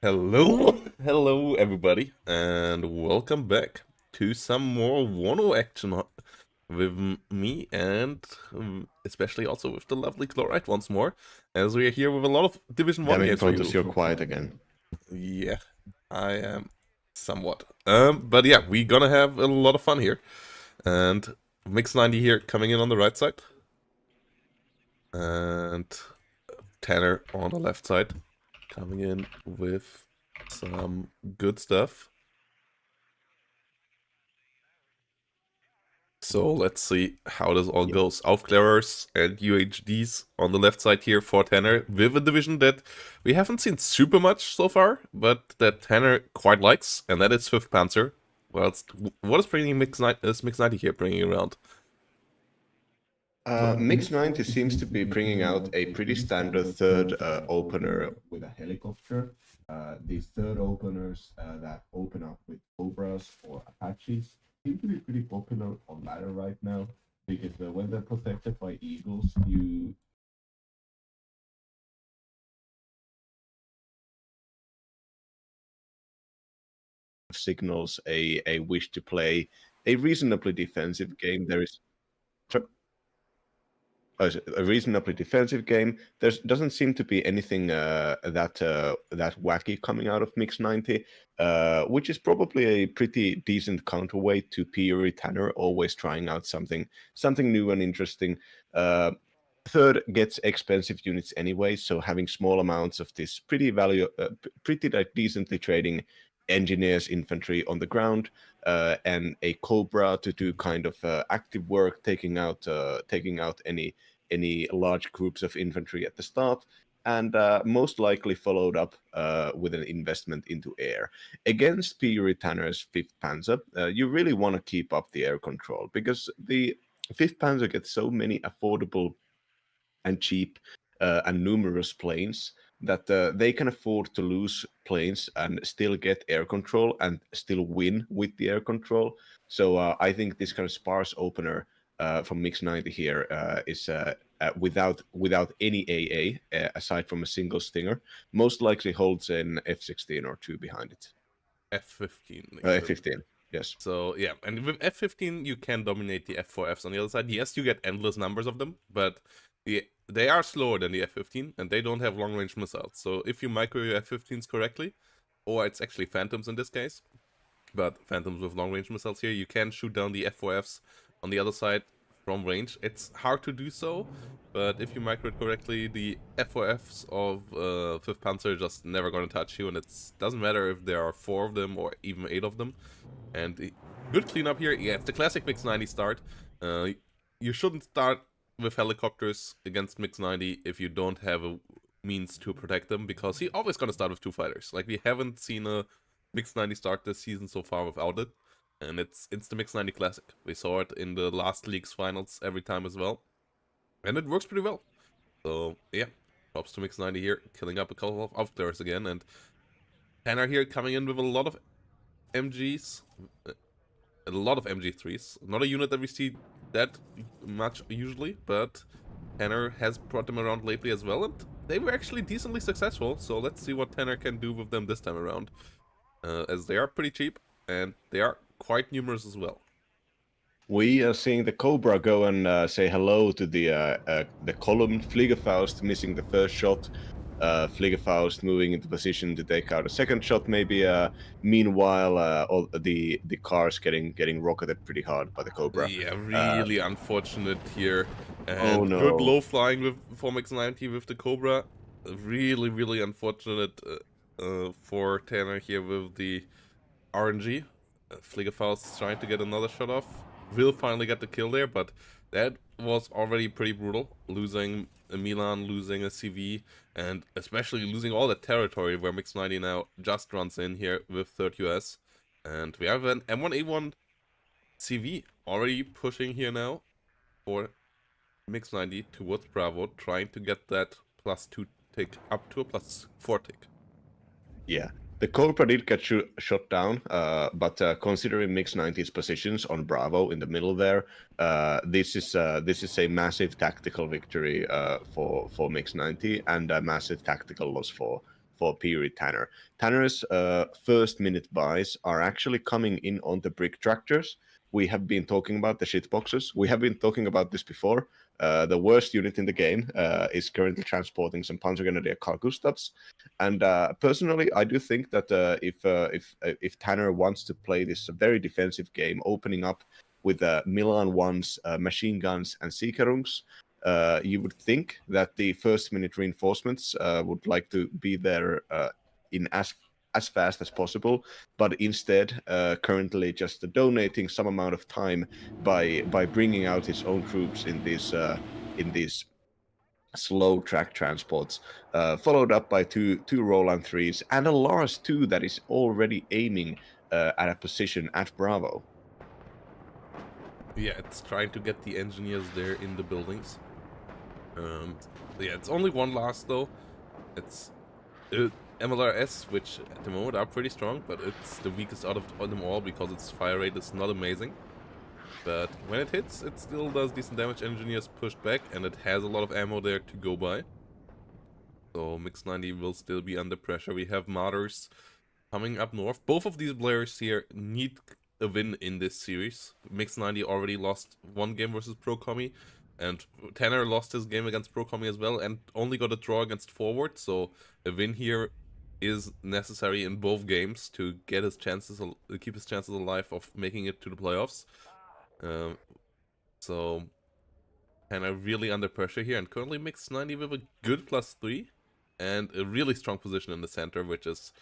Hello everybody, and welcome back to some more WARNO action with me and especially also with the lovely Chlorite once more, as we are here with a lot of Division 1 Damn it, games for Pontus, you. you're quiet again. Yeah, I am somewhat. But yeah, we're gonna have a lot of fun here, and Mix 90 here coming in on the right side, and Tanner on the left side coming in with some good stuff. So let's see how this all goes. Aufklärers and UHDs on the left side here for Tanner with a division that we haven't seen super much so far, but that Tanner quite likes, and that is 5th Panzer. Whilst what is bringing Mix 90 here bringing around? Mix 90 seems to be bringing out a pretty standard third opener with a helicopter. These third openers that open up with Cobras or Apaches seem to be pretty popular on ladder right now because when they're protected by Eagles, you signals a wish to play a reasonably defensive game. There is a reasonably defensive game. There doesn't seem to be anything that wacky coming out of Mix 90, which is probably a pretty decent counterweight to Puri Tanner, always trying out something new and interesting. Third gets expensive units anyway, so having small amounts of this pretty like decently trading engineers infantry on the ground and a Cobra to do kind of active work, taking out any large groups of infantry at the start, and most likely followed up with an investment into air. Against Puri Tanner's 5th Panzer, you really want to keep up the air control because the 5th Panzer gets so many affordable and cheap and numerous planes that they can afford to lose planes and still get air control and still win with the air control. So I think this kind of sparse opener from Mix 90 here is without any AA aside from a single stinger, most likely holds an F16 or two behind it. F15. F15, yes. So yeah, and with F15 you can dominate the F4Fs on the other side. Yes, you get endless numbers of them, but they are slower than the F15 and they don't have long range missiles. So if you micro your F15s correctly, or it's actually Phantoms in this case, but Phantoms with long range missiles here, you can shoot down the F4Fs on the other side from range. It's hard to do so, but if you micro it correctly, the F4Fs of 5th Panzer are just never gonna touch you, and it doesn't matter if there are 4 of them or even 8 of them. And good cleanup here. Yeah, it's the classic Mix 90 start. You shouldn't start with helicopters against Mix 90 if you don't have a means to protect them, because he always gonna start with 2 fighters. Like, we haven't seen a Mix 90 start this season so far without it. And it's the Mix 90 classic. We saw it in the last league's finals every time as well. And it works pretty well. So, yeah. Props to Mix 90 here, killing up a couple of outplayers again. And Tanner here coming in with a lot of MGs. A lot of MG3s. Not a unit that we see that much usually, but Tanner has brought them around lately as well, and they were actually decently successful. So let's see what Tanner can do with them this time around, as they are pretty cheap and they are quite numerous as well. We are seeing the Cobra go and say hello to the column. Fliegerfaust missing the first shot. Fliegerfaust moving into position to take out a second shot. Maybe. Meanwhile, all the cars getting rocketed pretty hard by the Cobra. Yeah, really unfortunate here. And oh no! Good low flying with Formex 90 with the Cobra. Really unfortunate for Tanner here with the RNG. Fliegerfaust is trying to get another shot off. Will finally get the kill there, but that was already pretty brutal. Losing a Milan, losing a CV, and especially losing all the territory where Mix 90 now just runs in here with 3rd US. And we have an M1A1 CV already pushing here now for Mix 90 towards Bravo, trying to get that +2 tick up to a +4 tick. Yeah. The Cobra did get shot down, but considering Mix 90's positions on Bravo in the middle there, this is a massive tactical victory for Mix 90 and a massive tactical loss for for Piri Tanner. Tanner's first minute buys are actually coming in on the brick tractors. We have been talking about the shitboxes. We have been talking about this before. The worst unit in the game is currently transporting some Panzergrenadier Carl Gustavs, and personally, I do think that if Tanner wants to play this very defensive game, opening up with Milan ones, machine guns, and Siegerungs, you would think that the first minute reinforcements would like to be there in as fast as possible, but instead currently just donating some amount of time by bringing out his own troops in these slow track transports, followed up by two Roland 3s and a Lars 2 that is already aiming at a position at Bravo. Yeah, it's trying to get the engineers there in the buildings. Yeah, it's only one Lars though. It's MLRS, which at the moment are pretty strong, but it's the weakest out of them all because its fire rate is not amazing. But when it hits, it still does decent damage. Engineers pushed back, and it has a lot of ammo there to go by. So Mix 90 will still be under pressure. We have Martyrs coming up north. Both of these players here need a win in this series. Mix 90 already lost one game versus Pro Commie, and Tanner lost his game against Pro Commie as well, and only got a draw against Forward. So a win here is necessary in both games to get his chances, keep his chances alive of making it to the playoffs. So Tanner really under pressure here, and currently Mix 90 with a good +3 and a really strong position in the center, which is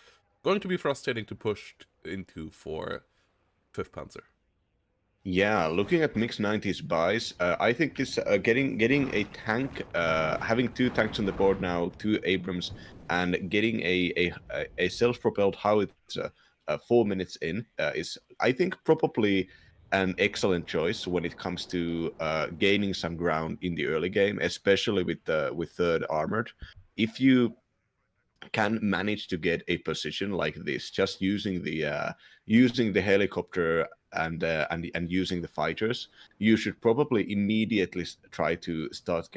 going to be frustrating to push into for 5th Panzer. Yeah, looking at Mix 90's buys, I think this getting a tank, having 2 tanks on the board now, 2 Abrams, and getting a self-propelled howitzer 4 minutes in is, I think, probably an excellent choice when it comes to gaining some ground in the early game, especially with 3rd Armored. If you can manage to get a position like this, just using the helicopter and using the fighters, you should probably immediately try to start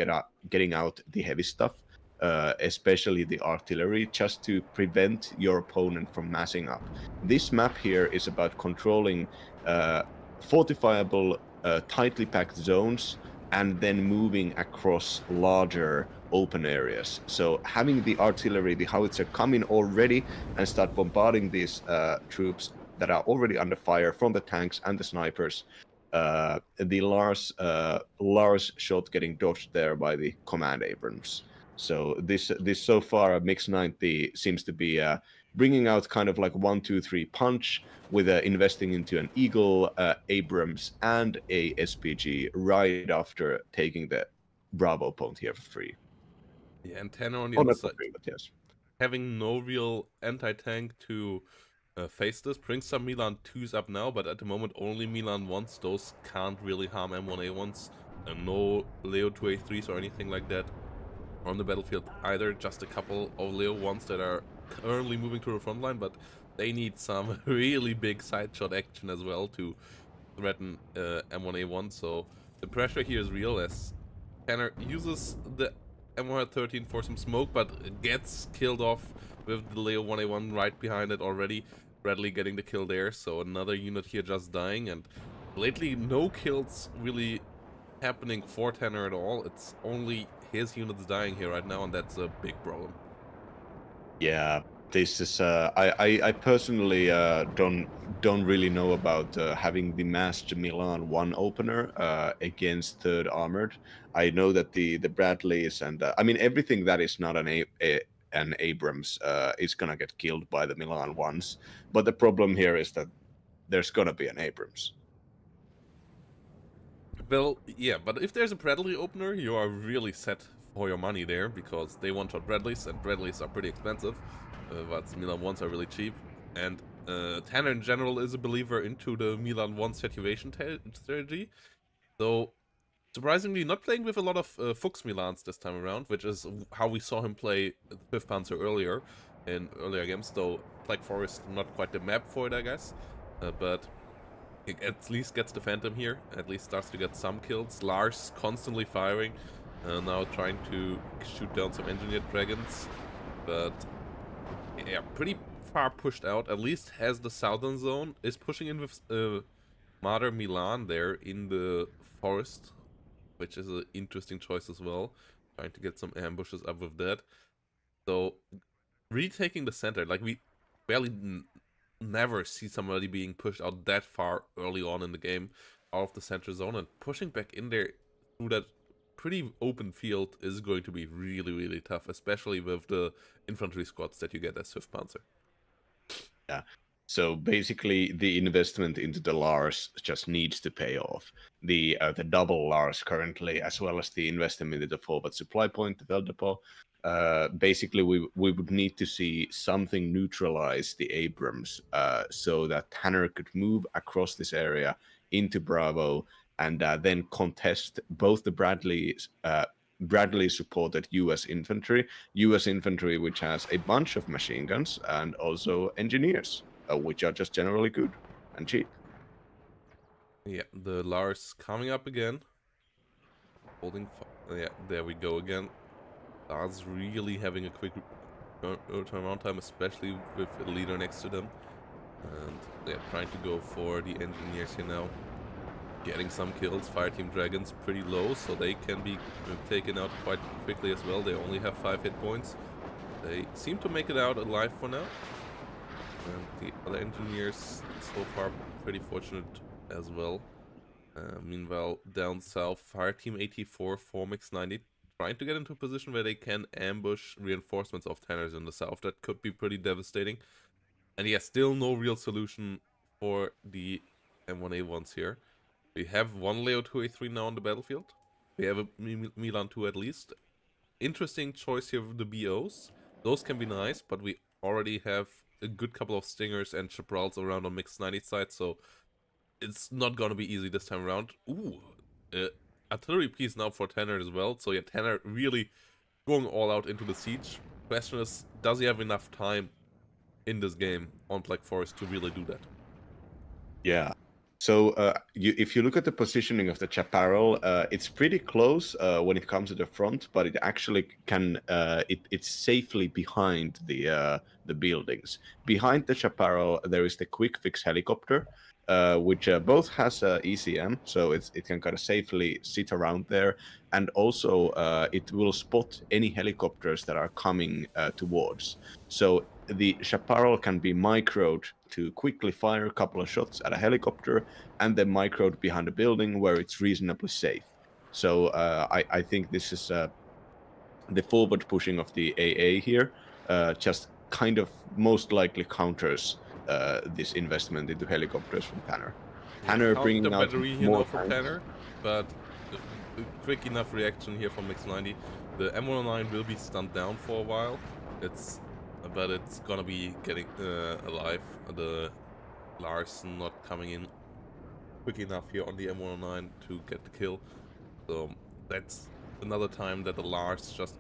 getting out the heavy stuff, especially the artillery, just to prevent your opponent from massing up. This map here is about controlling fortifiable, tightly packed zones, and then moving across larger open areas. So having the artillery, the howitzer, come in already and start bombarding these troops that are already under fire from the tanks and the snipers. The Lars shot getting dodged there by the command Abrams. So this so far, Mix 90 seems to be bringing out kind of like 1, 2, 3 punch with investing into an Eagle, Abrams, and a SPG right after taking the Bravo point here for free. Yeah, and Tanner on the other side, but yes, having no real anti-tank to face this, brings some Milan 2s up now, but at the moment only Milan 1s. Those can't really harm M1A1s, and no Leo 2A3s or anything like that on the battlefield either. Just a couple of Leo 1s that are currently moving to the front line, but they need some really big side shot action as well to threaten M1A1. So the pressure here is real as Tanner uses the M113 for some smoke, but gets killed off with the Leo 1A1 right behind it already. Bradley getting the kill there, so another unit here just dying, and lately no kills really happening for Tanner at all. It's only his units dying here right now, and that's a big problem. Yeah, this is I personally don't really know about having the masked Milan 1 opener against 3rd Armored. I know that the Bradleys and I mean everything that is not an Abrams is gonna get killed by the Milan 1s. But the problem here is that there's gonna be an Abrams. Well, yeah, but if there's a Bradley opener, you are really set for your money there, because they one-shot Bradleys, and Bradleys are pretty expensive, but Milan 1s are really cheap. And Tanner in general is a believer into the Milan 1 situation strategy, so surprisingly not playing with a lot of Fuchs Milans this time around, which is how we saw him play 5th Panzer earlier in earlier games, though Black Forest not quite the map for it, I guess, but it at least gets the Phantom here, at least starts to get some kills. Lars constantly firing, now trying to shoot down some engineered dragons, but yeah, pretty far pushed out. At least has the southern zone, is pushing in with Mater Milan there in the forest, which is an interesting choice as well. Trying to get some ambushes up with that. So retaking the center, like we barely never see somebody being pushed out that far early on in the game out of the center zone, and pushing back in there through that pretty open field is going to be really, really tough, especially with the infantry squads that you get as Swift Panzer. Yeah. So basically, the investment into the Lars just needs to pay off. The double Lars currently, as well as the investment into the forward supply point, the Vel depot. Basically, we would need to see something neutralize the Abrams, so that Tanner could move across this area into Bravo and then contest both the Bradley supported US infantry, which has a bunch of machine guns, and also engineers, which are just generally good and cheap. Yeah, the Lars coming up again. Holding. Yeah, there we go again. Lars really having a quick turnaround time, especially with a leader next to them. And they're trying to go for the engineers here now. Getting some kills. Fireteam Dragons pretty low, so they can be taken out quite quickly as well. They only have 5 hit points. They seem to make it out alive for now. And the other engineers so far pretty fortunate as well. Meanwhile, down south, Fireteam 84, Formix 90, trying to get into a position where they can ambush reinforcements of Tanners in the south. That could be pretty devastating. And yeah, still no real solution for the M1A1s here. We have one Leo 2A3 now on the battlefield. We have a Milan 2 at least. Interesting choice here with the BOs. Those can be nice, but we already have a good couple of Stingers and Chaparrals around on Mix 90 side, so it's not gonna be easy this time around. Ooh, artillery piece now for Tanner as well. So yeah, Tanner really going all out into the siege. Question is, does he have enough time in this game on Black Forest to really do that? Yeah. So if you look at the positioning of the Chaparral, it's pretty close when it comes to the front, but it actually it's safely behind the buildings. Behind the Chaparral, there is the quick fix helicopter, which both has ECM, so it can kind of safely sit around there, and also it will spot any helicopters that are coming towards. So the Chaparral can be microed to quickly fire a couple of shots at a helicopter, and then microed behind a building where it's reasonably safe. So I think this is the forward pushing of the AA here, just kind of most likely counters this investment into helicopters from Tanner. Yeah, Tanner counter bringing out battery here more now from tanks. Tanner, but a quick enough reaction here from Mix 90. The M109 will be stunned down for a while. But it's gonna be getting alive. The Larson not coming in quick enough here on the M109 to get the kill. So that's another time that the Lars just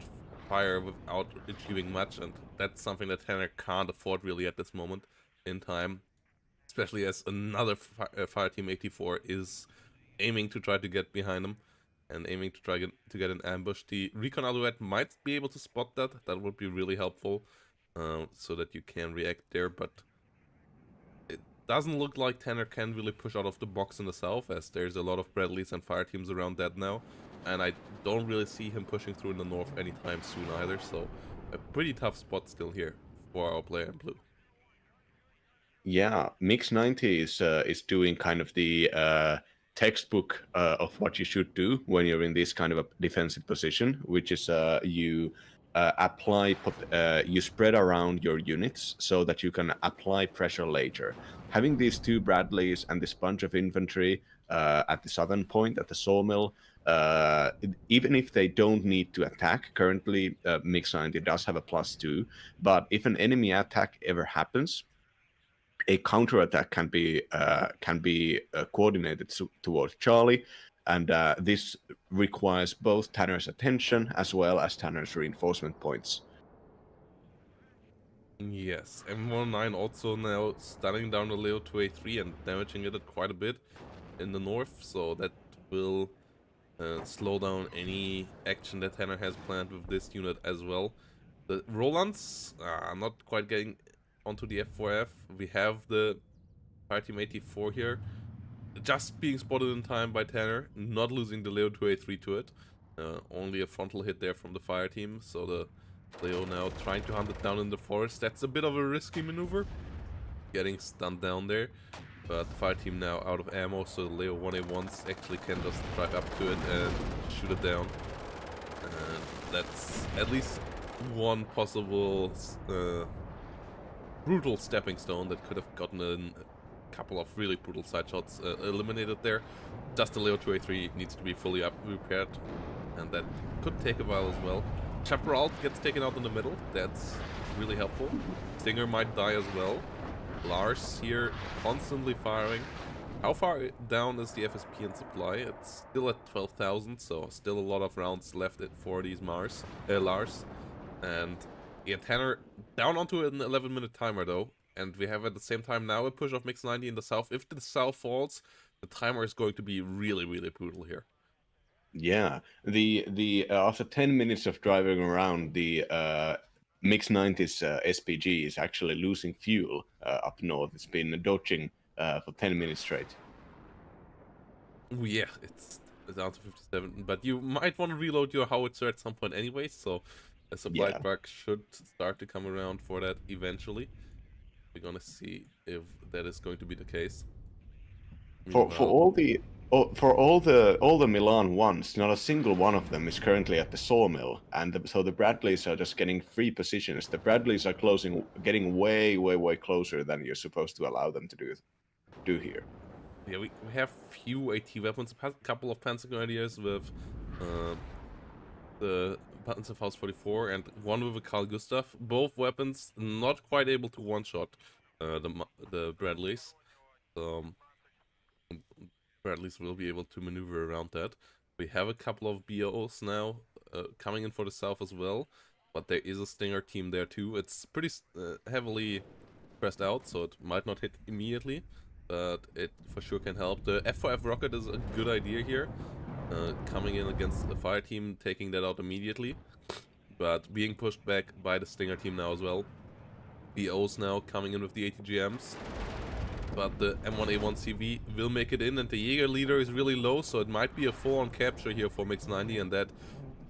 fire without achieving much, and that's something that Tanner can't afford really at this moment in time. Especially as another Fireteam 84 is aiming to try to get behind him and aiming to try to get an ambush. The Recon Alouette might be able to spot that. That would be really helpful, so that you can react there, but it doesn't look like Tanner can really push out of the box in the south, as there's a lot of Bradleys and fire teams around that now, and I don't really see him pushing through in the north anytime soon either, so a pretty tough spot still here for our player in blue. Yeah, Mix 90 is doing kind of the textbook of what you should do when you're in this kind of a defensive position, which is you you spread around your units so that you can apply pressure later. Having these two Bradleys and this bunch of infantry at the southern point at the sawmill, even if they don't need to attack, currently Mix 90 does have a +2, but if an enemy attack ever happens, a counterattack can be coordinated towards Charlie, and this requires both Tanner's attention as well as Tanner's reinforcement points. Yes, M19 also now stunning down the Leo 2A3 and damaging it quite a bit in the north, so that will slow down any action that Tanner has planned with this unit as well. The Rolands are not quite getting onto the F4F. We have the Fire Team 84 here, just being spotted in time by Tanner, not losing the Leo 2A3 to it. Only a frontal hit there from the Fire Team, so the Leo now trying to hunt it down in the forest. That's a bit of a risky maneuver, getting stunned down there. But the Fire Team now out of ammo, so the Leo 1A1s actually can just drive up to it and shoot it down. And that's at least one possible brutal stepping stone that could have gotten a couple of really brutal side shots eliminated there. Just the Leo 2A3 needs to be fully up repaired, and that could take a while as well. Chaparral gets taken out in the middle, that's really helpful. Stinger might die as well. Lars here constantly firing. How far down is the FSP in supply? It's still at 12,000, so still a lot of rounds left for these Lars. And yeah, Tanner down onto an 11-minute timer though. And we have at the same time now a push of Mix 90 in the south. If the south falls, the timer is going to be really, really brutal here. Yeah, the after 10 minutes of driving around, the Mix 90's SPG is actually losing fuel up north. It's been dodging for 10 minutes straight. Ooh, yeah, it's down to 57, but you might want to reload your howitzer at some point anyway, so a supply truck should start to come around for that eventually. We're gonna see if that is going to be the case. For all the Milan ones, not a single one of them is currently at the sawmill, and so the Bradleys are just getting free positions. The Bradleys are getting way closer than you're supposed to allow them to do here. Yeah, we have few AT weapons, a couple of Panzer Grenadiers with the Panzerfaust 44 and one with a Carl Gustav. Both weapons not quite able to one-shot the Bradleys. So Bradleys will be able to maneuver around that. We have a couple of BOs now coming in for the south as well, but there is a Stinger team there too. It's pretty heavily pressed out, so it might not hit immediately, but it for sure can help. The F4F rocket is a good idea here, coming in against the Fire Team, taking that out immediately, but being pushed back by the Stinger team now as well. BOs now coming in with the ATGMs, but the M1A1CV will make it in, and the Jaeger leader is really low, so it might be a full-on capture here for Mix 90, and that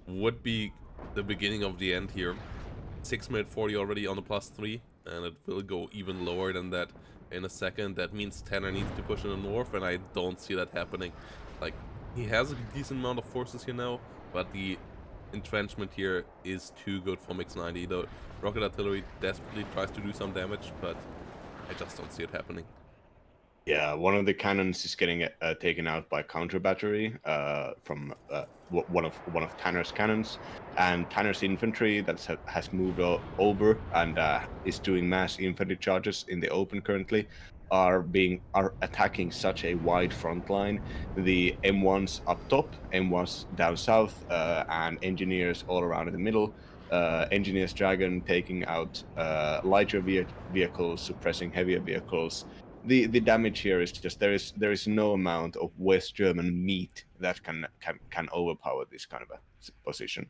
would be the beginning of the end here. 6-minute 40 already on the +3, and it will go even lower than that in a second. That means Tanner needs to push in the north, and I don't see that happening. Like, he has a decent amount of forces here now, but the entrenchment here is too good for Mix 90. The rocket artillery desperately tries to do some damage, but I just don't see it happening. Yeah, one of the cannons is getting taken out by counter battery from one of Tanner's cannons, and Tanner's infantry that has moved over and is doing mass infantry charges in the open currently are attacking such a wide front line. The M1s up top, M1s down south, and engineers all around in the middle. Engineers Dragon taking out lighter vehicles, suppressing heavier vehicles. The damage here is just there is no amount of West German meat that can overpower this kind of a position.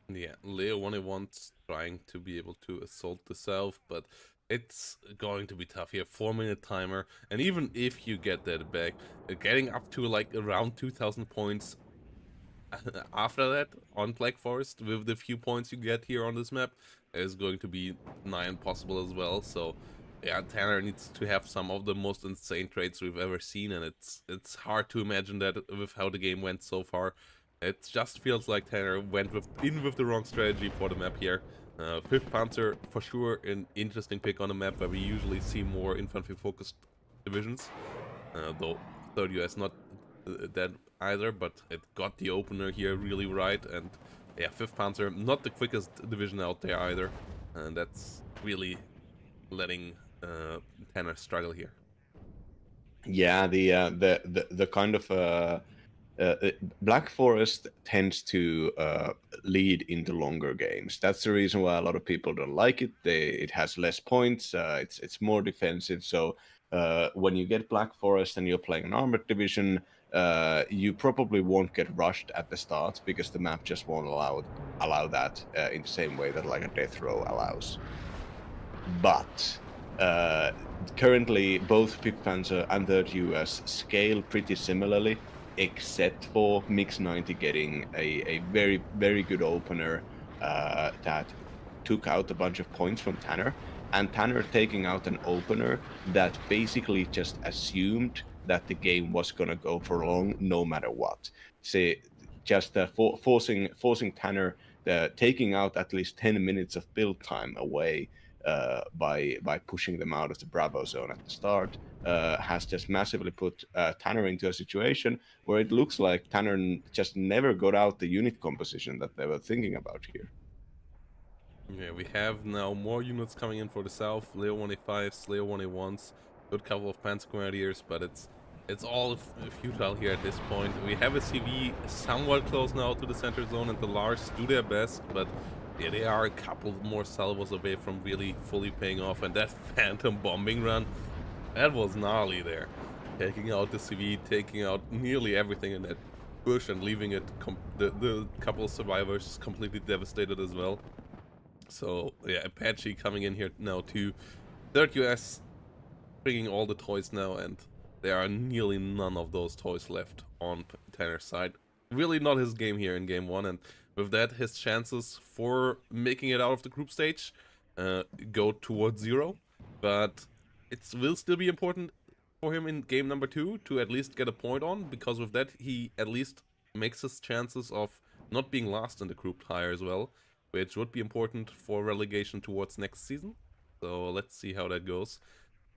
Yeah, Leo 1A1's trying to be able to assault the south, but it's going to be tough here. 4-minute timer, and even if you get that back, getting up to like around 2,000 points after that on Black Forest with the few points you get here on this map is going to be nigh impossible as well. So yeah, Tanner needs to have some of the most insane trades we've ever seen, and it's hard to imagine that with how the game went so far. It just feels like Tanner went in with the wrong strategy for the map here. 5th Panzer, for sure, an interesting pick on a map where we usually see more infantry-focused divisions. Though 3rd US not that either, but it got the opener here really right. And yeah, 5th Panzer, not the quickest division out there either. And that's really letting Tanner struggle here. Yeah, the kind of Black Forest tends to lead into longer games. That's the reason why a lot of people don't like it. It has less points. It's more defensive. So when you get Black Forest and you're playing an armored division, you probably won't get rushed at the start because the map just won't allow that in the same way that like a death row allows. But currently, both 5th Panzer and 3rd US scale pretty similarly, except for Mix 90 getting a very, very good opener that took out a bunch of points from Tanner, and Tanner taking out an opener that basically just assumed that the game was going to go for long no matter what. Say, just forcing Tanner, taking out at least 10 minutes of build time away by pushing them out of the Bravo zone at the start, has just massively put Tanner into a situation where it looks like Tanner just never got out the unit composition that they were thinking about here. Yeah, we have now more units coming in for the south. Leo 1A5s, Leo 1A1s, good couple of Panzer Grenadiers, but it's all futile here at this point. We have a CV somewhat close now to the center zone, and the Lars do their best, but yeah, they are a couple more salvos away from really fully paying off. And that phantom bombing run, that was gnarly there. Taking out the CV, taking out nearly everything in that bush and leaving it the couple of survivors completely devastated as well. So yeah, Apache coming in here now too. 3rd US bringing all the toys now, and there are nearly none of those toys left on Tanner's side. Really not his game here in game 1, and with that his chances for making it out of the group stage go towards 0. But it will still be important for him in game number 2 to at least get a point on, because with that he at least makes his chances of not being last in the group higher as well, which would be important for relegation towards next season. So let's see how that goes.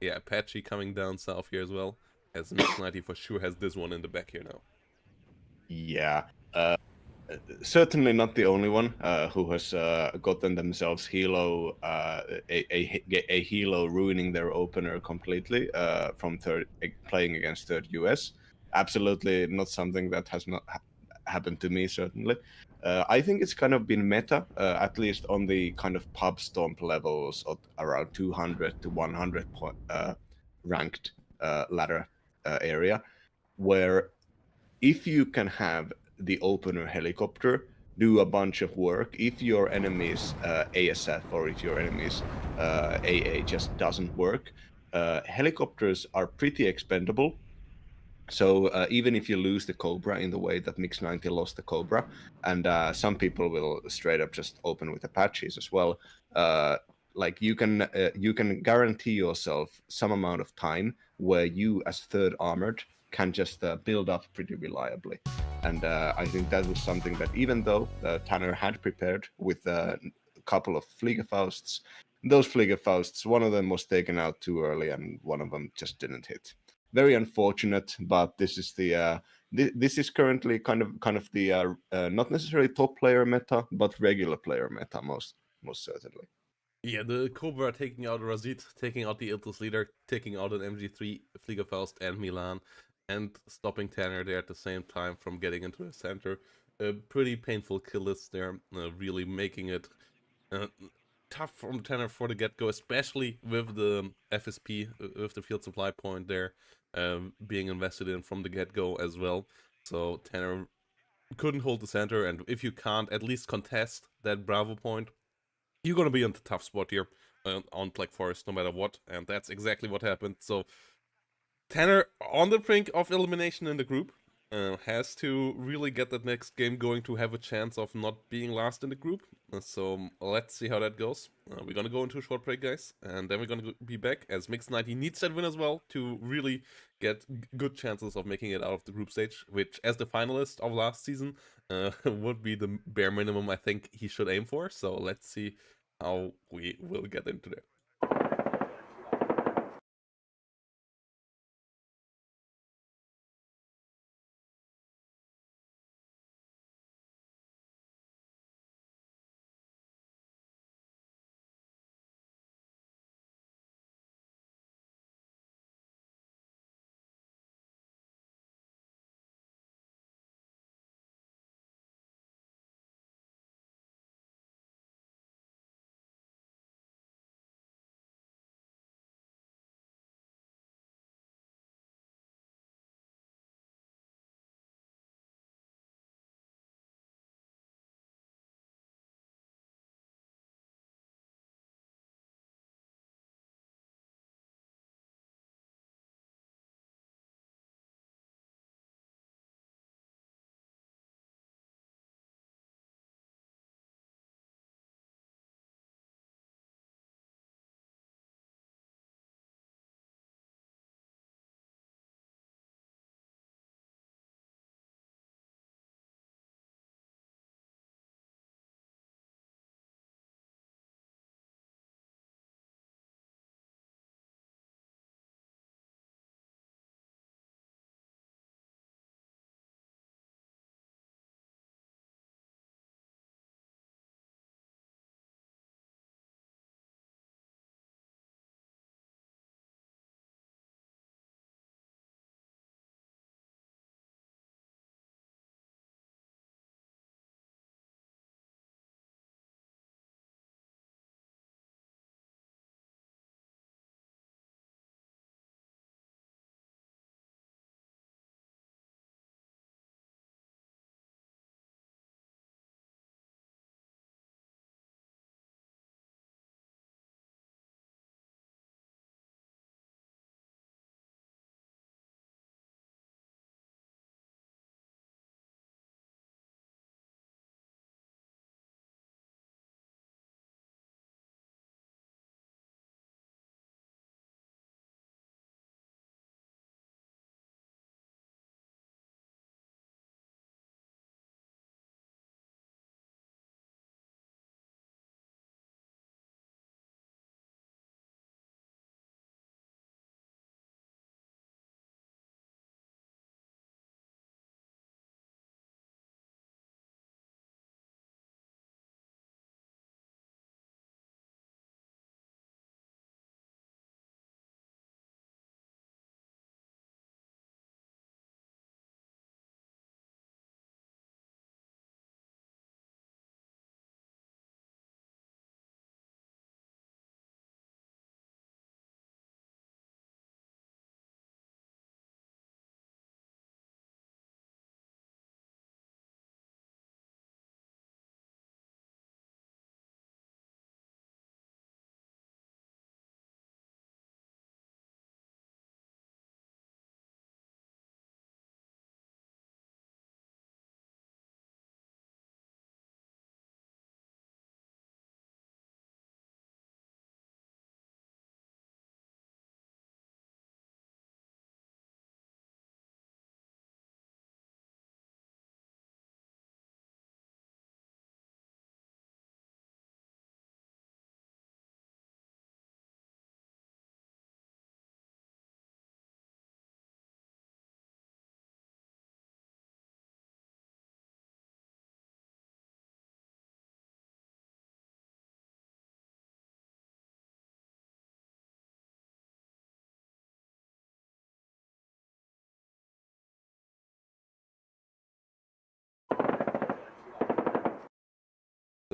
Yeah, Apache coming down south here as well, as Mix 90 for sure has this one in the back here now. Yeah. Certainly not the only one who has gotten themselves Hilo, a Hilo ruining their opener completely from playing against 3rd US. Absolutely not something that has not happened to me, certainly. I think it's kind of been meta, at least on the kind of pub stomp levels of around 200 to 100 ranked ladder area, where if you can have the opener helicopter do a bunch of work, if your enemy's ASF or if your enemy's AA just doesn't work, helicopters are pretty expendable. So even if you lose the Cobra in the way that Mix 90 lost the Cobra, and some people will straight up just open with Apaches as well, like you can guarantee yourself some amount of time where you as 3rd armored can just build up pretty reliably. And I think that was something that even though Tanner had prepared with a couple of Fliegerfausts, those Fliegerfausts, one of them was taken out too early and one of them just didn't hit. Very unfortunate, but this is the this is currently kind of the not necessarily top player meta, but regular player meta most certainly. Yeah, the Cobra taking out Razid, taking out the Iltis leader, taking out an MG3, Fliegerfaust, and Milan, and stopping Tanner there at the same time from getting into the center. A pretty painful kill list there, really making it uh, tough from Tanner for the get-go, especially with the FSP, with the field supply point there, being invested in from the get-go as well. So Tanner couldn't hold the center, and if you can't at least contest that Bravo point, you're gonna be in the tough spot here on Black Forest no matter what, and that's exactly what happened. So Tanner on the brink of elimination in the group, has to really get that next game going to have a chance of not being last in the group. So let's see how that goes. We're gonna go into a short break, guys, and then we're gonna be back as Mix 90 needs that win as well to really get good chances of making it out of the group stage, which, as the finalist of last season, would be the bare minimum I think he should aim for. So let's see how we will get into there.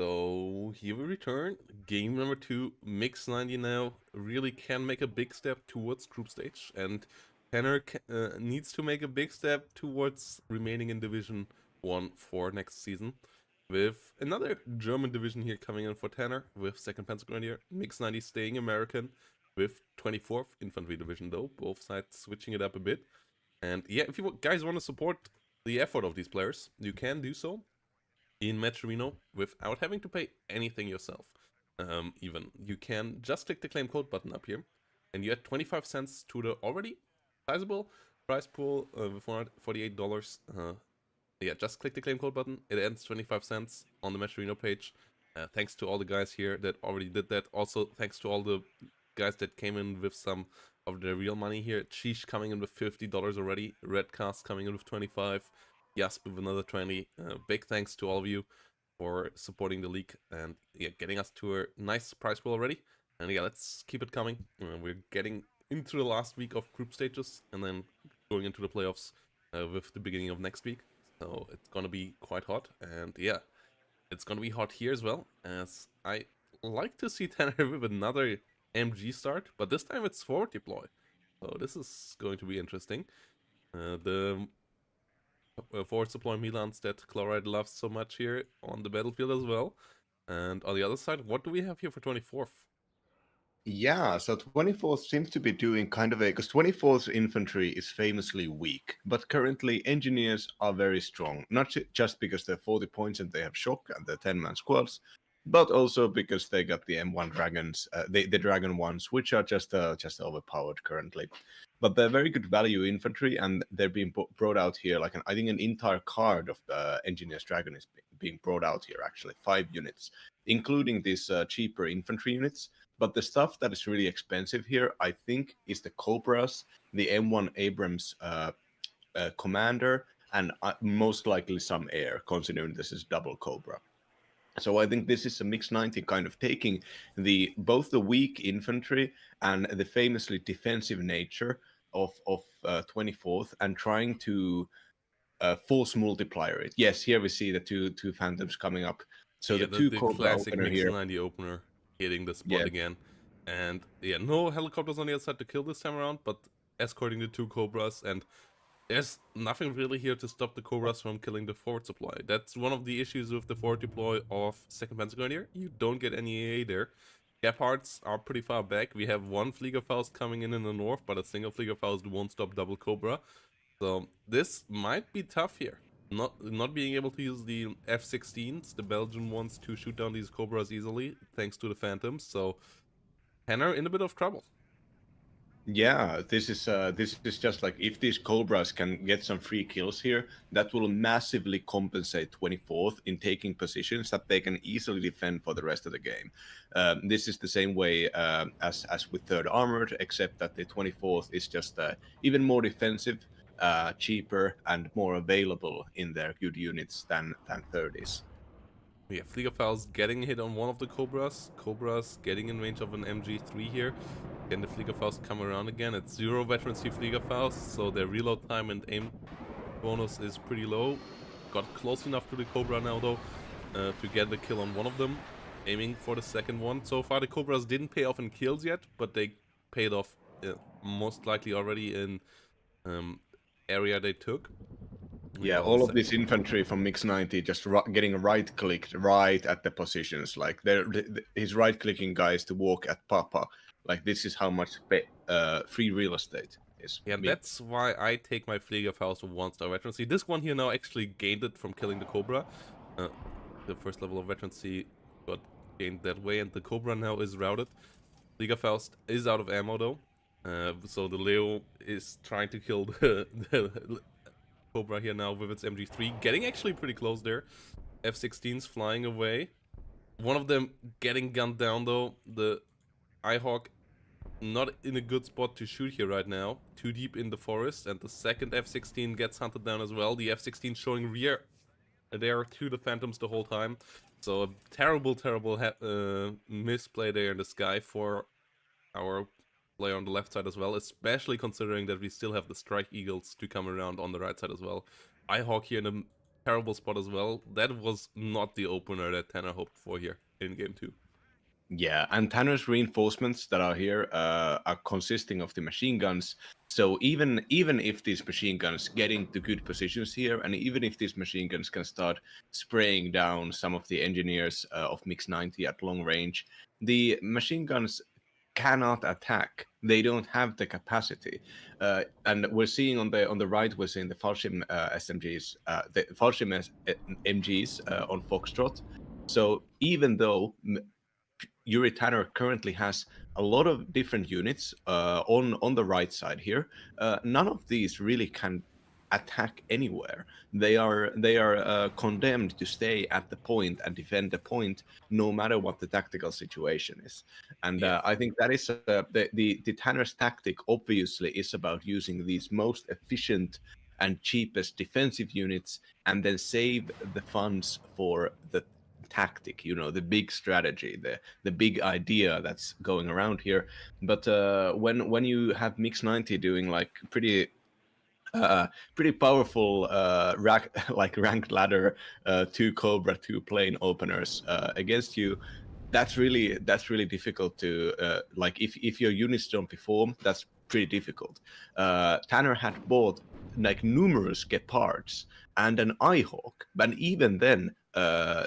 So here we return. Game number 2. Mix 90 now really can make a big step towards group stage, and Tanner needs to make a big step towards remaining in Division 1 for next season. With another German division here coming in for Tanner, with 2nd Panzer Grenadier. Mix 90 staying American, with 24th Infantry Division though, both sides switching it up a bit. And yeah, if you guys want to support the effort of these players, you can do so in Match Reno without having to pay anything yourself. Even you can just click the claim code button up here, and you add 25 cents to the already sizable prize pool with $448. Yeah, just click the claim code button. It adds 25 cents on the Match Reno page. Thanks to all the guys here that already did that. Also, thanks to all the guys that came in with some of their real money here. Cheesh coming in with $50 already. Redcast coming in with 25. Yasp with another 20. Big thanks to all of you for supporting the league and yeah, getting us to a nice prize pool already. And yeah, let's keep it coming. We're getting into the last week of group stages and then going into the playoffs with the beginning of next week. So it's gonna be quite hot, and yeah, it's gonna be hot here as well, as I like to see Tanner with another MG start, but this time it's forward deploy. So this is going to be interesting. The forward deploy Milans that Chloride loves so much here on the battlefield as well. And on the other side, what do we have here for 24th? Yeah, so 24th seems to be doing kind of a because 24th infantry is famously weak, but currently engineers are very strong. Not just because they're 40 points and they have shock and they're 10-man squads, but also because they got the M1 dragons, the dragon ones, which are just overpowered currently. But they're very good value infantry, and they're being brought out here. Like I think an entire card of the engineer's dragon is being brought out here. Actually, 5 units, including these cheaper infantry units. But the stuff that is really expensive here, I think, is the Cobras, the M1 Abrams commander, and most likely some air, considering this is double Cobra. So I think this is a mix 90 kind of taking both the weak infantry and the famously defensive nature of 24th and trying to force multiplier it. Yes, here we see the two phantoms coming up. So Yeah, the two the Cobra classic opener Mix here. 90 opener hitting the spot Yeah, again. And yeah, no helicopters on the other side to kill this time around, but escorting the 2 Cobras, and there's nothing really here to stop the Cobras from killing the forward supply. That's one of the issues with the forward deploy of 2nd Panzer Grenadier. You don't get any AA there. Gepards are pretty far back. We have one Fliegerfaust coming in the north, but a single Fliegerfaust won't stop double Cobra. So this might be tough here. Not being able to use the F-16s, the Belgian ones, to shoot down these Cobras easily, thanks to the Phantoms. So Tanner in a bit of trouble. yeah. This is just like if these Cobras can get some free kills here, that will massively compensate 24th in taking positions that they can easily defend for the rest of the game. This is the same way as with 3rd Armored, except that the 24th is just even more defensive, cheaper, and more available in their good units than 3rd is. We have Fliegerfaust getting hit on one of the Cobras. Cobras getting in range of an MG3 here. Can the Fliegerfaust come around again? It's 0 veterancy Fliegerfaust, so their reload time and aim bonus is pretty low. Got close enough to the Cobra now though to get the kill on one of them. Aiming for the second one. So far the Cobras didn't pay off in kills yet, but they paid off most likely already in area they took. Yeah, all of this infantry from Mix 90 just getting right-clicked right at the positions. Like his right-clicking guys to walk at Papa. Like this is how much free real estate is. Yeah, that's why I take my Fliegerfaust of 1-star veterancy. This one here now actually gained it from killing the Cobra. The first level of veterancy got gained that way, and the Cobra now is routed. Fliegerfaust is out of ammo though. So the Leo is trying to kill the Cobra here now with its MG3, getting actually pretty close there. F-16s flying away. One of them getting gunned down though. The Eyehawk not in a good spot to shoot here right now. Too deep in the forest, and the second F-16 gets hunted down as well. The F-16 showing rear there to the Phantoms the whole time. So a terrible misplay there in the sky for our player on the left side as well, especially considering that we still have the Strike Eagles to come around on the right side as well. Eyehawk here in the terrible spot as well. That was not the opener that Tanner hoped for here in game 2. Yeah, and Tanner's reinforcements that are here are consisting of the machine guns. So even if these machine guns get into good positions here, and even if these machine guns can start spraying down some of the engineers of Mix 90 at long range, the machine guns cannot attack. They don't have the capacity, and we're seeing on the right, we're seeing the Fallschirm SMGs, the Fallschirm MGs on Foxtrot. So even though Yuri Tanner currently has a lot of different units on the right side here. None of these really can attack anywhere. They are condemned to stay at the point and defend the point, no matter what the tactical situation is. And Yeah. I think that is the Tanner's tactic. Obviously, is about using these most efficient and cheapest defensive units, and then save the funds for the tactic, the big strategy, the big idea that's going around here. But when you have Mix 90 doing like pretty powerful like ranked ladder 2 Cobra 2 plane openers against you, that's really difficult to like if your units don't perform, that's pretty difficult. Tanner had bought like numerous Gepards and an Eyehawk, but even then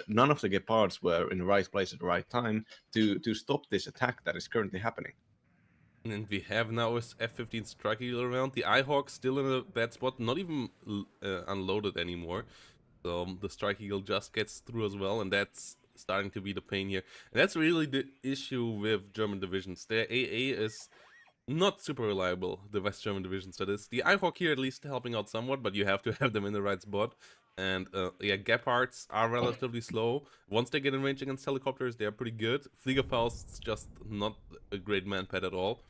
none of the Gepards were in the right place at the right time to stop this attack that is currently happening. And we have now his F-15 Strike Eagle around. The Eyehawk still in a bad spot, not even unloaded anymore. So the Strike Eagle just gets through as well, and that's starting to be the pain here. And that's really the issue with German divisions. Their AA is not super reliable, the West German divisions that is. The Eyehawk here at least helping out somewhat, but you have to have them in the right spot. And yeah, Gepards are relatively slow. Once they get in range against helicopters, they are pretty good. Fliegerfaust's just not a great manpad at all.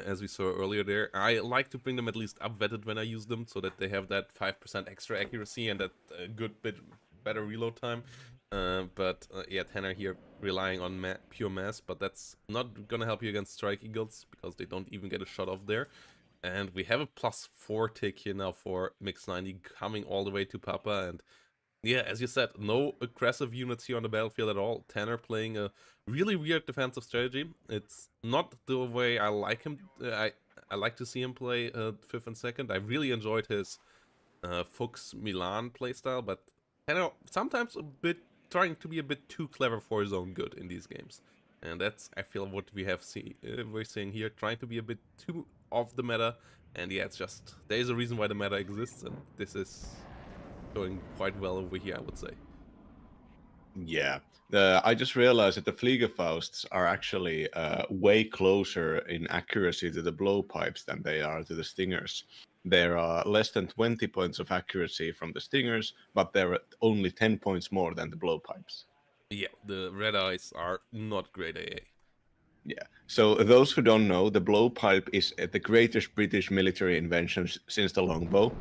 As we saw earlier there, I like to bring them at least up-vetted when I use them, so that they have that 5% extra accuracy and that good bit better reload time. But yeah, Tanner here relying on pure mass, but that's not gonna help you against Strike Eagles, because they don't even get a shot off there. And we have a +4 tick here now for Mix 90 coming all the way to Papa, and yeah, as you said, no aggressive units here on the battlefield at all. Tanner playing a really weird defensive strategy. It's not the way I like him. I like to see him play 5th and 2nd. I really enjoyed his Fuchs Milan playstyle, but Tanner sometimes a bit trying to be a bit too clever for his own good in these games. And that's, I feel, what we're seeing here, trying to be a bit too off the meta. And yeah, it's just, there is a reason why the meta exists, and this is going quite well over here, I would say. Yeah, I just realized that the Fliegerfausts are actually way closer in accuracy to the blowpipes than they are to the Stingers. There are less than 20 points of accuracy from the Stingers, but they're at only 10 points more than the blowpipes. Yeah, the red eyes are not great AA. Yeah. So those who don't know, the blowpipe is the greatest British military invention since the longbow,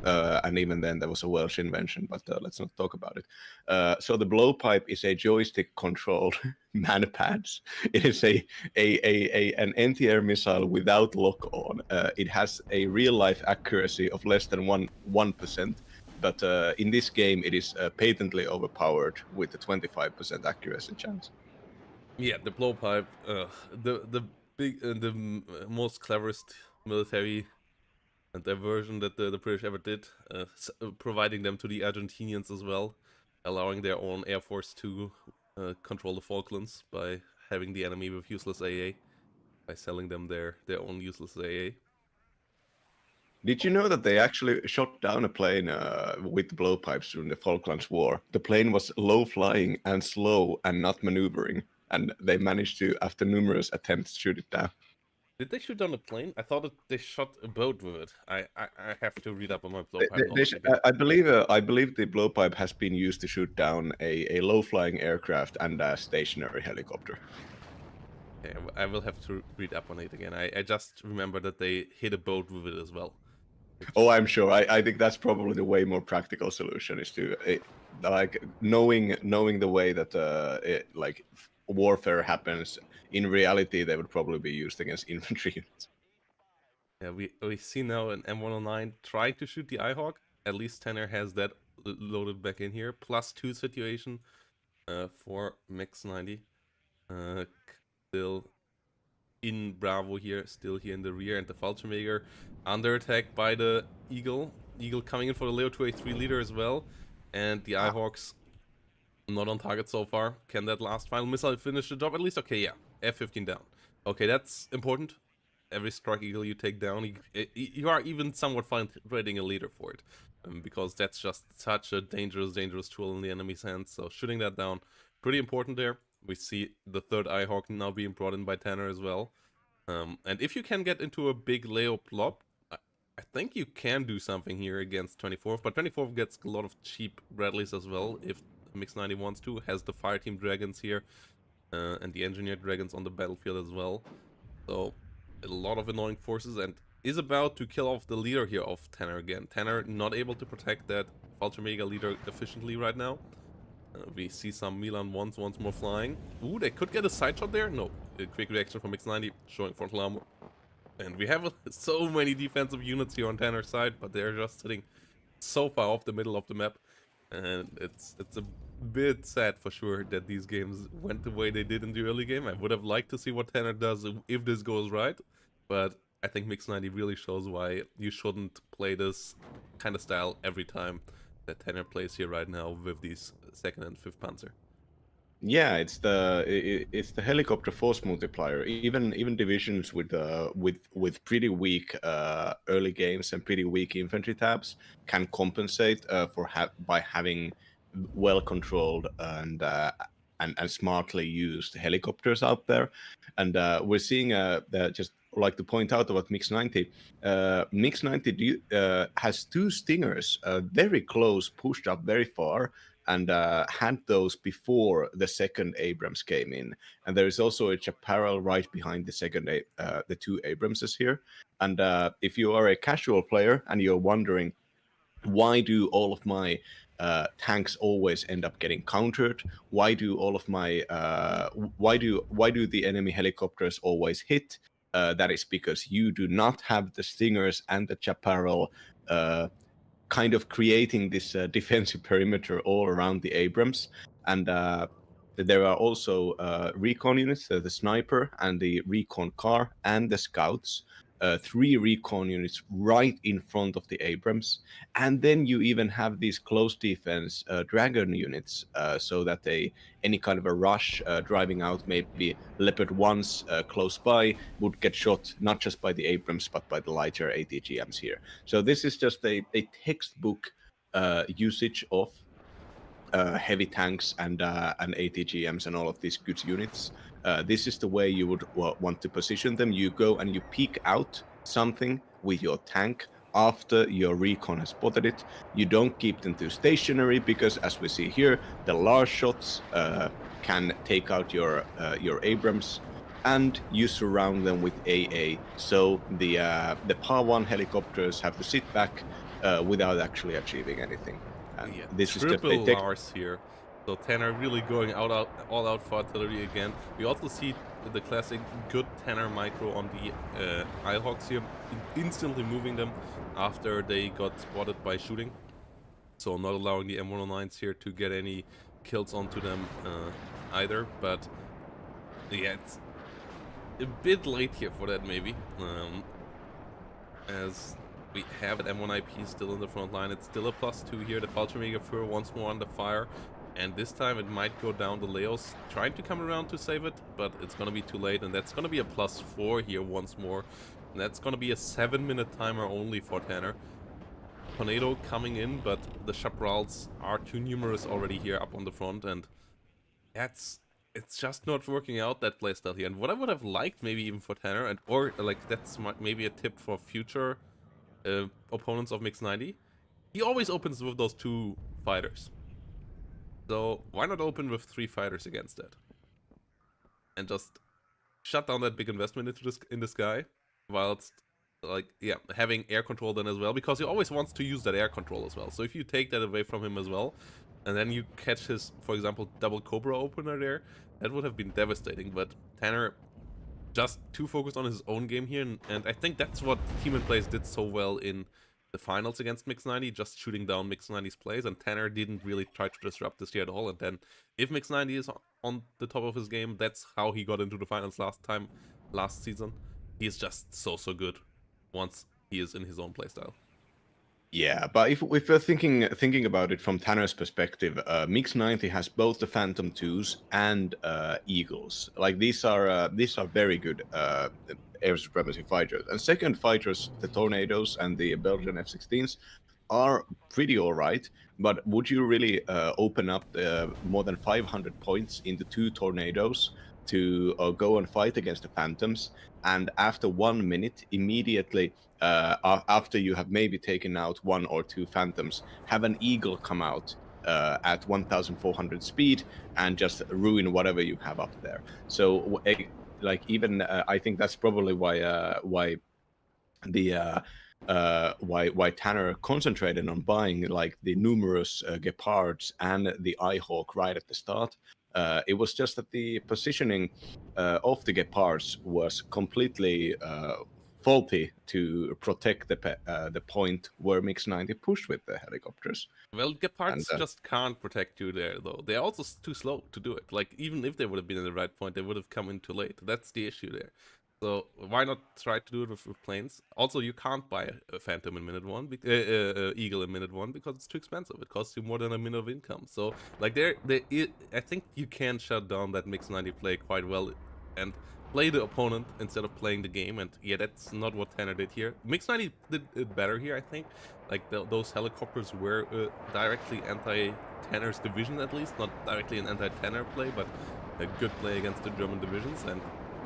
and even then there was a Welsh invention, but let's not talk about it. So the blowpipe is a joystick-controlled manpads. It is an anti-air missile without lock-on. It has a real-life accuracy of less than 1%. But in this game, it is patently overpowered with a 25% accuracy chance. Yeah, the blowpipe, the big, most cleverest military diversion that the British ever did, providing them to the Argentinians as well, allowing their own air force to control the Falklands by having the enemy with useless AA, by selling them their own useless AA. Did you know that they actually shot down a plane with blowpipes during the Falklands War? The plane was low flying and slow and not maneuvering, and they managed to, after numerous attempts, shoot it down. Did they shoot down a plane? I thought that they shot a boat with it. I have to read up on my They, blowpipe they, knowledge again. I believe the blowpipe has been used to shoot down a low flying aircraft and a stationary helicopter. Okay, I will have to read up on it again. I just remember that they hit a boat with it as well. Oh, I'm sure. I think that's probably the way more practical solution is to like knowing the way that like warfare happens. In reality, they would probably be used against infantry units. Yeah, we see now an M109 trying to shoot the Eyehawk. At least Tanner has that loaded back in here. +2 situation for Mix90. Still in Bravo here, still here in the rear, and the Fallschirmjäger under attack by the Eagle. Eagle coming in for the Leo 2A3 leader as well, and the Eyehawks not on target so far. Can that last final missile finish the job at least? Okay, yeah, F-15 down. Okay, that's important. Every Strike Eagle you take down, you are even somewhat finding a leader for it, because that's just such a dangerous tool in the enemy's hands. So shooting that down, pretty important there. We see the third Eyehawk now being brought in by Tanner as well. And if you can get into a big Leo plop, I think you can do something here against 24th, but 24th gets a lot of cheap Bradleys as well if Mix90 wants to. Has the Fireteam Dragons here, and the Engineered Dragons on the battlefield as well. So a lot of annoying forces, and is about to kill off the leader here of Tanner again. Tanner not able to protect that Fallschirmjäger leader efficiently right now. We see some Milan once more flying. Ooh, they could get a side shot there. No, a quick reaction from Mix90 showing frontal armor. And we have so many defensive units here on Tanner's side, but they're just sitting so far off the middle of the map. And it's a bit sad for sure that these games went the way they did in the early game. I would have liked to see what Tanner does if this goes right, but I think Mix90 really shows why you shouldn't play this kind of style every time that Tanner plays here right now with these 2nd and 5th Panzer. Yeah, it's the helicopter force multiplier. Even divisions with pretty weak early games and pretty weak infantry tabs can compensate by having well controlled and smartly used helicopters out there. And we're seeing just like to point out about Mix90. Mix90 has 2 Stingers very close, pushed up very far, and had those before the second Abrams came in. And there is also a Chaparral right behind the 2 Abramses here. And if you are a casual player and you're wondering, why do all of my tanks always end up getting countered? Why do all of my why do the enemy helicopters always hit? That is because you do not have the Stingers and the Chaparral kind of creating this defensive perimeter all around the Abrams. And there are also recon units, the sniper and the recon car and the scouts. 3 recon units right in front of the Abrams, and then you even have these close defense Dragon units, so that any kind of a rush driving out, maybe Leopard 1s close by, would get shot not just by the Abrams but by the lighter ATGMs here. So this is just a textbook usage of heavy tanks and ATGMs and all of these good units. This is the way you would want to position them. You go and you peek out something with your tank after your recon has spotted it. You don't keep them too stationary, because as we see here, the large shots can take out your Abrams, and you surround them with AA. So the PA-1 helicopters have to sit back without actually achieving anything. Yeah, this is triple just Lars here. So Tanner really going all out for artillery again. We also see the classic good Tanner micro on the Eyehawks here, instantly moving them after they got spotted by shooting. So not allowing the M109s here to get any kills onto them either. But yeah, it's a bit late here for that maybe. As we have an M1IP still in the front line. It's still a +2 here. The Fallschirmjäger Führer once more under fire. And this time it might go down. The Leos trying to come around to save it, but it's going to be too late. And that's going to be a +4 here once more. And that's going to be a 7-minute timer only for Tanner. Tornado coming in, but the Chaparrals are too numerous already here up on the front. And it's just not working out, that playstyle here. And what I would have liked maybe even for Tanner, or like that's maybe a tip for future opponents of Mix90, he always opens with those 2 fighters. So why not open with 3 fighters against that? And just shut down that big investment in this guy, whilst like, yeah, having air control then as well, because he always wants to use that air control as well. So if you take that away from him as well, and then you catch his, for example, double Cobra opener there, that would have been devastating. But Tanner just too focused on his own game here, and I think that's what Team in Place did so well in the finals against Mix 90, just shooting down Mix 90's plays, and Tanner didn't really try to disrupt this here at all. And then if Mix 90 is on the top of his game, that's how he got into the finals last season. He is just so good once he is in his own playstyle. Yeah, but if we're thinking about it from Tanner's perspective, Mix 90 has both the Phantom 2s and Eagles. Like these are very good air supremacy fighters. And second fighters, the Tornadoes and the Belgian F-16s, are pretty alright. But would you really open up more than 500 points in the 2 Tornadoes to go and fight against the Phantoms? And after 1 minute, immediately after you have maybe taken out 1 or 2 Phantoms, have an Eagle come out at 1,400 speed and just ruin whatever you have up there. So, like, even I think that's probably why Tanner concentrated on buying like the numerous Gepards and the Eyehawk right at the start. It was just that the positioning of the Gepards was completely faulty to protect the point where Mix 90 pushed with the helicopters. Well, Gepards just can't protect you there, though. They're also too slow to do it. Like, even if they would have been in the right point, they would have come in too late. That's the issue there. So why not try to do it with planes? Also, you can't buy a Phantom in minute 1, Eagle in minute 1, because it's too expensive. It costs you more than a minute of income. So, like, I think you can shut down that Mix 90 play quite well and play the opponent instead of playing the game. And yeah, that's not what Tanner did here. Mix 90 did it better here, I think. Like, those helicopters were directly anti-Tanner's division, at least. Not directly an anti-Tanner play, but a good play against the German divisions. And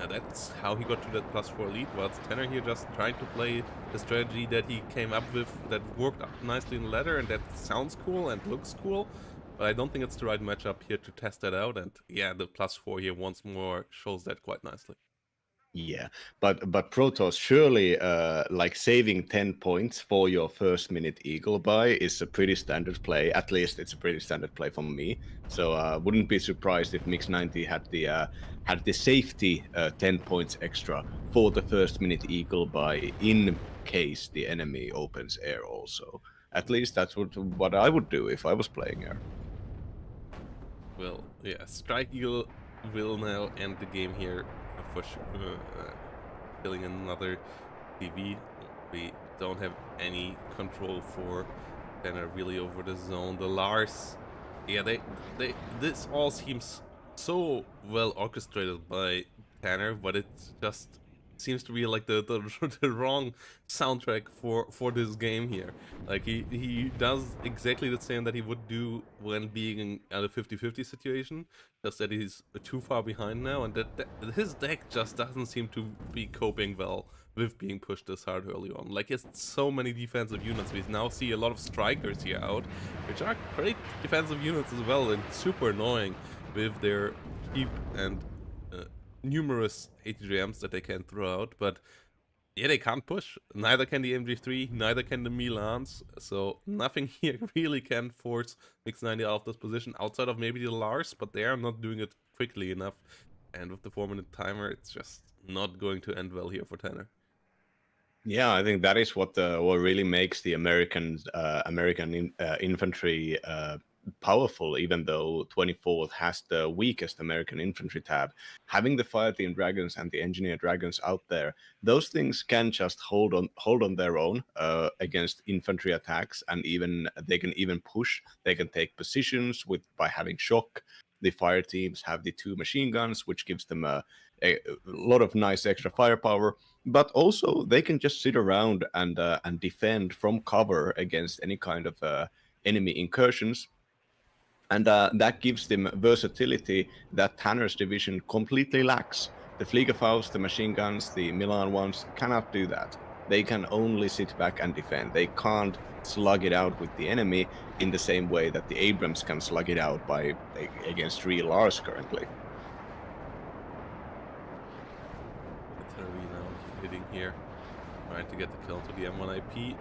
that's how he got to that +4 lead, whilst Tanner here just trying to play the strategy that he came up with that worked out nicely in the ladder, and that sounds cool and looks cool, but I don't think it's the right matchup here to test that out. And yeah, the +4 here once more shows that quite nicely. Yeah, but Protoss, surely like saving 10 points for your first minute Eagle buy is a pretty standard play. At least it's a pretty standard play for me. So wouldn't be surprised if Mix 90 had the safety 10 points extra for the first minute Eagle buy in case the enemy opens air also. At least that's what I would do if I was playing air. Well, yeah, Strike Eagle will now end the game here for killing another TV. We don't have any control for Tanner really over the zone. The Lars, yeah, this all seems so well orchestrated by Tanner, but it just seems to be like the wrong soundtrack for this game here. Like he does exactly the same that he would do when being in a 50-50 situation, just that he's too far behind now, and that his deck just doesn't seem to be coping well with being pushed this hard early on. Like, it's so many defensive units. We now see a lot of strikers here out, which are great defensive units as well, and super annoying with their cheap and numerous ATGMs that they can throw out. But yeah, they can't push. Neither can the MG3, neither can the Milans. So nothing here really can force Mix 90 out of this position, outside of maybe the Lars, but they are not doing it quickly enough. And with the 4-minute timer, it's just not going to end well here for Tanner. Yeah, I think that is what really makes the American infantry powerful, even though 24th has the weakest American infantry tab. Having the Fire Team Dragons and the Engineer Dragons out there, those things can just hold on their own against infantry attacks, and they can even push. They can take positions by having shock. The fire teams have the 2 machine guns, which gives them a lot of nice extra firepower. But also they can just sit around and defend from cover against any kind of enemy incursions. And that gives them versatility that Tanner's division completely lacks. The Fliegerfaust, the machine guns, the Milan ones cannot do that. They can only sit back and defend. They can't slug it out with the enemy in the same way that the Abrams can slug it out against real Lars currently. Now hitting here, trying to get the kill to the M1 IP,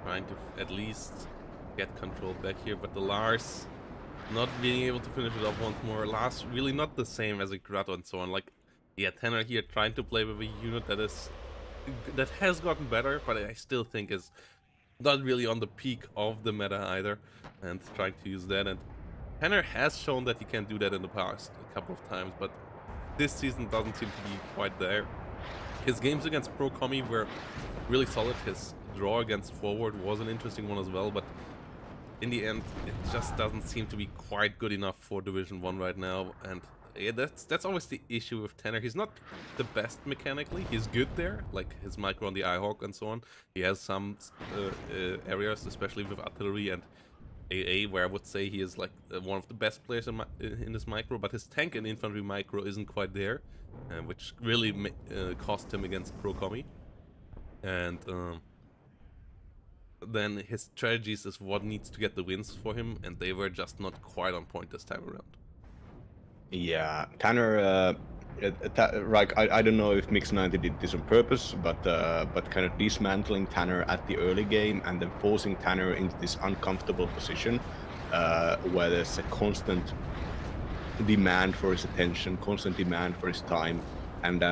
trying to at least get control back here, but the Lars not being able to finish it off once more. Lars really not the same as a Grotto and so on. Like, yeah, Tanner here trying to play with a unit that has gotten better, but I still think is not really on the peak of the meta either, and trying to use that. And Tanner has shown that he can do that in the past a couple of times, but this season doesn't seem to be quite there. His games against Pro Commie were really solid. His draw against Forward was an interesting one as well, but in the end, it just doesn't seem to be quite good enough for Division 1 right now. And yeah, that's always the issue with Tanner. He's not the best mechanically. He's good there, like his micro on the Eyehawk and so on. He has some areas, especially with artillery and AA, where I would say he is like one of the best players in this micro, but his tank and infantry micro isn't quite there, which really cost him against Pro Commie. And then his strategies is what needs to get the wins for him, and they were just not quite on point this time around. Yeah, Tanner. Right, I don't know if Mix 90 did this on purpose, but kind of dismantling Tanner at the early game and then forcing Tanner into this uncomfortable position, where there's a constant demand for his attention, constant demand for his time, and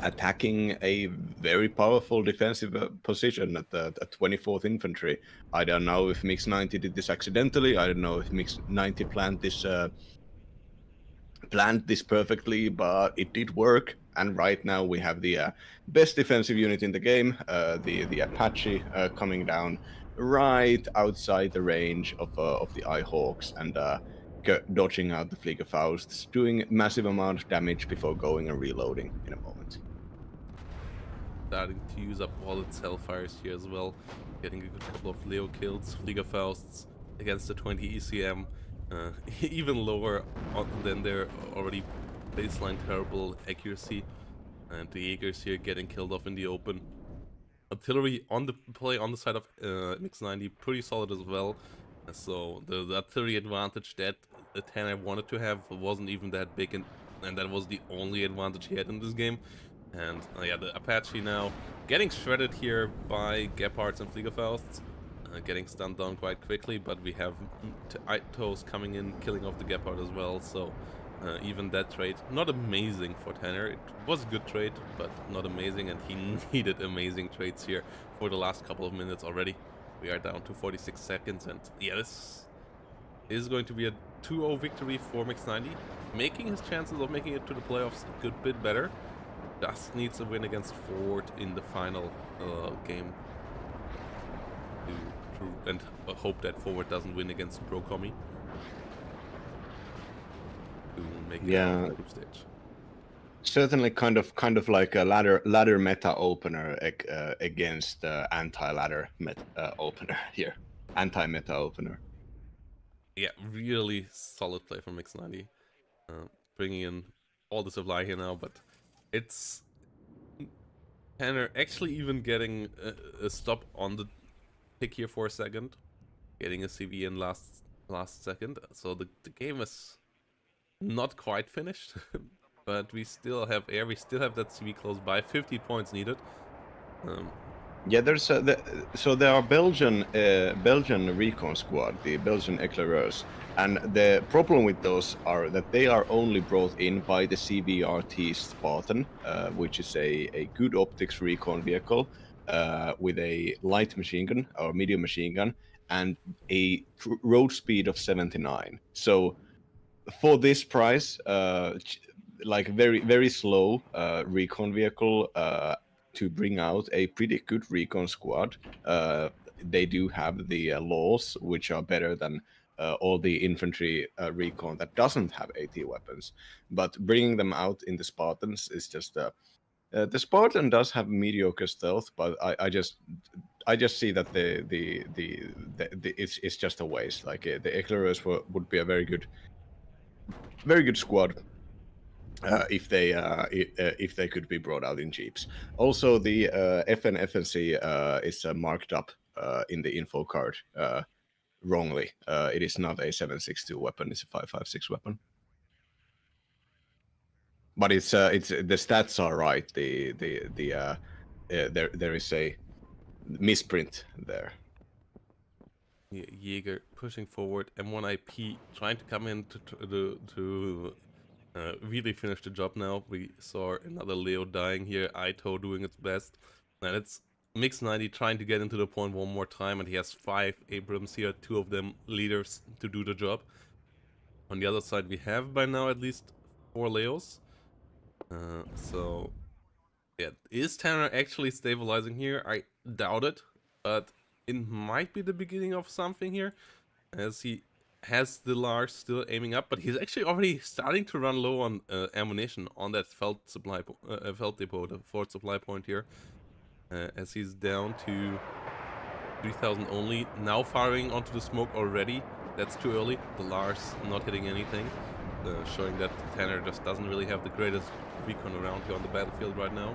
attacking a very powerful defensive position at the 24th Infantry. I don't know if Mix 90 did this accidentally. I don't know if Mix 90 planned this perfectly, but it did work. And right now we have the best defensive unit in the game, the Apache, coming down right outside the range of the Eyehawks and dodging out the Fliegerfausts, doing massive amount of damage before going and reloading in a moment. Starting to use up all its Hellfires here as well, getting a good couple of Leo kills, Fliegerfausts against the 20 ECM, even lower than their already baseline terrible accuracy, and the Jaegers here getting killed off in the open. Artillery on the play on the side of Mix90 pretty solid as well. So the artillery advantage that the Tanner wanted to have wasn't even that big, and that was the only advantage he had in this game. And yeah, the Apache now getting shredded here by Gepards and Fliegerfausts, getting stunned down quite quickly, but we have Itos coming in, killing off the Gepard as well, so even that trade, not amazing for Tanner. It was a good trade, but not amazing, and he needed amazing trades here for the last couple of minutes already. We are down to 46 seconds, and yeah, this is going to be a 2-0 victory for Mix90, making his chances of making it to the playoffs a good bit better. Just needs a win against Ford in the final game and hope that Forward doesn't win against Pro Commie to make it out of the group stage. Certainly, kind of like a ladder meta opener against anti-ladder meta opener here, anti-meta opener. Yeah, really solid play from Mix90, bringing in all the supply here now, but it's Tanner actually even getting a stop on the pick here for a second, getting a CV in last second. So the game is not quite finished, but we still have air. We still have that CV close by. 50 points needed. Yeah, there's so there are Belgian recon squad, the Belgian Éclaireurs, and the problem with those are that they are only brought in by the CBRT Spartan, which is a good optics recon vehicle with a light machine gun or medium machine gun and a road speed of 79. So for this price, like very slow recon vehicle. To bring out a pretty good recon squad. They do have the laws, which are better than all the infantry recon that doesn't have AT weapons. But bringing them out in the Spartans is just... the Spartan does have mediocre stealth, but I just see that it's just a waste. Like the Éclaireurs would be a very good squad if they could be brought out in jeeps. Also, the FN FNC is marked up in the info card wrongly. It is not a 7.62 weapon; it's a 5.56 weapon. But it's the stats are right. There is a misprint there. Jaeger pushing forward. M1 IP trying to come in to really finish the job now. We saw another Leo dying here. Ito doing its best. And it's Mix 90 trying to get into the point one more time, and he has 5 Abrams here, 2 of them leaders to do the job. On the other side, we have by now at least 4 Leos. So, yeah, is Tanner actually stabilizing here? I doubt it, but it might be the beginning of something here, as he has the Lars still aiming up, but he's actually already starting to run low on ammunition on that felt depot, the fourth supply point here, as he's down to 3,000 only. Now firing onto the smoke already. That's too early. The Lars not hitting anything, showing that Tanner just doesn't really have the greatest recon around here on the battlefield right now.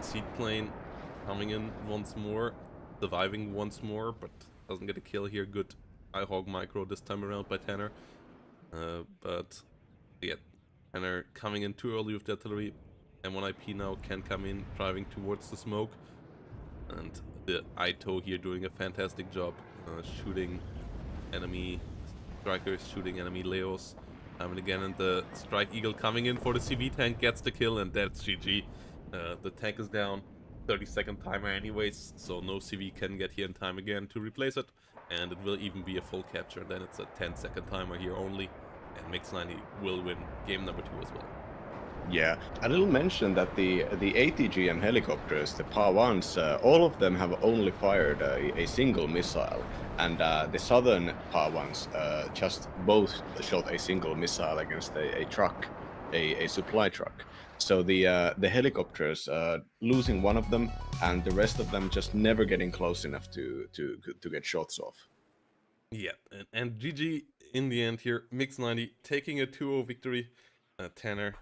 Seed plane coming in once more, surviving once more, but doesn't get a kill here. Good iHog micro this time around by Tanner. But yeah, Tanner coming in too early with the artillery. M1IP now can come in, driving towards the smoke. And the Ito here doing a fantastic job, shooting enemy strikers, shooting enemy Leos. And again, and the Strike Eagle coming in for the CV tank gets the kill, and that's GG. The tank is down, 30-second timer anyways, so no CV can get here in time again to replace it, and it will even be a full capture. Then it's a 10-second timer here only, and Mix 90 will win game number 2 as well. Yeah, a little mention that the ATGM helicopters, the PA-1s, all of them have only fired a single missile, and the southern PA-1s just both shot a single missile against a truck, a supply truck. So the helicopters losing one of them, and the rest of them just never getting close enough to get shots off. Yeah, and GG in the end here. Mix 90 taking a 2-0 victory. Tanner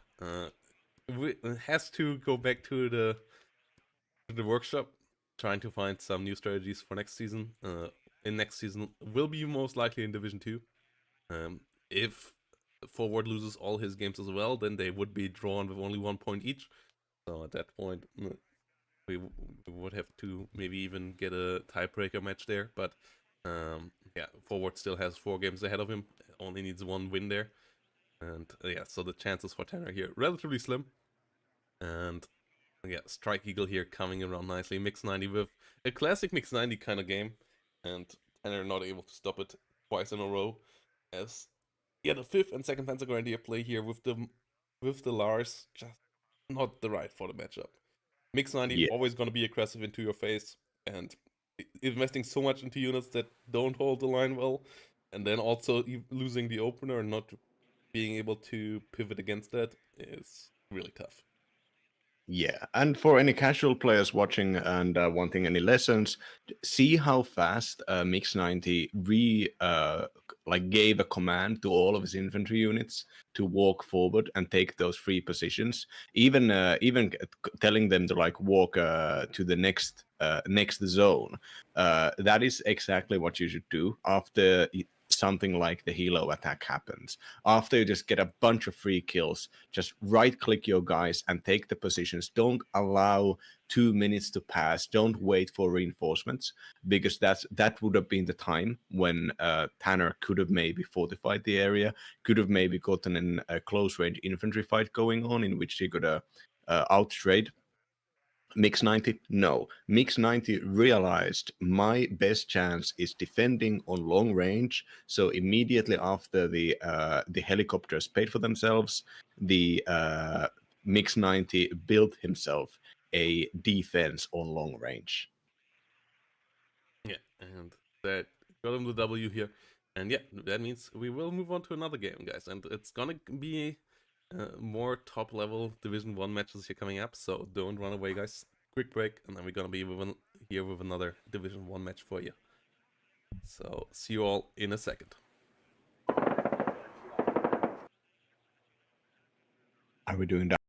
has to go back to the workshop, trying to find some new strategies for next season. In next season will be most likely in Division 2. If Forward loses all his games as well, then they would be drawn with only 1 point each. So at that point, we would have to maybe even get a tiebreaker match there. But yeah, Forward still has 4 games ahead of him. Only needs 1 win there. And yeah, so the chances for Tanner here relatively slim. And yeah, Strike Eagle here coming around nicely. Mix 90 with a classic Mix 90 kind of game. And Tanner not able to stop it twice in a row. As yeah, the 5th and 2nd Panzer Grenadier play here with the Lars, just not the right for the matchup. Mix 90 Yeah. always going to be aggressive into your face, and investing so much into units that don't hold the line well, and then also losing the opener and not being able to pivot against that is really tough. Yeah, and for any casual players watching and wanting any lessons, see how fast Mix 90 gave a command to all of his infantry units to walk forward and take those 3 positions. Even telling them to walk to the next zone. That is exactly what you should do after something like the helo attack happens. After you just get a bunch of free kills, just right click your guys and take the positions. Don't allow 2 minutes to pass. Don't wait for reinforcements, because that would have been the time when Tanner could have maybe fortified the area, could have maybe gotten in a close range infantry fight going on in which he could outtrade Mix 90. No, Mix 90 realized my best chance is defending on long range. So immediately after the helicopters paid for themselves, the Mix 90 built himself a defense on long range. Yeah, and that got him the W here. And yeah, that means we will move on to another game, guys. And it's gonna be more top level Division 1 matches here coming up. So don't run away, guys. Quick break, and then we're gonna be here with another Division 1 match for you. So see you all in a second. Are we doing that?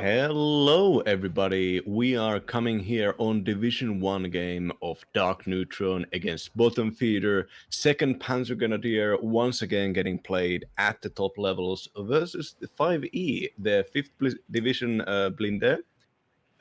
Hello, everybody. We are coming here on Division 1 game of Dark Neutron against Bottom Feeder, 2nd Panzer Grenadier, once again getting played at the top levels versus the 5E, the 5th Division Blinde.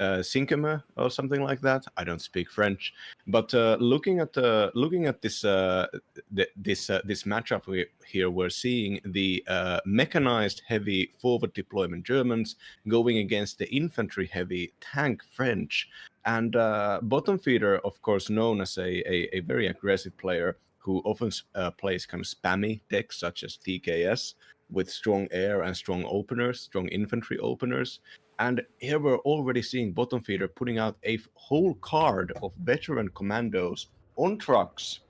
Cinquema or something like that. I don't speak French, but looking at this this matchup here, we're seeing the mechanized heavy forward deployment Germans going against the infantry heavy tank French, and bottom feeder, of course, known as a very aggressive player who often plays kind of spammy decks such as TKS with strong air and strong openers, strong infantry openers. And here we're already seeing bottom feeder putting out a whole card of veteran commandos on trucks,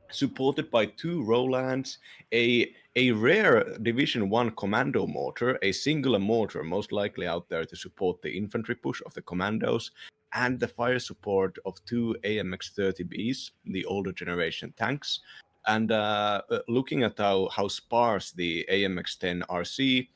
supported by 2 Rolands, a rare Division 1 commando mortar, a singular mortar most likely out there to support the infantry push of the commandos, and the fire support of 2 AMX-30Bs, the older generation tanks. And looking at how sparse the AMX-10 RC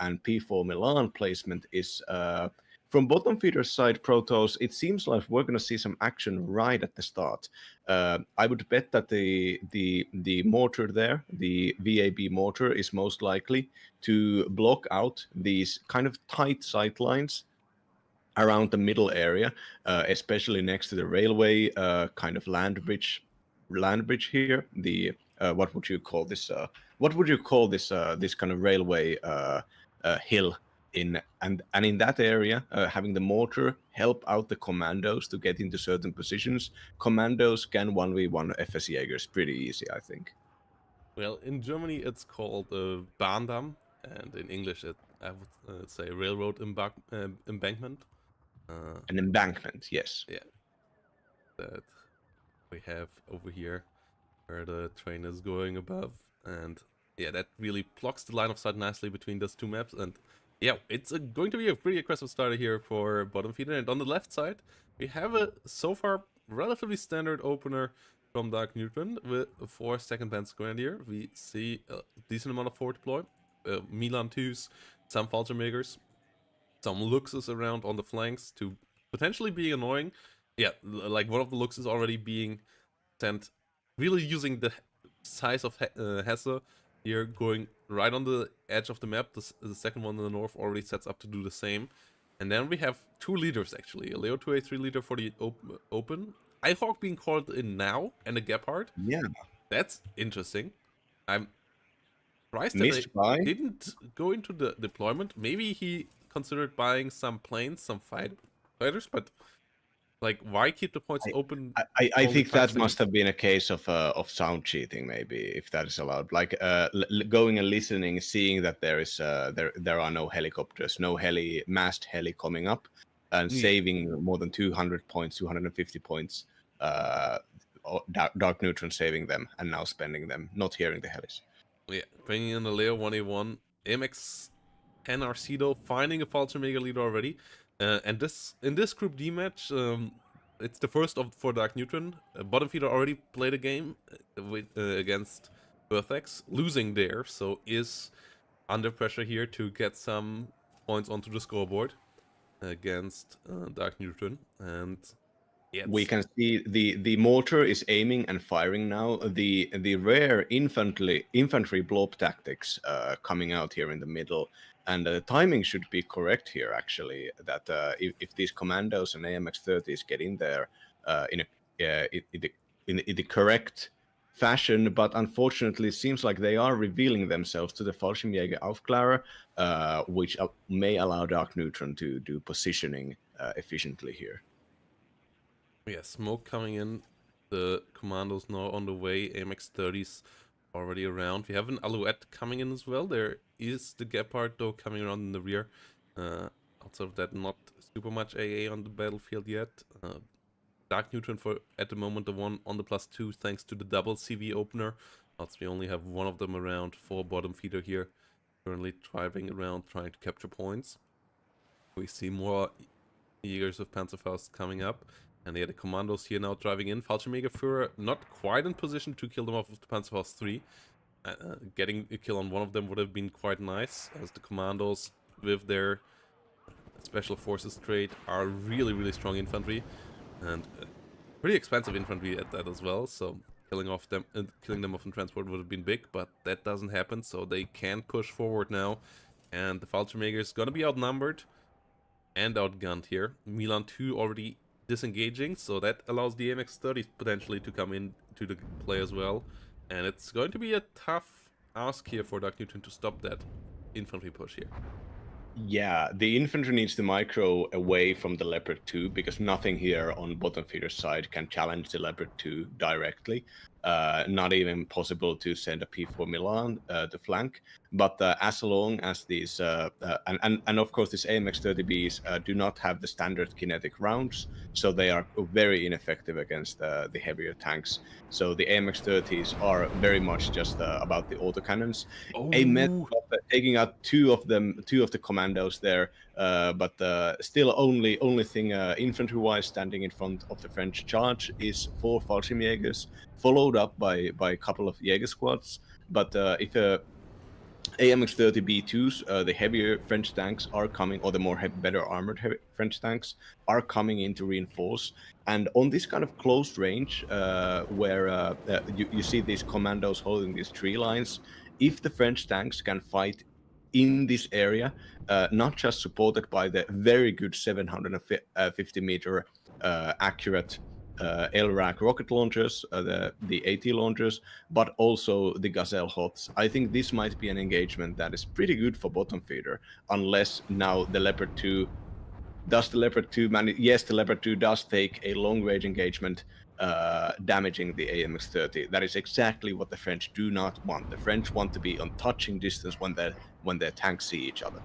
and P4 Milan placement is, from bottom feeder's side, Protoss, it seems like we're going to see some action right at the start. I would bet that the mortar there, the VAB mortar, is most likely to block out these kind of tight sight lines around the middle area, especially next to the railway kind of land bridge here. The what would you call this? What would you call this? This kind of railway hill in and in that area, having the mortar help out the commandos to get into certain positions. Commandos can 1v1 FS Jaegers pretty easy, I think. Well, in Germany it's called Bahndamm, and in English I would say railroad embankment. An embankment, yes. Yeah, that we have over here where the train is going above, and yeah, that really blocks the line of sight nicely between those two maps. And yeah, it's going to be a pretty aggressive starter here for bottom feeder. And on the left side, we have a so far relatively standard opener from Dark Neutron with 4 second Panzer Grenadier. We see a decent amount of forward deploy, Milan 2s, some Fallschirmjägers, some Luxes around on the flanks to potentially be annoying. Yeah, like one of the Luxes already being sent, really using the size of Hesse here, going right on the edge of the map. The second one in the north already sets up to do the same. And then we have 2 leaders actually, a Leo 2A3 leader for the open, iHawk being called in now, and a Gepard. Yeah. That's interesting. I'm surprised that Missed by? didn't go into the deployment. Maybe he considered buying some planes, some fighters, but like, why keep the points open? I think that must have been a case of sound cheating, maybe, if that is allowed. Like going and listening, seeing that there is there are no helicopters, no massed heli coming up, and saving more than 200 points, 250 points. Dark Neutron saving them and now spending them, not hearing the helis. Yeah, bringing in the Leo 1A1, MX 10 Arcido, finding a Fallschirmjäger leader already. And in this Group D match, it's the first for Dark Neutron. Bottom feeder already played a game against Vertex, losing there, so is under pressure here to get some points onto the scoreboard against Dark Neutron. And yeah, we can see the mortar is aiming and firing now. The rare infantry blob tactics coming out here in the middle. And the timing should be correct here, actually, that if these commandos and AMX-30s get in there in the correct fashion, but unfortunately it seems like they are revealing themselves to the Fallschirmjäger Aufklärer, which may allow Dark Neutron to do positioning efficiently here. Yeah, smoke coming in, the commandos now on the way, AMX-30s already around. We have an Alouette coming in as well. There is the Gepard though coming around in the rear. Outside of that, not super much AA on the battlefield yet. Dark Neutron for at the moment the one on the +2 thanks to the double CV opener. Else we only have one of them around for bottom feeder here, currently driving around trying to capture points. We see more Jägers of Panzerfaust coming up. And yeah, the commandos here now driving in. Fallschirmjäger Führer not quite in position to kill them off with the Panzerfaust 3. Getting a kill on one of them would have been quite nice, as the commandos with their special forces trait are really, really strong infantry, and pretty expensive infantry at that as well. So killing them off in transport would have been big, but that doesn't happen. So they can push forward now, and the Fallschirmjäger is gonna be outnumbered and outgunned here. Milan 2 already disengaging, so that allows the AMX-30 potentially to come in to the play as well. And it's going to be a tough ask here for Dark Newton to stop that infantry push here. Yeah, the infantry needs to micro away from the Leopard 2 because nothing here on bottom feeder's side can challenge the Leopard 2 directly. Not even possible to send a P4 Milan to flank. But as long as these, and of course, these AMX-30Bs do not have the standard kinetic rounds, so they are very ineffective against the heavier tanks. So the AMX-30s are very much just about the autocannons. A method Oh, of taking out two of the commandos there, but still only thing infantry-wise standing in front of the French charge is 4 Fallschirmjägers, followed up by a couple of Jaeger squads. But if AMX-30B2s, the heavier French tanks are coming, or the better armored French tanks are coming in to reinforce. And on this kind of close range, where you see these commandos holding these tree lines, if the French tanks can fight in this area, not just supported by the very good 750 meter accurate LRAC rocket launchers, the AT launchers, but also the Gazelle HOTS. I think this might be an engagement that is pretty good for bottom feeder, unless now the Leopard 2 does the Leopard 2 yes, the Leopard 2 does take a long range engagement, damaging the AMX-30. That is exactly what the French do not want. The French want to be on touching distance when their tanks see each other.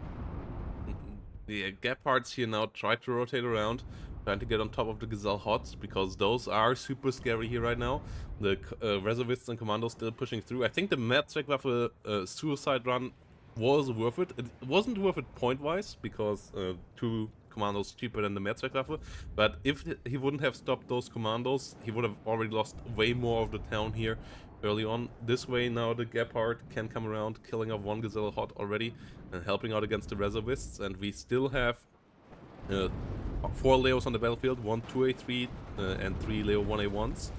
the Gepards here now try to rotate around, trying to get on top of the Gazelle HOTS, because those are super scary here right now. The reservists and commandos still pushing through. I think the Mehrzweckwaffe suicide run was worth it. It wasn't worth it point-wise, because 2 commandos cheaper than the Mehrzweckwaffe, but if he wouldn't have stopped those commandos, he would have already lost way more of the town here early on. This way now the Gepard can come around, killing off 1 Gazelle HOT already, and helping out against the reservists, and we still have 4 Leos on the battlefield, 1 2A3 and 3 Leo 1A1s.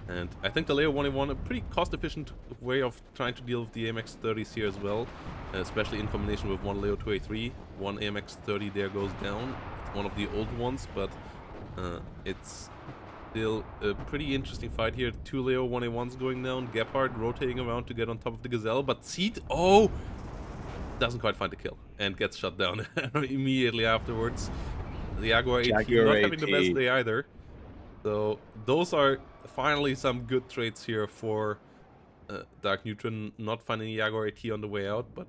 And I think the Leo 1A1 a pretty cost-efficient way of trying to deal with the AMX-30s here as well, especially in combination with 1 Leo 2A3. 1 AMX-30 there goes down. It's one of the old ones, but it's still a pretty interesting fight here. 2 Leo 1A1s going down, Gepard rotating around to get on top of the Gazelle, but Seat, doesn't quite find the kill and gets shut down immediately afterwards. The Jaguar AT not having the best day either. So those are finally some good traits here for Dark Neutron, not finding Jaguar AT on the way out, but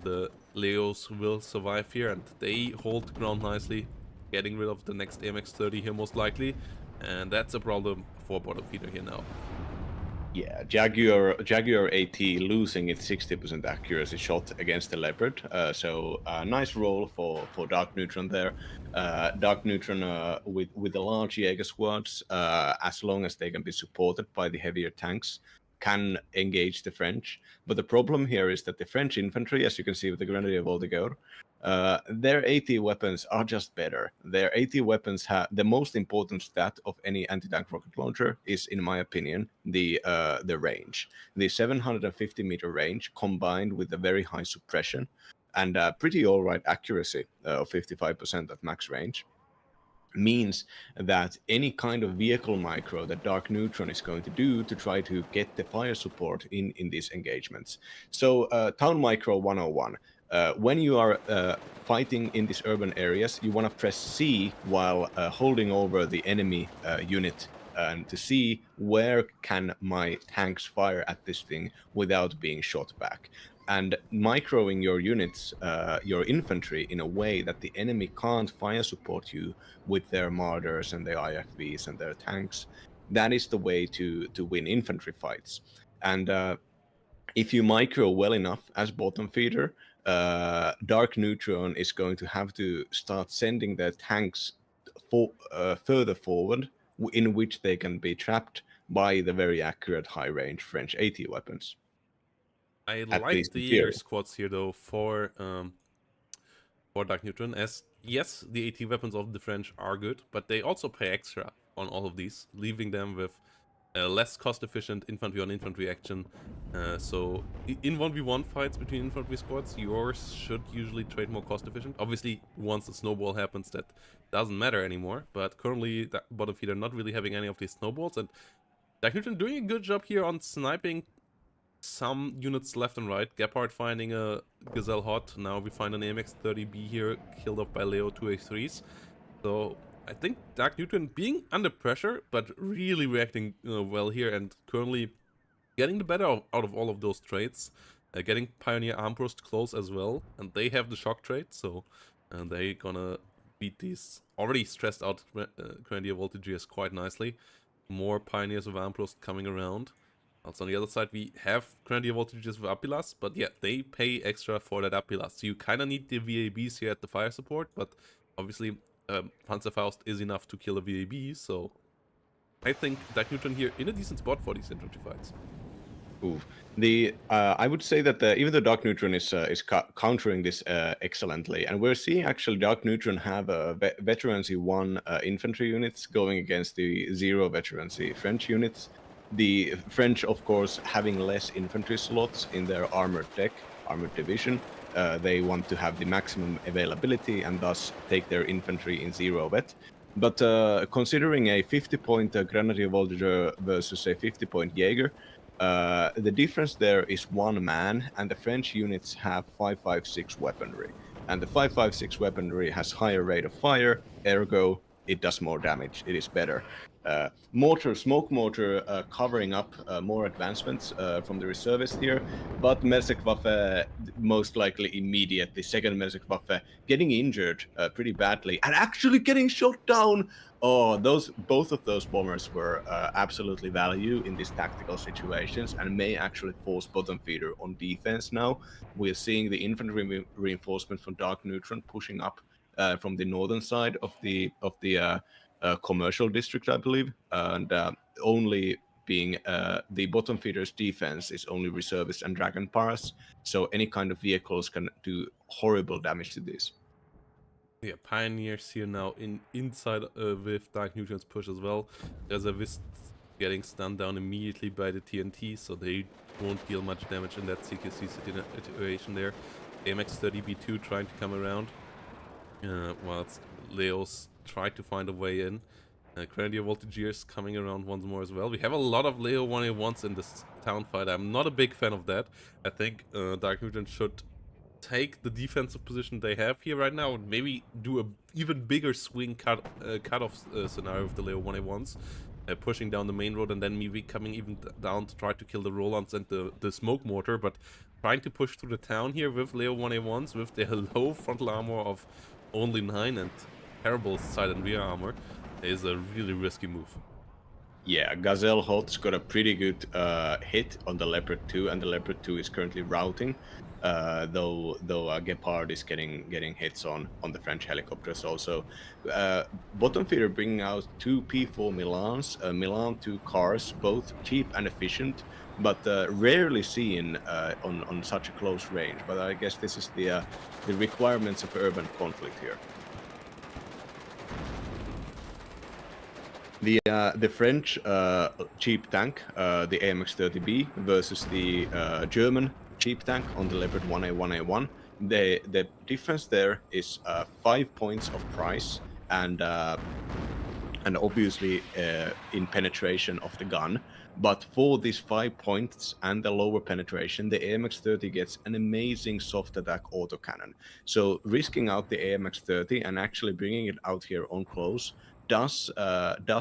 the Leos will survive here, and they hold ground nicely, getting rid of the next AMX-30 here most likely, and that's a problem for bottom feeder here now. Yeah, Jaguar AT losing its 60% accuracy shot against the Leopard. So nice roll for Dark Neutron there. Dark Neutron with the large Jaeger squads, as long as they can be supported by the heavier tanks, can engage the French. But the problem here is that the French infantry, as you can see with the Grenadier Voltigeur, their AT weapons are just better. Their AT weapons have the most important stat of any anti-tank rocket launcher is, in my opinion, the range. The 750 meter range combined with a very high suppression and pretty alright accuracy of 55% at max range means that any kind of vehicle micro that Dark Neutron is going to do to try to get the fire support in these engagements. So Town Micro 101. When you are fighting in these urban areas, you want to press C while holding over the enemy unit and to see where can my tanks fire at this thing without being shot back. And microing your units, your infantry, in a way that the enemy can't fire support you with their Marders and their IFVs and their tanks, that is the way to win infantry fights. And if you micro well enough as bottom feeder, Dark Neutron is going to have to start sending their tanks further forward, in which they can be trapped by the very accurate high-range French AT weapons. I like the Jaeger squads here though for Dark Neutron, as yes, the AT weapons of the French are good, but they also pay extra on all of these, leaving them with less cost-efficient infantry on infantry action. So in 1v1 fights between infantry squads, yours should usually trade more cost-efficient. Obviously, once the snowball happens, that doesn't matter anymore. But currently, the bottom feed are not really having any of these snowballs, and Daknewton doing a good job here on sniping some units left and right. Gepard finding a Gazelle Hot. Now we find an AMX-30B here, killed off by Leo 2H3s. So I think Daknewton being under pressure, but really reacting well here, and currently getting the better out of all of those trades. Getting Pioneer Armbrust close as well, and they have the shock trade, so they gonna beat these already stressed out Grenadier Voltigeurs quite nicely. More Pioneers of Armbrust coming around. Also on the other side, we have Grenadier Voltigeurs with Apilas, but yeah, they pay extra for that Apilas. So you kind of need the VABs here at the fire support, but obviously Panzerfaust is enough to kill a VAB, so I think Daknewton here in a decent spot for these infantry fights. Ooh. I would say that even though Dark Neutron is countering this excellently, and we're seeing actually Dark Neutron have veterancy 1 infantry units going against the 0 veterancy French units. The French, of course, having less infantry slots in their armored division. They want to have the maximum availability and thus take their infantry in 0 vet. But considering a 50-point Grenadier Voltigeur versus a 50-point Jaeger, the difference there is 1 man, and the French units have 5.56 weaponry. And the 5.56 weaponry has higher rate of fire, ergo, it does more damage, it is better. Smoke mortar covering up more advancements from the reservist here, but Messerwaffe most likely immediately, second Messerwaffe getting injured pretty badly, and actually getting shot down. Oh, both of those bombers were absolutely value in these tactical situations, and may actually force bottom feeder on defense now. We're seeing the infantry reinforcement from Dark Neutron pushing up from the northern side of the commercial district, I believe, and only being the bottom feeder's defense is only reservists and dragon paras, so any kind of vehicles can do horrible damage to these. Yeah, Pioneers here now inside with Dark Newton's push as well. Reservists getting stunned down immediately by the TNT, so they won't deal much damage in that CQC situation there. AMX-30B2 trying to come around, whilst Leos try to find a way in. Grenadier Voltigeurs coming around once more as well. We have a lot of Leo 1A1s in this town fight. I'm not a big fan of that. I think Dark Newton should take the defensive position they have here right now and maybe do a even bigger swing cut-off scenario with the Leo 1A1s, pushing down the main road and then maybe coming even down to try to kill the Rolands and the smoke mortar, but trying to push through the town here with Leo 1A1s with their low frontal armor of only 9 and terrible side and rear armor is a really risky move. Yeah, Gazelle Hot's got a pretty good hit on the Leopard 2, and the Leopard 2 is currently routing. Though Gepard is getting hits on the French helicopters also. Bottom feeder bringing out 2 P4 Milans, Milan 2 cars, both cheap and efficient, but rarely seen on such a close range. But I guess this is the requirements of urban conflict here. The French cheap tank, the AMX-30B, versus the German cheap tank on the Leopard 1A1A1. The difference there is 5 points of price and obviously in penetration of the gun. But for these 5 points and the lower penetration, the AMX-30 gets an amazing soft attack autocannon. So risking out the AMX-30 and actually bringing it out here on close does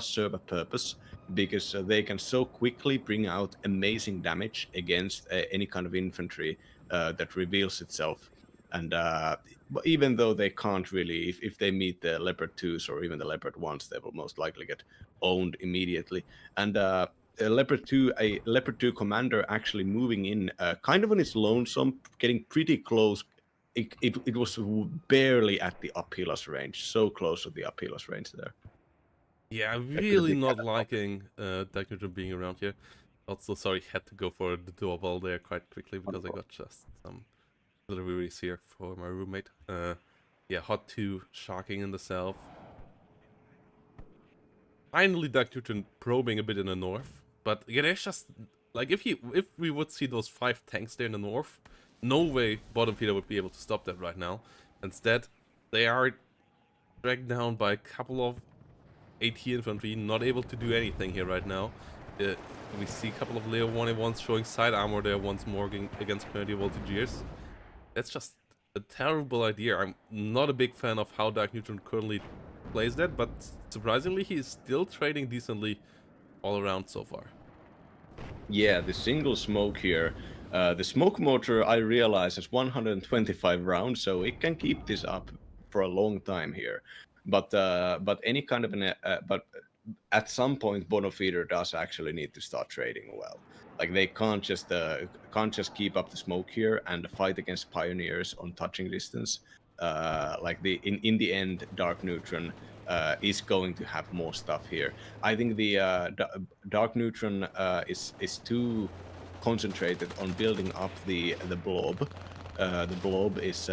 serve a purpose, because they can so quickly bring out amazing damage against any kind of infantry that reveals itself. And even though they can't really, if they meet the Leopard 2s or even the Leopard 1s, they will most likely get owned immediately. And a Leopard 2 commander actually moving in kind of on its lonesome, getting pretty close. It was barely at the Apilas range, so close to the Apilas range there. Yeah, really not liking Daknewton being around here. Also, sorry, had to go for the doorbell there quite quickly because I got just some deliveries here for my roommate. Yeah, Hot 2 shocking in the south. Finally, Dark Neutron probing a bit in the north. But yeah, there's just like if we would see those 5 tanks there in the north, no way bottom feeder would be able to stop that right now. Instead, they are dragged down by a couple of AT infantry, not able to do anything here right now. We see a couple of Leo 1A1s showing side armor there once more against Grenadier Voltigeurs. That's just a terrible idea. I'm not a big fan of how Dark Neutron currently plays that, but surprisingly he is still trading decently all around so far. Yeah, the single smoke here. The smoke motor, I realize, is 125 rounds, so it can keep this up for a long time here. But any kind of but at some point, Bonofeeder does actually need to start trading well. Like they can't just keep up the smoke here and fight against pioneers on touching distance. Like in the end, Dark Neutron is going to have more stuff here. I think the Dark Neutron is too concentrated on building up the blob. The blob is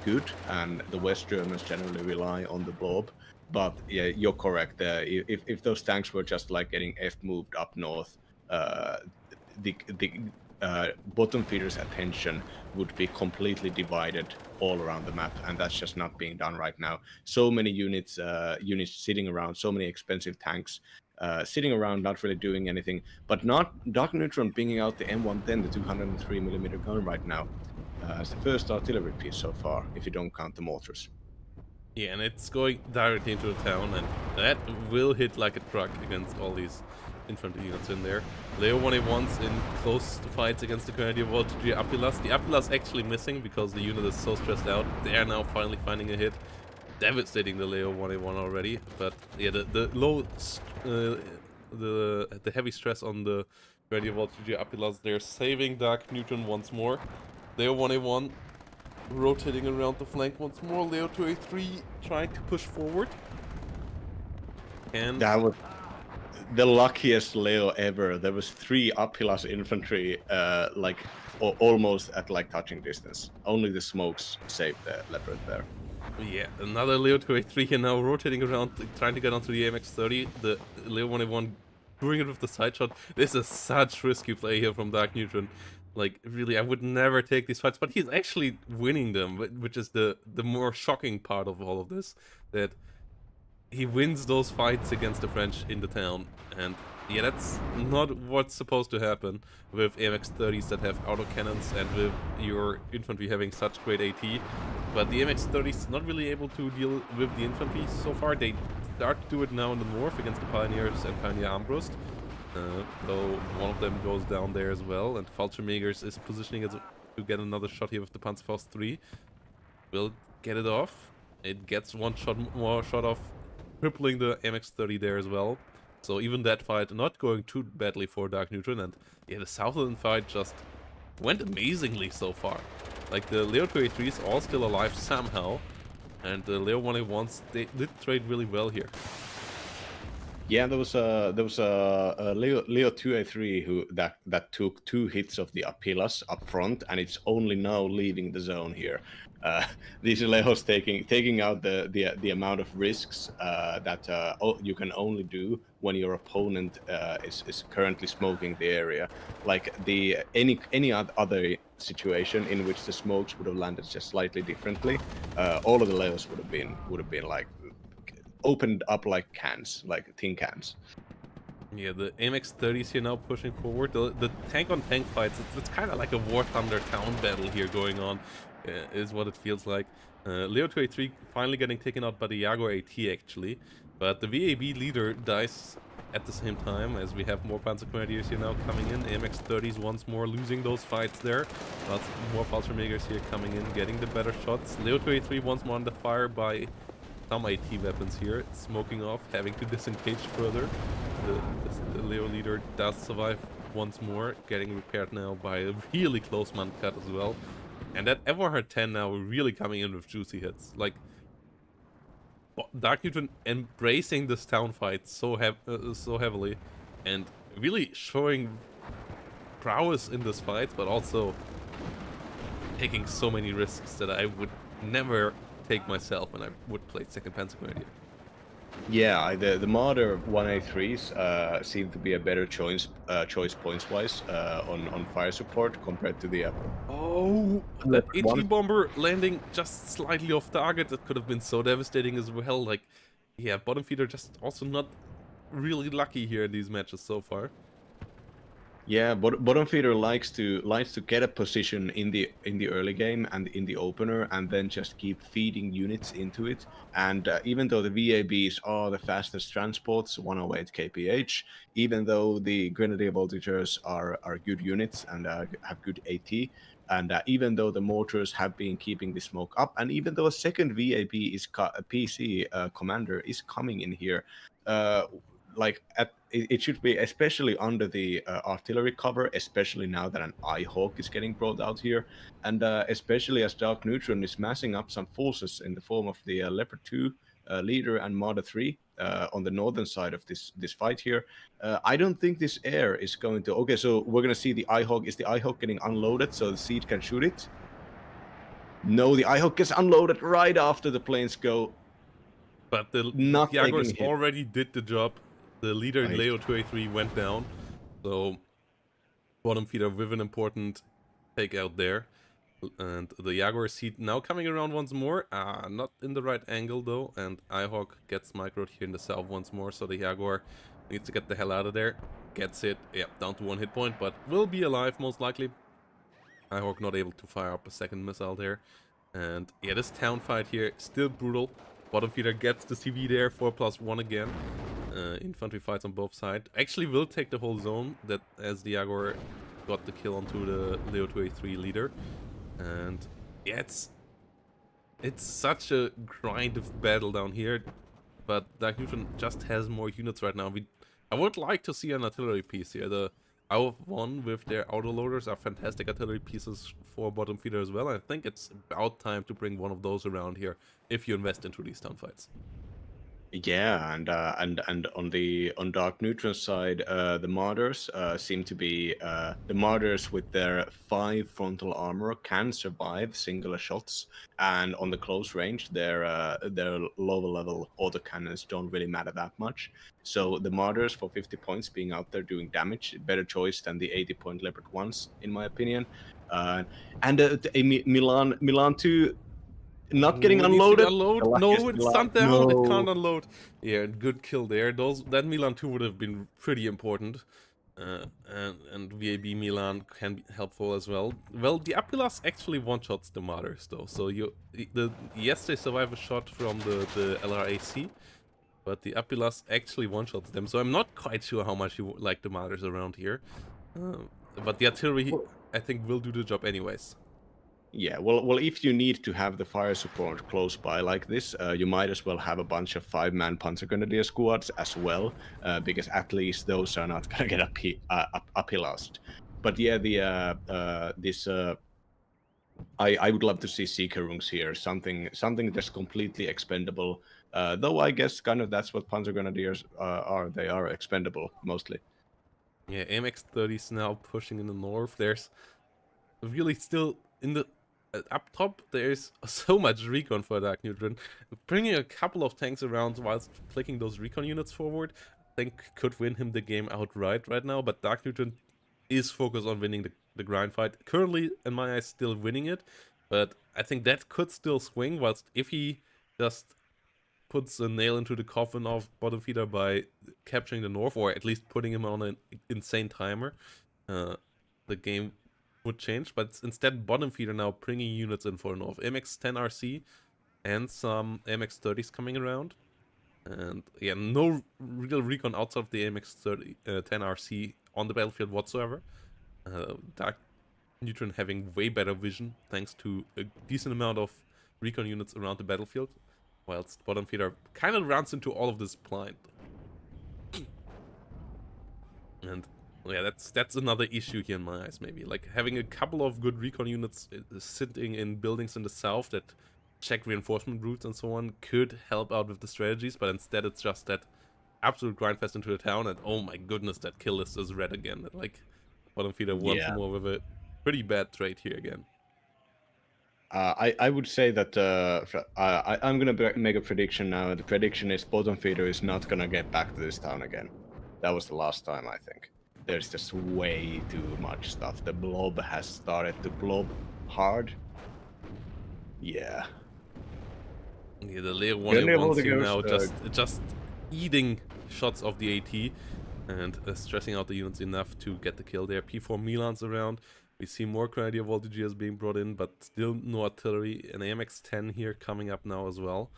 good, and the West Germans generally rely on the blob. But yeah, you're correct. If those tanks were just like getting F moved up north, the bottom feeder's attention would be completely divided all around the map, and that's just not being done right now. So many units sitting around, so many expensive tanks sitting around, not really doing anything. But not Dark Neutron pinging out the M110, the 203mm gun right now. It's the first artillery piece so far, if you don't count the mortars. Yeah, and it's going directly into the town, and that will hit like a truck against all these infantry units in there. Leo 1A1s in close fights against the Grenadier Voltigeur Apilas. The Apilas actually missing because the unit is so stressed out. They are now finally finding a hit, devastating the Leo 1A1 already. But yeah, the low, the heavy stress on the Grenadier Voltigeur Apilas, they're saving Dark Neutron once more. Leo 1A1 rotating around the flank once more. Leo 2A3 trying to push forward. And that was the luckiest Leo ever. There was 3 Apilas infantry, like almost at like touching distance. Only the smokes saved the leopard there. Yeah, another Leo 2A3 here now rotating around, trying to get onto the AMX-30. The Leo 1A1 doing it with the side shot. This is such risky play here from Dark Neutron. Like, really, I would never take these fights, but he's actually winning them, which is the more shocking part of all of this, that he wins those fights against the French in the town. And yeah, that's not what's supposed to happen with AMX-30s that have autocannons and with your infantry having such great AT. But the AMX-30s not really able to deal with the infantry so far. They start to do it now in the north against the Pioneers and Pioneer Armbrust. Though one of them goes down there as well, and Fallschirmjägers is positioning it to get another shot here with the Panzerfaust 3. Will get it off. It gets one more shot off, crippling the MX-30 there as well. So even that fight not going too badly for Dark Neutron, and yeah, the Southern fight just went amazingly so far. Like the Leo 2A3 is all still alive somehow, and the Leo 1A1s, they did trade really well here. Yeah, there was a Leo 2A3 who that took 2 hits of the Apilas up front, and it's only now leaving the zone here. These Leos taking out the amount of risks that you can only do when your opponent is currently smoking the area. Like any other situation in which the smokes would have landed just slightly differently, all of the Leos would have been like opened up like cans, like tin cans. Yeah, the AMX-30s here now pushing forward. The tank-on-tank fights, it's kind of like a War Thunder town battle here going on, is what it feels like. Leo 2A3 finally getting taken out by the Jaguar AT, actually. But the VAB leader dies at the same time, as we have more Panzer Grenadiers here now coming in. AMX-30s once more losing those fights there. But more Fallschirmjägers here coming in, getting the better shots. Leo 2A3 once more under fire by some AT weapons here, smoking off, having to disengage further. The Leo leader does survive once more, getting repaired now by a really close man cut as well. And that Everhard 10 now really coming in with juicy hits. Like, Dark Neutron embracing this town fight so heavily, and really showing prowess in this fight, but also taking so many risks that I would never take myself when I would play second Panzer Grenadier. Yeah, the modern 1A3s seem to be a better choice points wise on fire support compared to the Oh, that Leopard HE ones. bomber landing just slightly off target. That could have been so devastating as well. Like, yeah, bottom feeder just also not really lucky here in these matches so far. Yeah, bottom feeder likes to get a position in the early game and in the opener, and then just keep feeding units into it. And even though the VABs are the fastest transports, 108 kph, even though the grenadier voltigeurs are good units and have good AT, and even though the mortars have been keeping the smoke up, and even though a second VAB is a PC commander is coming in here. Like it should be especially under the artillery cover, especially now that an Eyehawk is getting brought out here, and especially as Dark Neutron is massing up some forces in the form of the Leopard 2 leader and Marder 3 on the northern side of this fight here. I don't think this air is going to. Okay, so we're gonna see the Eyehawk. Is the Eyehawk getting unloaded so the Seed can shoot it? No, the Eyehawk gets unloaded right after the planes go. But the Not Jaguars taking hit. already did the job. The leader in Right. Leo 2A3 went down. So bottom feeder with an important takeout there. And the Jaguar seat now coming around once more. Not in the right angle though. And Eyehawk gets microed here in the south once more. So the Jaguar needs to get the hell out of there. Gets it. Yep, down to 1 hit point, but will be alive most likely. Eyehawk not able to fire up a second missile there. And yeah, this town fight here, still brutal. Bottom feeder gets the CV there, 4+1 again. Infantry fights on both sides. Actually will take the whole zone, that as the Jaguar got the kill onto the Leo 2A3 leader. And yeah, it's such a grind of battle down here. But Dark Neutron just has more units right now. I would like to see an artillery piece here. The AUF-1 with their autoloaders are fantastic artillery pieces for bottom feeder as well. I think it's about time to bring one of those around here if you invest into these town fights. Yeah, and on Dark Neutron side, the Martyrs seem to be the Martyrs with their 5 frontal armor can survive singular shots, and on the close range, their lower level autocannons don't really matter that much. So the Martyrs for 50 points being out there doing damage, better choice than the 80-point Leopard ones, in my opinion. And Milan 2. Not getting Ooh, it needs to unloaded. unload. The No, luckiest it's Milan. stunned down. No. It can't unload. Yeah, good kill there. That Milan 2 would have been pretty important. And VAB Milan can be helpful as well. Well, the Apilas actually one-shots the Martyrs though. So yes, they survive a shot from the LRAC, but the Apilas actually one-shots them. So I'm not quite sure how much you like the Martyrs around here. But the artillery, I think, will do the job anyways. Yeah, well, if you need to have the fire support close by like this, you might as well have a bunch of 5-man Panzer Grenadier squads as well, because at least those are not gonna get up-hilloused. But yeah, I would love to see Seekerungs here, something that's completely expendable. Though I guess kind of that's what Panzer Grenadiers are. They are expendable mostly. Yeah, AMX-30s now pushing in the north. There's really still in the up top, there's so much recon for Dark Neutron. Bringing a couple of tanks around whilst flicking those recon units forward, I think could win him the game outright right now. But Dark Neutron is focused on winning the grind fight. Currently, in my eyes, still winning it. But I think that could still swing, whilst if he just puts a nail into the coffin of bottom feeder by capturing the north, or at least putting him on an insane timer, the game would change. But instead, bottom feeder now bringing units in for north. MX-10 RC and some MX-30s coming around. And yeah, no real recon outside of the MX-10 RC on the battlefield whatsoever. Dark Neutron having way better vision thanks to a decent amount of recon units around the battlefield, whilst bottom feeder kind of runs into all of this blind. And yeah, that's another issue here in my eyes, maybe. Like having a couple of good recon units sitting in buildings in the south that check reinforcement routes and so on could help out with the strategies, but instead it's just that absolute grindfest into the town, and oh my goodness, that kill list is red again. Like bottom feeder once more with a pretty bad trade here again. I would say that I'm gonna make a prediction now. The prediction is bottom feeder is not gonna get back to this town again. That was the last time, I think. There's just way too much stuff. The blob has started to blob hard. Yeah. Yeah, the layer Gonna 1A1s here goes, now just eating shots of the AT and stressing out the units enough to get the kill there. P4 Milan's around. We see more grenadier voltages being brought in, but still no artillery. An AMX-10 here coming up now as well.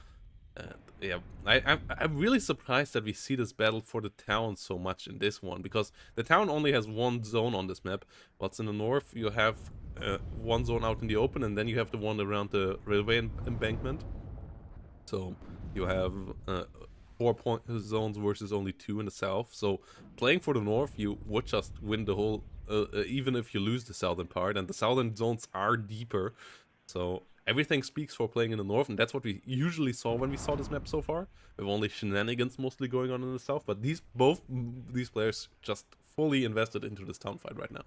And yeah, I'm really surprised that we see this battle for the town so much in this one, because the town only has one zone on this map. What's in the north, you have one zone out in the open, and then you have the one around the railway embankment. So you have 4 point zones versus only 2 in the south. So playing for the north, you would just win the whole, even if you lose the southern part, and the southern zones are deeper. So everything speaks for playing in the north, and that's what we usually saw when we saw this map so far, with only shenanigans mostly going on in the south. But both these players just fully invested into this town fight right now.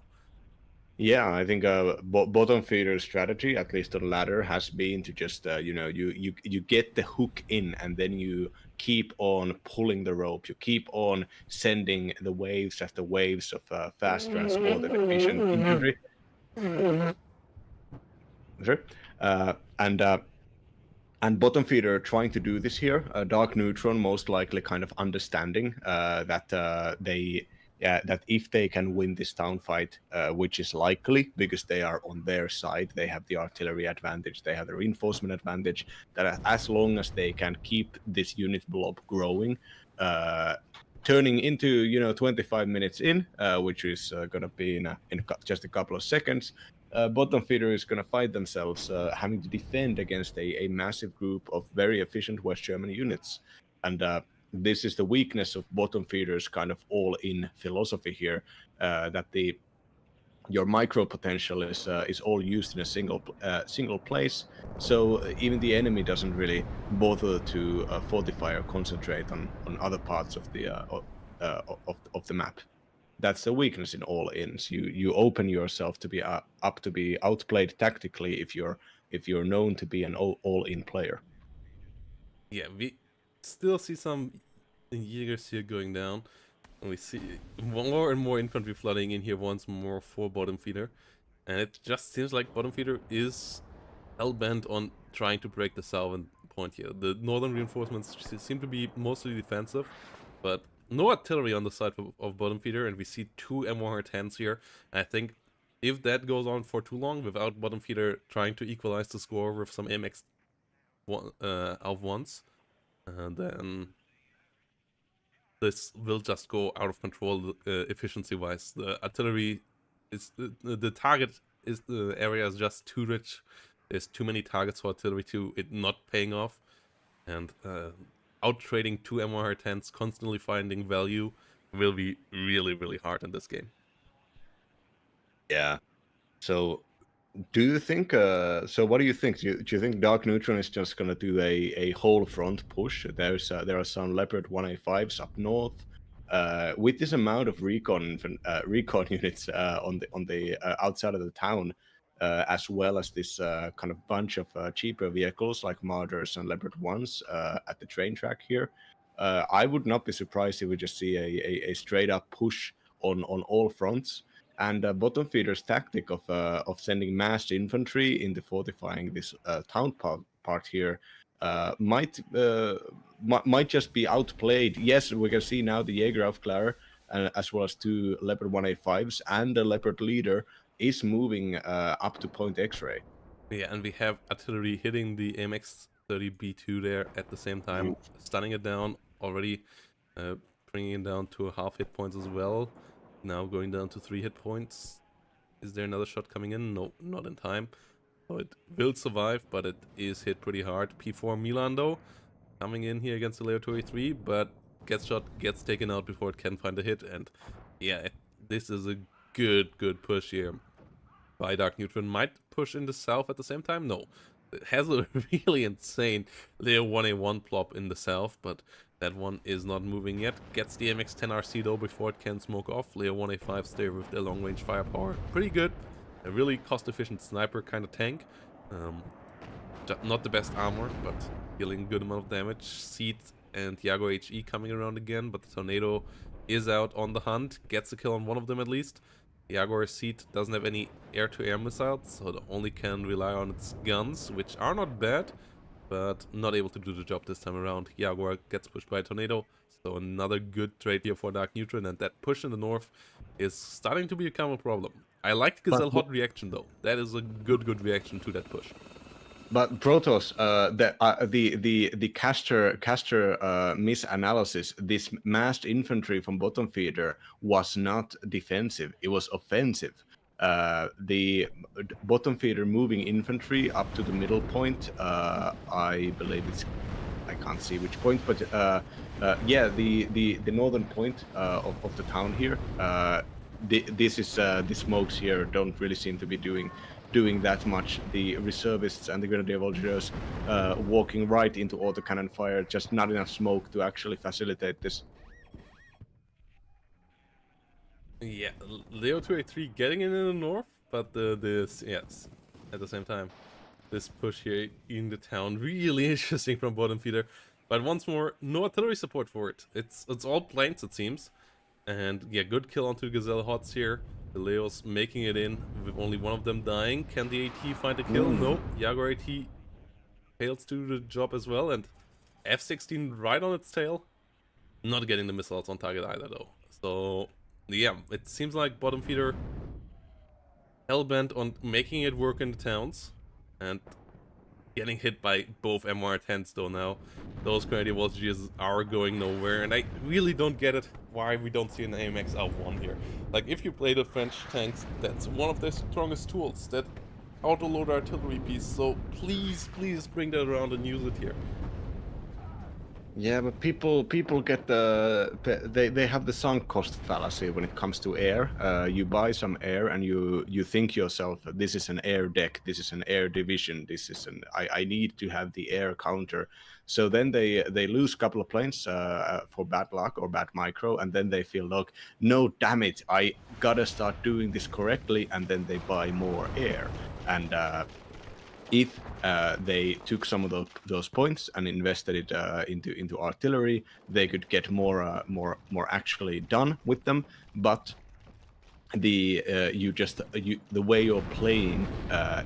Yeah, I think bottom feeder strategy, at least on ladder, has been to just you get the hook in, and then you keep on pulling the rope. You keep on sending the waves after waves of fast transport and efficient infantry. Sure. And bottom feeder trying to do this here. Dark Neutron most likely kind of understanding that that if they can win this town fight, which is likely because they are on their side, they have the artillery advantage, they have the reinforcement advantage, that as long as they can keep this unit blob growing, turning into 25 minutes in, which is going to be in just a couple of seconds, bottom feeder is going to fight themselves, having to defend against a massive group of very efficient West German units. And this is the weakness of bottom feeder's kind of all-in philosophy here, that your micro potential is all used in a single place. So even the enemy doesn't really bother to fortify or concentrate on other parts of the map. That's the weakness in all-ins. You open yourself to be up to be outplayed tactically if you're known to be an all-in player. Yeah, we still see some Jägers here going down. And we see more and more infantry flooding in here once more for bottom feeder. And it just seems like bottom feeder is hell-bent on trying to break the southern point here. The northern reinforcements seem to be mostly defensive, but no artillery on the side of bottom feeder, and we see 2 M110s here. I think if that goes on for too long without bottom feeder trying to equalize the score with some MX of ones, then this will just go out of control efficiency-wise. The artillery is the target is the area is just too rich. There's too many targets for artillery to it not paying off, and out trading 2 M110s, constantly finding value, will be really, really hard in this game. Yeah. So do you think, so what do you think? Do you think Dark Neutron is just going to do a whole front push? There are some Leopard 1A5s up north. With this amount of recon units on the outside of the town, as well as this kind of bunch of cheaper vehicles like Marders and Leopard 1s at the train track here, I would not be surprised if we just see a straight up push on all fronts. And bottom feeder's tactic of sending massed infantry into fortifying this town part here might just be outplayed. Yes, we can see now the Jägeraufklärer, as well as 2 Leopard 1A5s, and the Leopard leader is moving up to Point X-ray. Yeah, and we have artillery hitting the MX-30B2 there at the same time, stunning it down already, bringing it down to half hit points as well. Now going down to 3 hit points. Is there another shot coming in? No, not in time. So it will survive, but it is hit pretty hard. P4 Milan though, coming in here against the Layer 2A3, but gets taken out before it can find a hit. And yeah, this is a good push here by Dark Neutron. Might push in the south at the same time? No. It has a really insane Layer 1A1 plop in the south, but that one is not moving yet. Gets the MX-10RC though before it can smoke off. Layer 1A5s there with their long-range firepower. Pretty good. A really cost-efficient sniper kind of tank. Um, not the best armor, but dealing a good amount of damage. Seed and Jaguar HE coming around again, but the Tornado is out on the hunt. Gets a kill on one of them at least. Jaguar Seed doesn't have any air-to-air missiles, so it only can rely on its guns, which are not bad, but not able to do the job this time around. Jaguar gets pushed by a Tornado, so another good trade here for Dark Neutron, and that push in the north is starting to become a problem. I like Gazelle Hot reaction though. That is a good reaction to that push. But Protoss, the caster misanalysis, this massed infantry from bottom feeder was not defensive; it was offensive. The bottom feeder moving infantry up to the middle point, I believe I can't see which point, but yeah, the northern point of the town here. The smokes here don't really seem to be doing that much. The reservists and the grenadier volunteers walking right into autocannon fire, just not enough smoke to actually facilitate this. Yeah, Leo 283 getting in the north, but this, yes, at the same time, this push here in the town really interesting from bottom feeder. But once more, no artillery support for it. It's all planes, it seems. And yeah, good kill onto Gazelle Hots here. The Leos making it in with only one of them dying. Can the AT find a kill? No, Jaguar AT fails to do the job as well. And F-16 right on its tail. Not getting the missiles on target either though. So yeah, it seems like bottom feeder hellbent on making it work in the towns. And getting hit by both MR10s though now. Those grenadier volunteers are going nowhere, and I really don't get it why we don't see an AMX L1 here. Like, if you play the French tanks, that's one of their strongest tools, that autoload artillery piece, so please bring that around and use it here. Yeah, but people get they have the sunk cost fallacy when it comes to air. You buy some air and you think yourself, this is an air deck, this is an air division, this is I need to have the air counter. So then they lose a couple of planes for bad luck or bad micro, and then they feel like, no, damn it, I gotta start doing this correctly, and then they buy more air. And if they took some of those points and invested it into artillery, they could get more actually done with them. But the way you're playing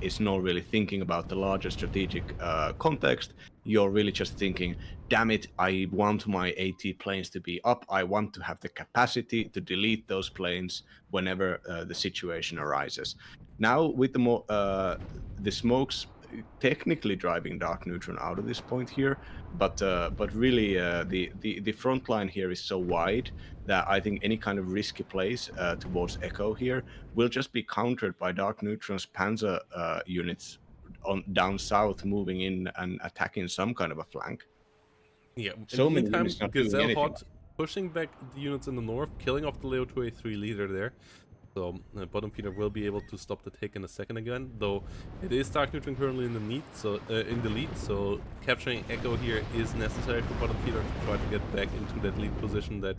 is not really thinking about the larger strategic context. You're really just thinking, damn it, I want my AT planes to be up. I want to have the capacity to delete those planes whenever the situation arises. Now with the smokes technically driving Dark Neutron out of this point here, but really the front line here is so wide that I think any kind of risky plays towards Echo here will just be countered by Dark Neutron's Panzer units down south, moving in and attacking some kind of a flank. Yeah, so in the many meantime, Gazelle Hot pushing back the units in the north, killing off the Leo 283 leader there. So bottom feeder will be able to stop the take in a second again, though it is Dark Neutron currently in the lead, so capturing Echo here is necessary for bottom feeder to try to get back into that lead position that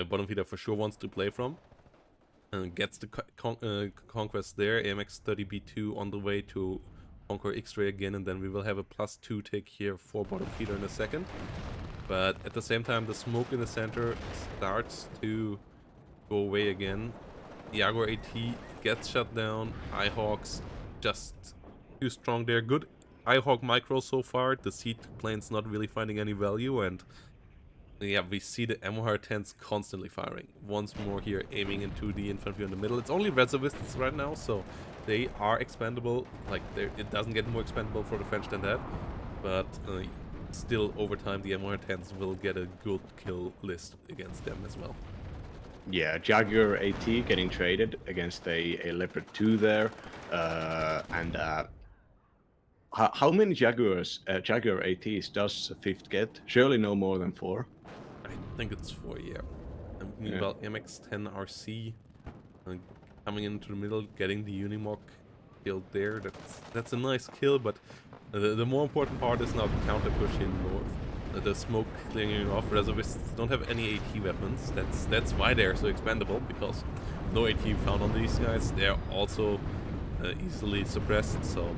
bottom feeder for sure wants to play from. Gets the conquest there, AMX 30B2 on the way to conquer X-ray again, and then we will have a +2 take here for bottom feeder in a second. But at the same time, the smoke in the center starts to go away again. Jaguar AT gets shut down. Eyehawks just too strong there. Good Eyehawk micro so far. The seed plane's not really finding any value, and yeah, we see the MR10s constantly firing. Once more here, aiming into the infantry in the middle. It's only reservists right now, so they are expendable. Like, it doesn't get more expendable for the French than that, but still over time the MR10s will get a good kill list against them as well. Yeah, Jaguar AT getting traded against a Leopard 2 there, and how many Jaguar ATs does 5th get? Surely no more than 4. I think it's 4, yeah. And meanwhile, MX-10 RC coming into the middle, getting the Unimog killed there. That's a nice kill, but the more important part is now the counter push in north. The smoke clearing off. Reservists don't have any AT weapons. That's why they're so expendable, because no AT found on these guys. They're also easily suppressed, so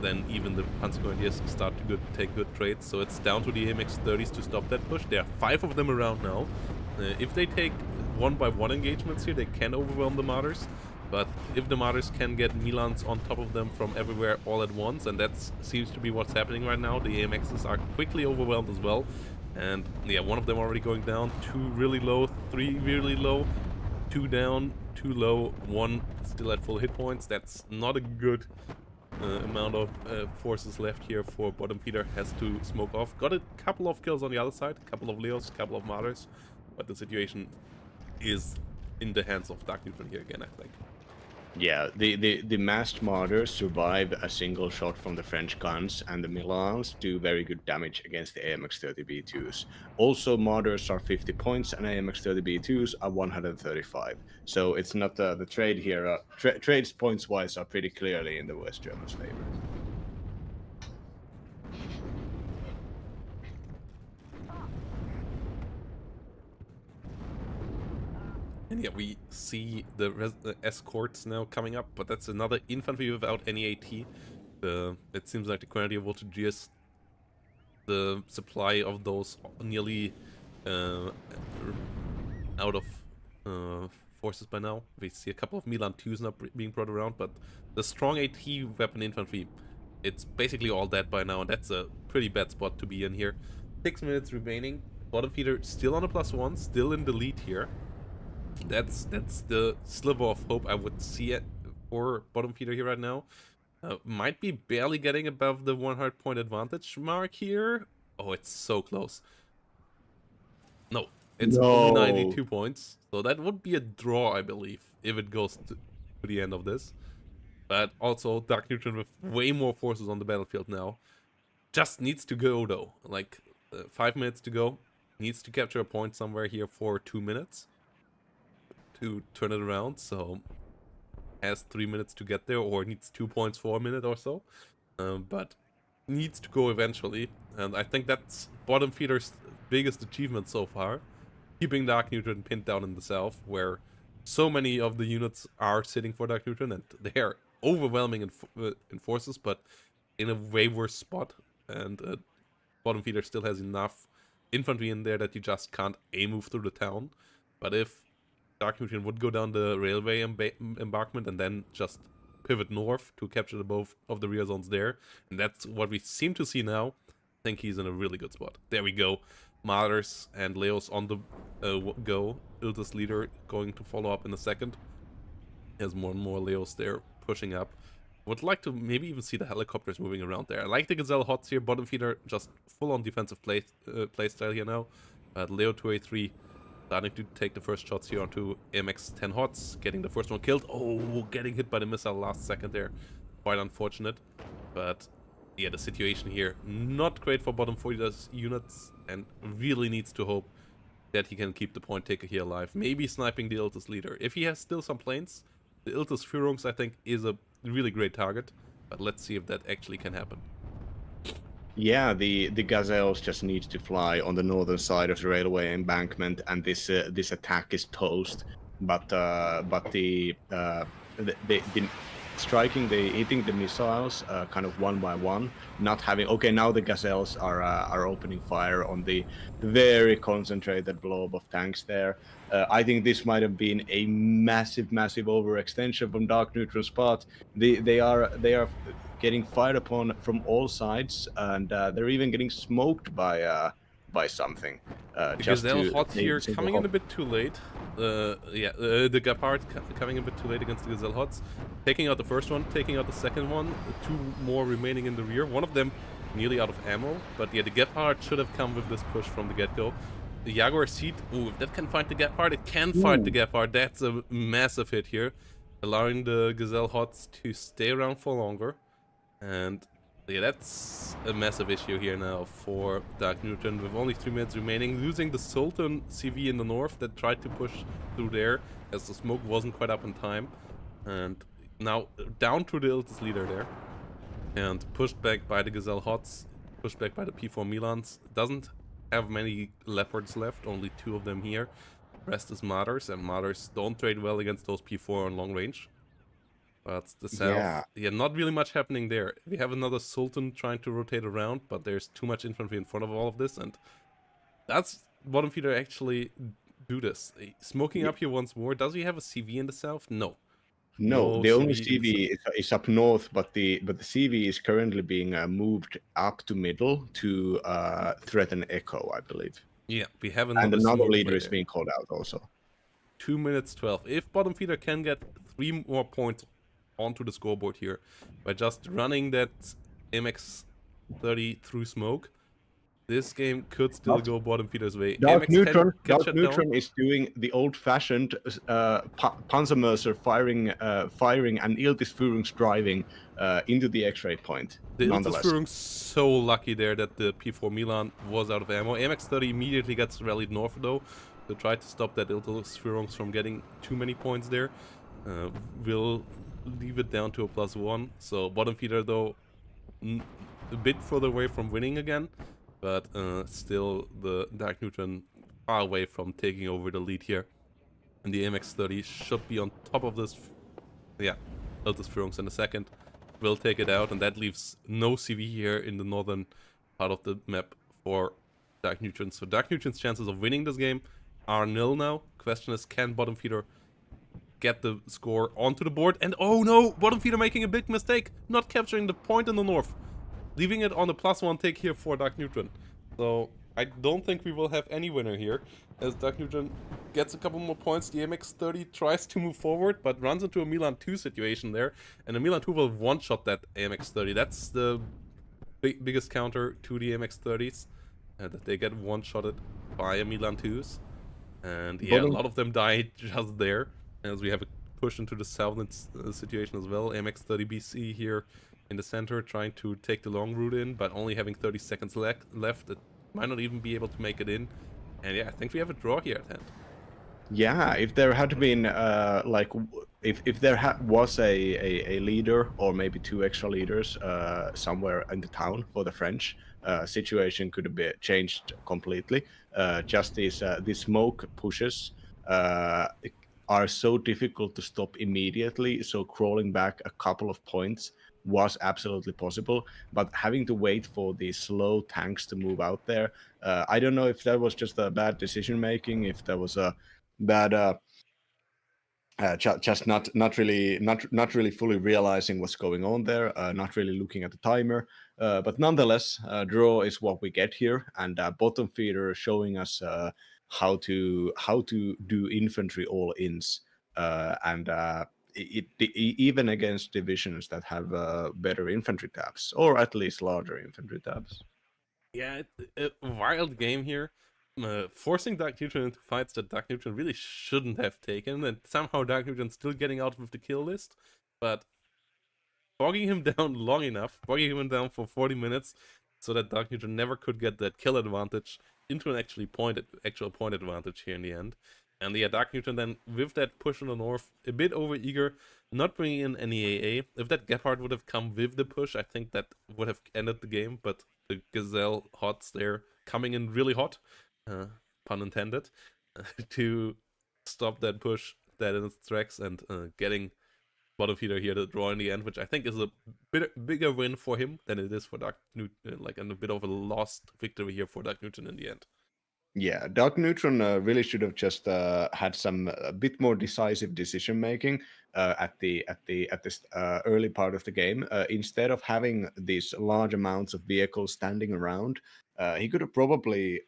then even the Panzer Grenadiers start to take good trades. So it's down to the AMX-30s to stop that push. There are 5 of them around now. If they take 1-by-1 engagements here, they can overwhelm the Martyrs. But if the Martyrs can get Milans on top of them from everywhere all at once, and that seems to be what's happening right now, the AMXs are quickly overwhelmed as well. And yeah, one of them already going down, 2 really low, 3 really low, 2 down, 2 low, 1 still at full hit points. That's not a good amount of forces left here for Bottom Feeder. Has to smoke off. Got a couple of kills on the other side, a couple of Leos, a couple of Martyrs, but the situation is in the hands of Dark Neutron here again, I think. Yeah, the masked Martyrs survive a single shot from the French guns, and the Milans do very good damage against the AMX-30B2s. Also, Martyrs are 50 points, and AMX-30B2s are 135. So it's not the trade here. Trades points-wise are pretty clearly in the West Germans' favor. And yeah, we see the escorts now coming up, but that's another infantry without any AT. It seems like the Grenadier Voltigeurs, the supply of those nearly out of forces by now. We see a couple of Milan 2s now being brought around, but the strong AT weapon infantry, it's basically all dead by now, and that's a pretty bad spot to be in here. 6 minutes remaining. Bottom Feeder still on a +1, still in the lead here. That's the sliver of hope I would see it for Bottom Feeder here right now. Might be barely getting above the 100 point advantage mark here. Oh, it's so close. No, it's only 92 points. So that would be a draw, I believe, if it goes to the end of this. But also, Dark Neutron with way more forces on the battlefield now. Just needs to go, though. Like, 5 minutes to go. Needs to capture a point somewhere here for 2 minutes to turn it around, so has 3 minutes to get there, or needs 2 points for a minute or so, but needs to go eventually, and I think that's Bottom Feeder's biggest achievement so far, keeping Dark Neutron pinned down in the south, where so many of the units are sitting for Dark Neutron, and they are overwhelming in forces, but in a way worse spot, and Bottom Feeder still has enough infantry in there that you just can't move through the town. But if Dark Neutron would go down the railway embankment and then just pivot north to capture the both of the rear zones there, and that's what we seem to see now, I think he's in a really good spot. There we go. Martyrs and Leos on the go. Iltis leader going to follow up in a second. There's more and more Leos there pushing up. Would like to maybe even see the helicopters moving around there. I like the Gazelle Hots here. Bottom Feeder just full on defensive play style here now. But Leo 2A3 starting to take the first shots here onto MX-10 Hots, getting the first one killed. Oh, getting hit by the missile last second there. Quite unfortunate. But yeah, the situation here, not great for Bottom Feeder's units, and really needs to hope that he can keep the point taker here alive. Maybe sniping the Iltis leader. If he has still some planes, the Iltis Führungs, I think, is a really great target. But let's see if that actually can happen. Yeah, the Gazelles just need to fly on the northern side of the railway embankment, and this attack is toast. But the hitting the missiles kind of one by one, not having. Okay, now the Gazelles are opening fire on the very concentrated blob of tanks there. I think this might have been a massive overextension from Dark Neutron's part. They are getting fired upon from all sides, and they're even getting smoked by something. The Gazelle Hot here coming in a bit too late. The Gepard coming a bit too late against the Gazelle Hots. Taking out the first one, taking out the second one. 2 more remaining in the rear. One of them nearly out of ammo. But yeah, the Gepard should have come with this push from the get-go. The Jaguar Seat, ooh, if that can fight the Gepard, it can fight the Gepard. That's a massive hit here. Allowing the Gazelle Hots to stay around for longer. And yeah, that's a massive issue here now for Dark Neutron with only 3 minutes remaining. Losing the Sultan CV in the north that tried to push through there as the smoke wasn't quite up in time. And now down to the Iltis leader there. And pushed back by the Gazelle Hots, pushed back by the P4 Milans. Doesn't have many Leopards left, only 2 of them here. The rest is Martyrs, and Martyrs don't trade well against those P4 on long range. But the Yeah. south, yeah, not really much happening there. We have another Sultan trying to rotate around, but there's too much infantry in front of all of this, and that's bottom feeder actually do this. Smoking up here once more. Does he have a CV in the south? No. No, No the only CV in the CV south. is up north, but the CV is currently being moved up to middle to threaten Echo, I believe. Yeah, we have And another another smoke leader play is there. being called out also. 2 minutes 12. If bottom feeder can get 3 more points onto the scoreboard here by just running that MX-30 through smoke, this game could still go bottom feeder's way. AMX can get Dark shut down. Neutron is doing the old-fashioned Panzermörser firing and Iltis Führungs driving into the X-ray point. The Iltis Nonetheless, Führung so lucky there that the P4 Milan was out of ammo. AMX-30 immediately gets rallied north though to try to stop that Iltis Führungs from getting too many points there. Will leave it down to a +1. So bottom feeder though a bit further away from winning again, but still the Dark Neutron far away from taking over the lead here. And the MX-30 should be on top of this. Yeah, Iltis Führungs in a second. Will take it out, and that leaves no CV here in the northern part of the map for Dark Neutron. So Dark Neutron's chances of winning this game are nil now. Question is, can bottom feeder get the score onto the board? And oh no, bottom feeder making a big mistake, not capturing the point in the north, leaving it on the +1 take here for Dark Neutron. So I don't think we will have any winner here, as Dark Neutron gets a couple more points. The MX-30 tries to move forward, but runs into a Milan 2 situation there, and the Milan 2 will one-shot that MX-30. That's the biggest counter to the MX-30s, that they get one-shotted by a Milan 2s. And yeah, a bottom lot of them died just there, as we have a push into the southern situation as well. MX-30 BC here in the center, trying to take the long route in, but only having 30 seconds left. It might not even be able to make it in. And yeah, I think we have a draw here at hand. Yeah, if there had been if there was a leader or maybe two extra leaders somewhere in the town for the French, situation could have been changed completely. Just these smoke pushes are so difficult to stop immediately, so crawling back a couple of points was absolutely possible, but having to wait for the slow tanks to move out there, I don't know if that was just a bad decision making, if there was a bad just not really fully realizing what's going on there, not really looking at the timer, but nonetheless, draw is what we get here, and bottom feeder showing us how to do infantry all ins, and even against divisions that have better infantry tabs, or at least larger infantry tabs. Yeah, a wild game here. Forcing Dark Neutron into fights that Dark Neutron really shouldn't have taken, and somehow Dark Neutron still getting out with the kill list. But bogging him down long enough, bogging him down for 40 minutes, so that Dark Neutron never could get that kill advantage into an actual point advantage here in the end. And yeah, Dark Neutron then, with that push on the north, a bit over eager, not bringing in any AA. If that Gepard would have come with the push, I think that would have ended the game, but the Gazelle Hots there coming in really hot, pun intended, to stop that push that in its tracks, and getting bottom feeder here to draw in the end, which I think is a bigger win for him than it is for Dark Newton, and a bit of a lost victory here for Dark Newton in the end. Yeah, Dark Neutron really should have just had some a bit more decisive decision making at this early part of the game. Instead of having these large amounts of vehicles standing around, he could have probably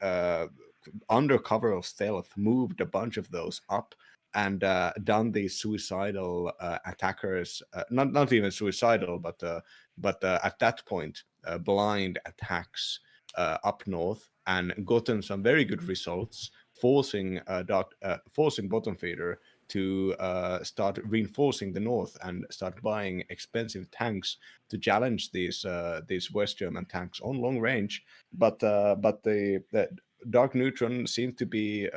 under cover of stealth moved a bunch of those up and done these suicidal attackers, not even suicidal, but at that point blind attacks up north, and gotten some very good results, forcing forcing bottom feeder to start reinforcing the north and start buying expensive tanks to challenge these West German tanks on long range. But the Dark Neutron seemed to be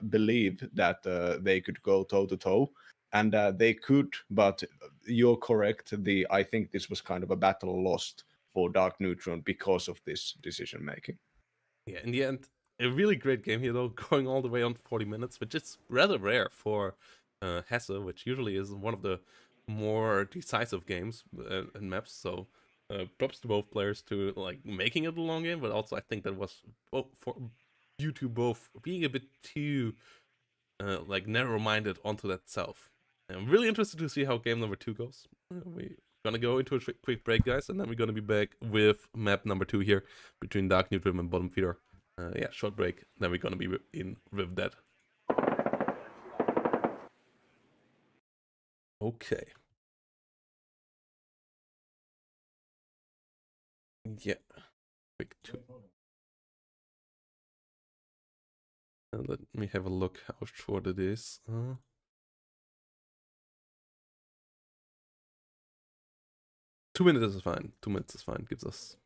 believe that they could go toe to toe, and they could. But you're correct. I think this was kind of a battle lost for Dark Neutron because of this decision making. Yeah, in the end, a really great game here though, going all the way on 40 minutes, which is rather rare for Hesse, which usually is one of the more decisive games and maps. So props to both players to like making it a long game, but also I think that was due to both being a bit too like narrow-minded onto that self. I'm really interested to see how game number 2 goes. We're gonna go into a quick break, guys, and then we're gonna be back with map number 2 here between Dark Neutral and Bottom Feeder. Yeah, short break. Then we're gonna be in with that. Okay. Yeah. Quick 2. Let me have a look how short it is. 2 minutes is fine. 2 minutes is fine. Gives us.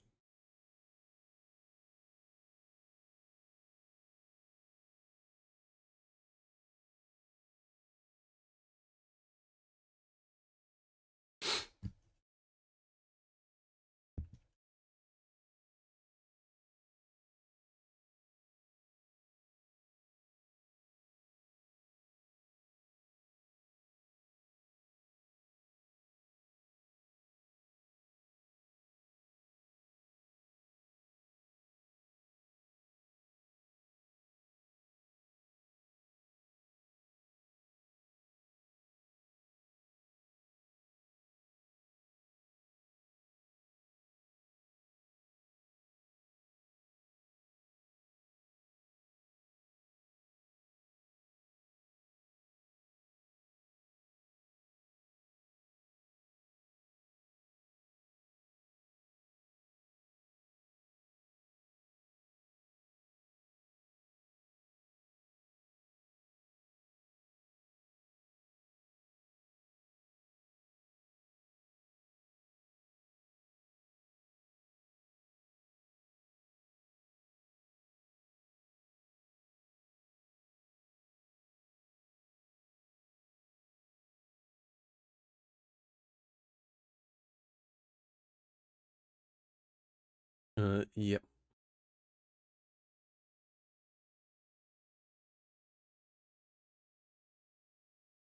Yeah.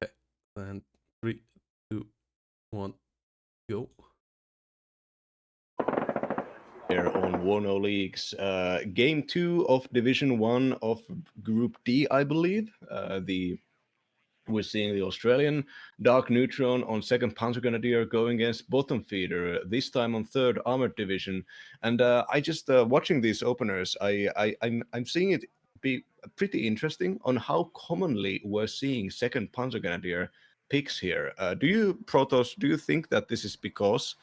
Okay. And 3, 2, 1, go. Here on WARNO League's Game 2 of Division 1 of Group D, I believe. We're seeing the Australian Dark Neutron on second Panzer Grenadier going against Bottom Feeder, this time on third Armored Division. And I just watching these openers, I'm seeing it be pretty interesting on how commonly we're seeing second Panzer Grenadier picks here. Do you, Protos, do you think that this is because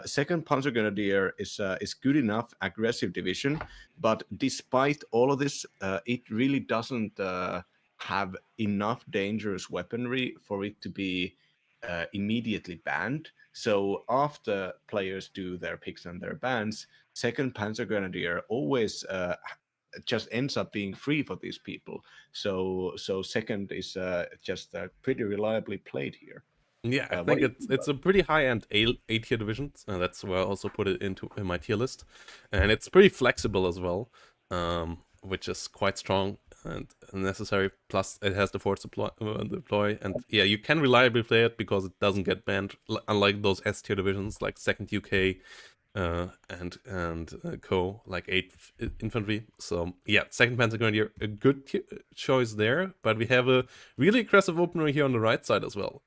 second Panzer Grenadier is good enough aggressive division, but despite all of this, it really doesn't have enough dangerous weaponry for it to be immediately banned. So after players do their picks and their bans, second Panzer Grenadier always just ends up being free for these people. So second is just pretty reliably played here. Yeah, I What think do you it's a pretty high-end A tier division. That's where I also put it in my tier list, and it's pretty flexible as well, which is quite strong and necessary. Plus, it has the force deploy, and yeah, you can reliably play it because it doesn't get banned, unlike those S tier divisions like Second UK and Co, like 8th Infantry. So yeah, second Panzer Grenadier, a good choice there. But we have a really aggressive opener here on the right side as well.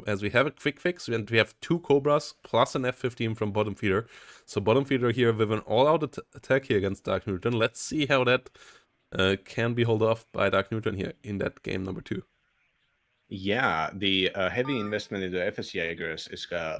As we have a quick fix, and we have 2 Cobras plus an F-15 from Bottom Feeder. So Bottom Feeder here with an all-out attack here against Dark Neutron. Let's see how that can be held off by Dark Neutron here in that game number 2. Yeah, the heavy investment into FS Jaegers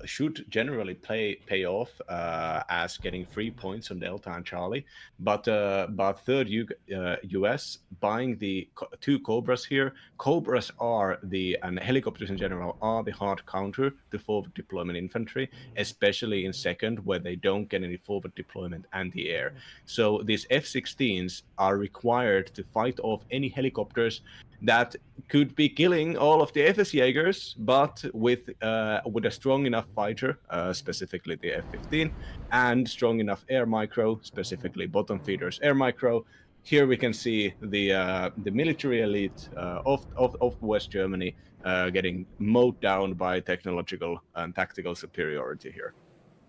should generally pay off as getting 3 points on Delta and Charlie, but third US buying the 2 Cobras here. Cobras are and helicopters in general are the hard counter to forward deployment infantry, especially in second where they don't get any forward deployment and the air. So these F-16s are required to fight off any helicopters that could be killing all of the FS Jaegers, but with a strong enough fighter, specifically the F-15, and strong enough air micro, specifically Bottom Feeder's air micro, here we can see the military elite of West Germany getting mowed down by technological and tactical superiority here.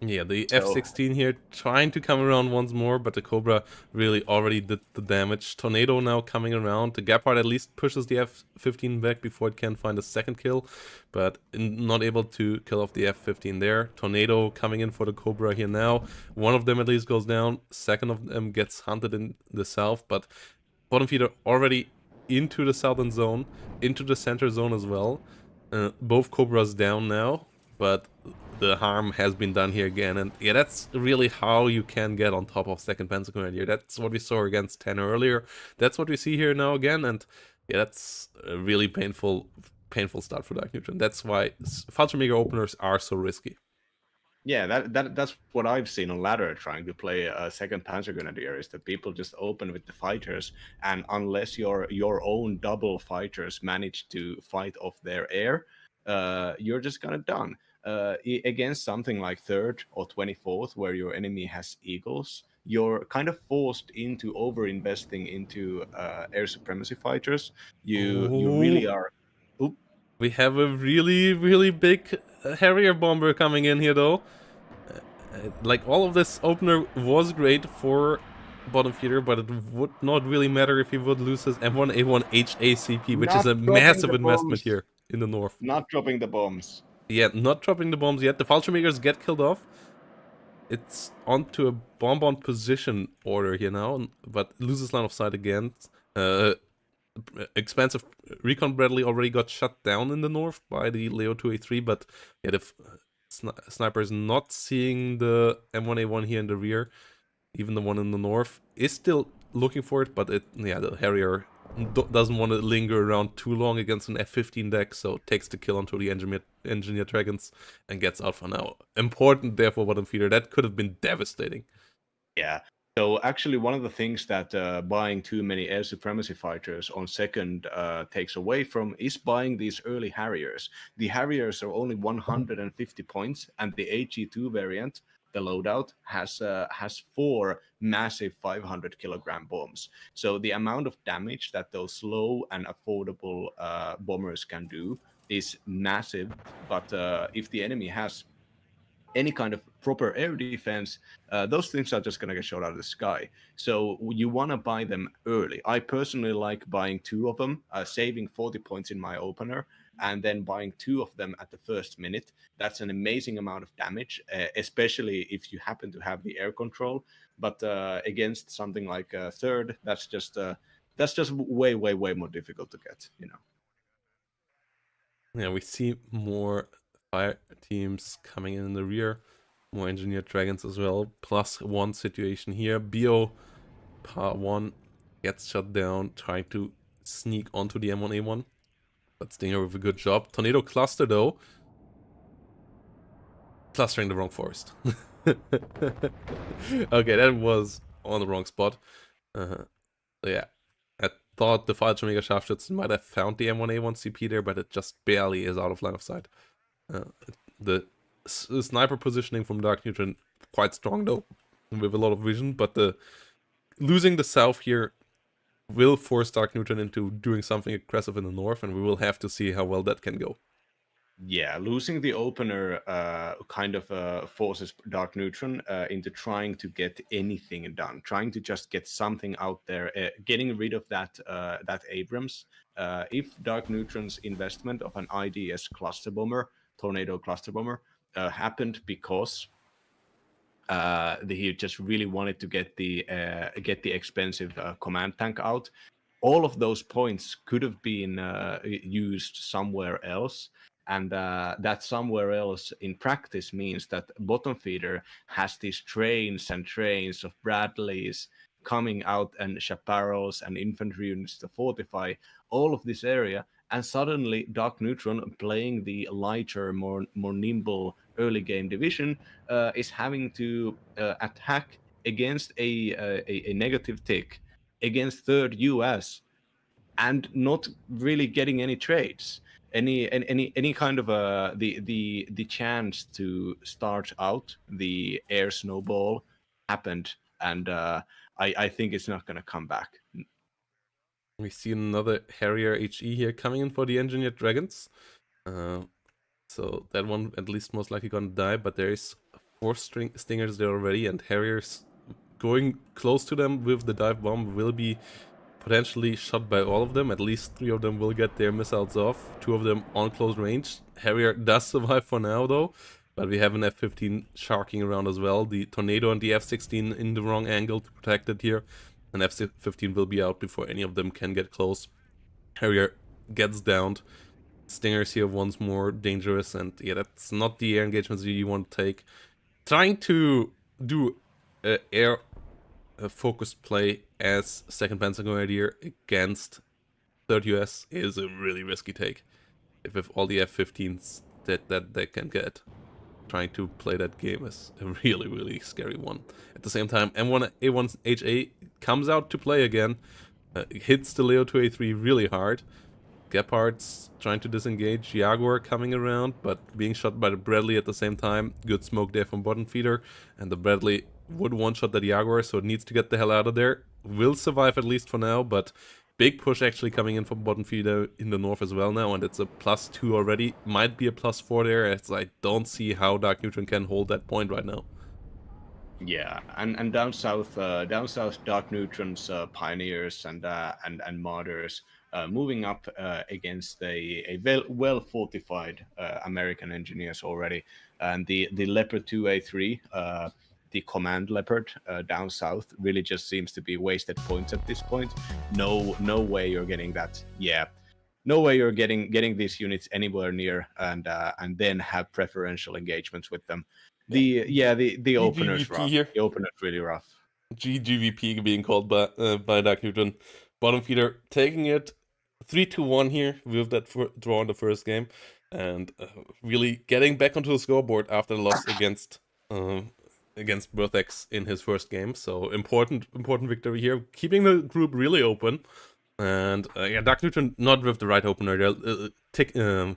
Yeah, the So F-16 here trying to come around once more, but the Cobra really already did the damage. Tornado now coming around. The Gepard at least pushes the F-15 back before it can find a second kill, but not able to kill off the F-15 there. Tornado coming in for the Cobra here now. One of them at least goes down. Second of them gets hunted in the south, but bottom feeder already into the southern zone, into the center zone as well. Both Cobras down now, but the harm has been done here again. And yeah, that's really how you can get on top of second Panzer Command here. That's what we saw against 10 earlier. That's what we see here now again. And yeah, that's a really painful start for Dark Neutron. That's why Fallschirmjäger openers are so risky. yeah, that's what I've seen on ladder trying to play a second Panzer Grenadier, is that people just open with the fighters, and unless your own double fighters manage to fight off their air, you're just kind of done. Against something like third or 24th, where your enemy has eagles, you're kind of forced into over investing into air supremacy fighters. You really are. Oop. We have a really big Harrier bomber coming in here though. Like all of this opener was great for bottom feeder, but it would not really matter if he would lose his M1A1 HACP, which is a massive investment here in the north. Not dropping the bombs. Yeah, not dropping the bombs yet. The Fallschirmjägers get killed off. It's onto a bomb on position order here now, but loses line of sight again. Expansive Recon Bradley already got shut down in the north by the Leo 2A3, but yeah, the sniper is not seeing the M1A1 here in the rear. Even the one in the north is still looking for it, but the Harrier doesn't want to linger around too long against an F-15 deck, so takes the kill onto the engineer dragons and gets out for now. Important there for bottom feeder. That could have been devastating. Yeah. So actually, one of the things that buying too many air supremacy fighters on second takes away from is buying these early Harriers. The Harriers are only 150 points, and the HE2 variant, the loadout, has 4 massive 500-kilogram bombs. So the amount of damage that those slow and affordable bombers can do is massive. But if the enemy has any kind of proper air defense, those things are just going to get shot out of the sky. So you want to buy them early. I personally like buying 2 of them, saving 40 points in my opener, and then buying 2 of them at the first minute. That's an amazing amount of damage, especially if you happen to have the air control. But against something like third, that's just way more difficult to get, you know. Yeah, we see more fire teams coming in the rear, more engineered dragons as well. +1 situation here. BO Par 1 gets shut down, trying to sneak onto the M1A1. But Stinger with a good job. Tornado cluster though. Clustering the wrong forest. Okay, that was on the wrong spot. Yeah, I thought the Fallschirmjäger Scharfschützen might have found the M1A1 CP there, but it just barely is out of line of sight. The sniper positioning from Dark Neutron quite strong though, with a lot of vision, but losing the south here will force Dark Neutron into doing something aggressive in the north, and we will have to see how well that can go. Yeah, losing the opener kind of forces Dark Neutron into trying to get anything done, trying to just get something out there, getting rid of that Abrams. If Dark Neutron's investment of an IDS cluster bomber, Tornado cluster bomber, happened because he just really wanted to get the expensive command tank out, all of those points could have been used somewhere else. And that somewhere else in practice means that bottom feeder has these trains and trains of Bradleys coming out and chaparrals and infantry units to fortify all of this area. And suddenly Dark Neutron, playing the lighter, more nimble early game division, is having to attack against a negative tick against third US and not really getting any trades, any kind of the chance to start out the air snowball happened and I think it's not going to come back. We see another Harrier HE here coming in for the Engineered Dragons. So that one at least most likely gonna die, but there is 4 Stingers there already, and Harriers going close to them with the dive bomb will be potentially shot by all of them. At least 3 of them will get their missiles off, 2 of them on close range. Harrier does survive for now though, but we have an F-15 sharking around as well. The Tornado and the F-16 in the wrong angle to protect it here. And F-15 will be out before any of them can get close. Harrier gets downed. Stingers here once more dangerous, and yeah, that's not the air engagements you want to take. Trying to do air focused play as 2nd Panzer Grenadier against 3rd US is a really risky take. If with all the F-15s that they can get, trying to play that game is a really, really scary one. At the same time, M1A1HA comes out to play again, hits the Leo 2A3 really hard. Gepard's trying to disengage, Jaguar coming around, but being shot by the Bradley at the same time. Good smoke there from bottom feeder, and the Bradley would one-shot the Jaguar, so it needs to get the hell out of there. Will survive at least for now, but big push actually coming in from bottom feeder in the north as well now, and it's a +2 already. Might be a +4 there, as I don't see how Dark Neutron can hold that point right now. Yeah, and down south, Dark Neutrons, Pioneers, and Martyrs moving up against a well fortified American engineers already, and the Leopard 2A3, the Command Leopard down south, really just seems to be wasted points at this point. No way you're getting that. Yeah. No way you're getting these units anywhere near, and then have preferential engagements with them. The opener's rough. here. The opener's really rough. GGVP being called by Dark Neutron. Bottom feeder taking it 3-1 here with that draw in the first game, and really getting back onto the scoreboard after the loss against Berthex in his first game. So important victory here, keeping the group really open. And yeah, Dark Neutron not with the right opener. They're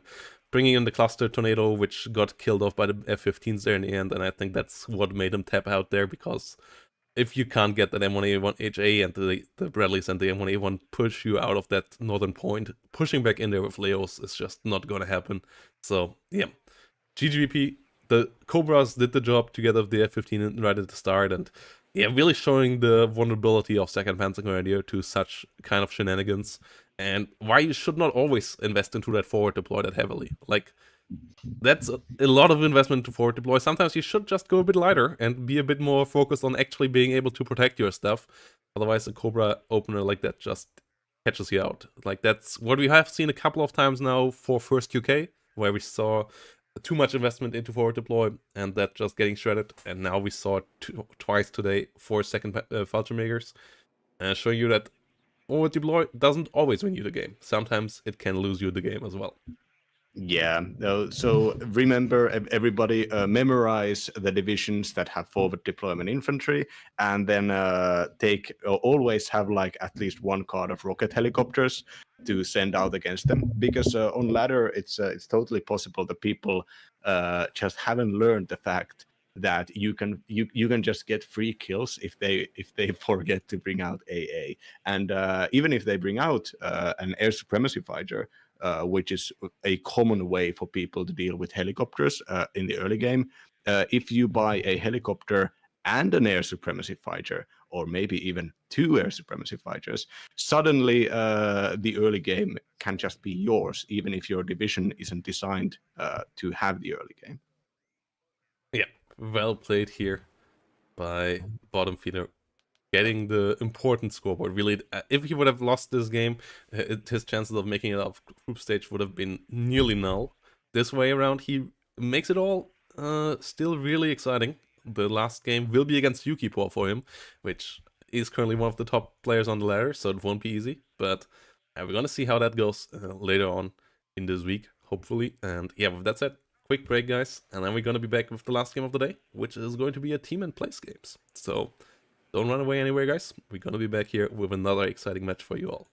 bringing in the cluster tornado, which got killed off by the F-15s there in the end, and I think that's what made them tap out there, because if you can't get that M1A1 HA and the Bradleys and the M1A1 push you out of that northern point, pushing back in there with Leos is just not gonna happen. So yeah, GGVP, the Cobras did the job together with the F-15 right at the start, and yeah, really showing the vulnerability of 2nd Panzer Grenadier to such kind of shenanigans, and why you should not always invest into that forward deploy that heavily. Like, that's a lot of investment to forward deploy. Sometimes you should just go a bit lighter and be a bit more focused on actually being able to protect your stuff. Otherwise, a Cobra opener like that just catches you out. Like, that's what we have seen a couple of times now for first UK, where we saw too much investment into forward deploy and that just getting shredded. And now we saw it twice today for 2nd Fallschirmjägers, showing you that forward deploy doesn't always win you the game. Sometimes it can lose you the game as well. Yeah. So remember, everybody, memorize the divisions that have forward deployment infantry, and then always have like at least one card of rocket helicopters to send out against them. Because on ladder, it's totally possible that people just haven't learned the fact that you can just get free kills if they forget to bring out AA, and even if they bring out an air supremacy fighter, which is a common way for people to deal with helicopters in the early game. If you buy a helicopter and an air supremacy fighter, or maybe even 2 air supremacy fighters, suddenly the early game can just be yours, even if your division isn't designed to have the early game. Yeah, well played here by bottom feeder, getting the important scoreboard. Really, if he would have lost this game, his chances of making it out of group stage would have been nearly null. This way around, he makes it all still really exciting. The last game will be against Yukipor for him, which is currently one of the top players on the ladder, so it won't be easy. But we're gonna see how that goes later on in this week, hopefully. And yeah, with that said, quick break, guys, and then we're gonna be back with the last game of the day, which is going to be a team and place games. So don't run away anywhere, guys. We're gonna be back here with another exciting match for you all.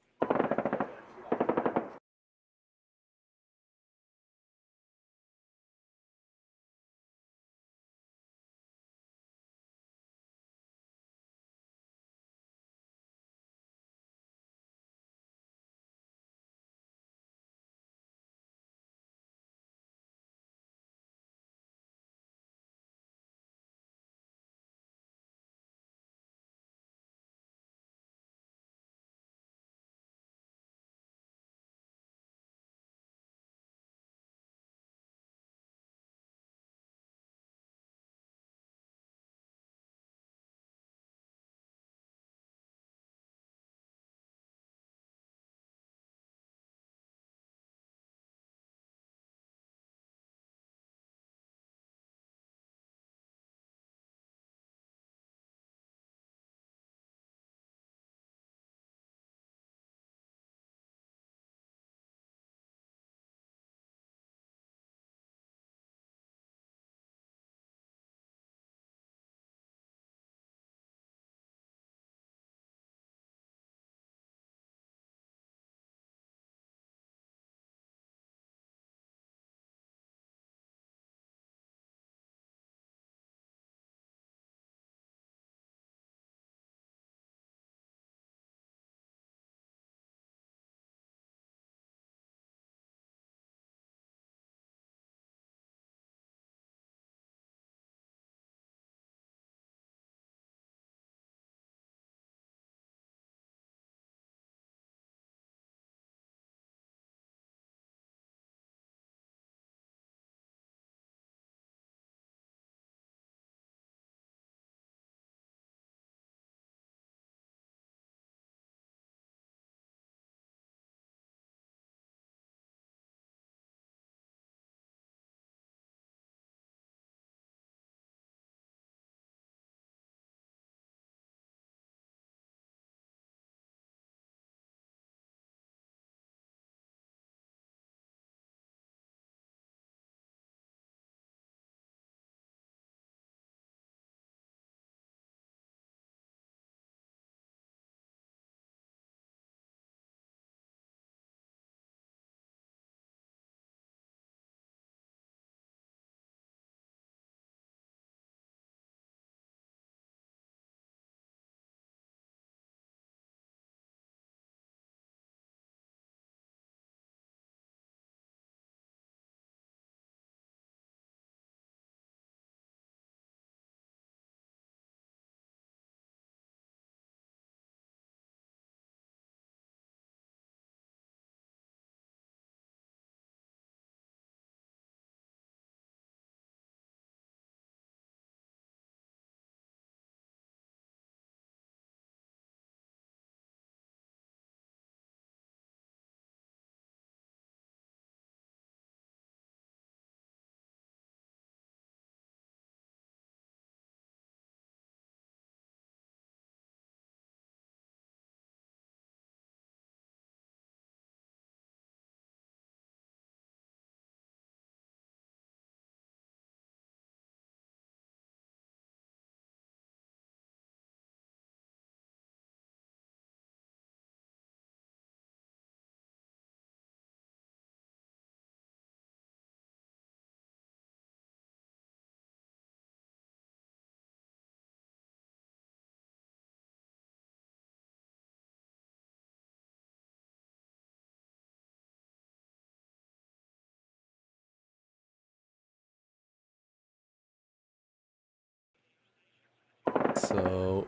So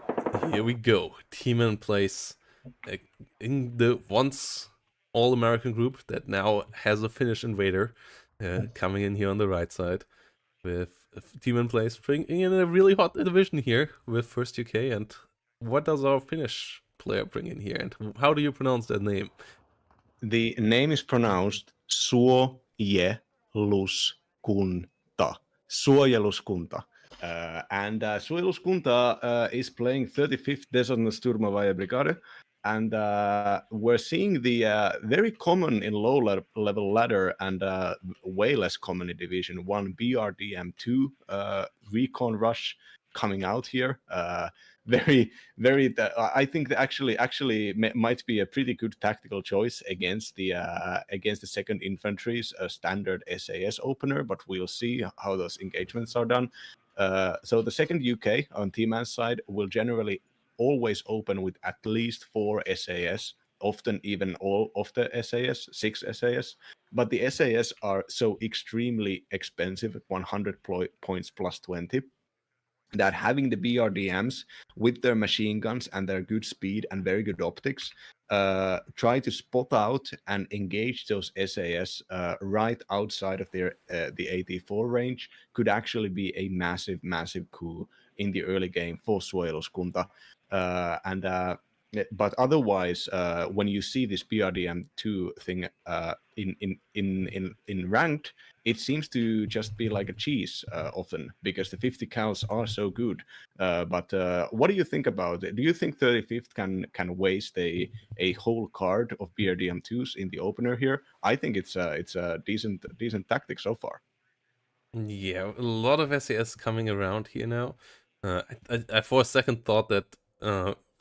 here we go. Team in place in the once all-American group that now has a Finnish invader coming in here on the right side with a team in place, bringing in a really hot division here with First UK. And what does our Finnish player bring in here, and how do you pronounce that name? The name is pronounced Suojeluskunta. Suojeluskunta. And Suojeluskunta is playing 35th Desertsturmavia Brigade. And we're seeing the very common in low level ladder and way less common in Division 1 BRDM2 Recon Rush coming out here. Very, very. I think that actually might be a pretty good tactical choice against the Second Infantry's standard SAS opener, but we'll see how those engagements are done. So the Second UK on T-Man's side will generally always open with at least 4 SAS, often even all of the SAS, 6 SAS. But the SAS are so extremely expensive at 100 points plus 20 that having the BRDMs with their machine guns and their good speed and very good optics try to spot out and engage those SAS right outside of their the 84 range could actually be a massive coup in the early game for Suojeluskunta. But otherwise, when you see this BRDM2 thing in ranked, it seems to just be like a cheese often because the 50 cows are so good. But what do you think about it? Do you think 35th can waste a whole card of BRDM2s in the opener here? I think it's a decent tactic so far. Yeah, a lot of SAS coming around here now. I for a second thought that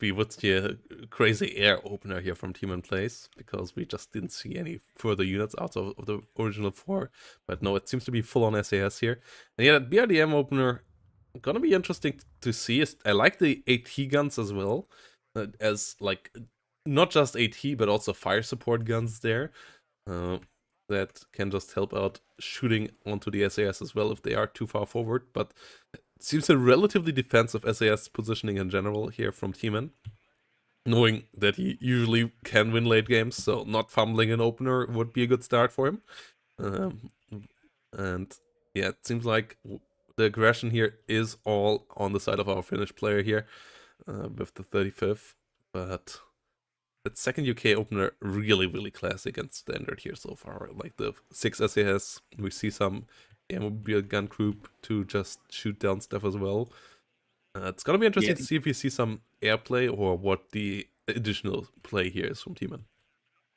we would see a crazy air opener here from Team in Place because we just didn't see any further units out of the original 4. But no, it seems to be full on SAS here. And yeah, that BRDM opener gonna be interesting to see. I like the AT guns as well, as like not just AT but also fire support guns there. That can just help out shooting onto the SAS as well if they are too far forward. But it seems a relatively defensive SAS positioning in general here from Teeman, knowing that he usually can win late games, so not fumbling an opener would be a good start for him. And yeah, it seems like the aggression here is all on the side of our Finnish player here with the 35th, but that second UK opener really classic and standard here so far. Like the 6 SAS, we see some airmobile gun group to just shoot down stuff as well. It's gonna be interesting to see if we see some airplay or what the additional play here is from Teeman.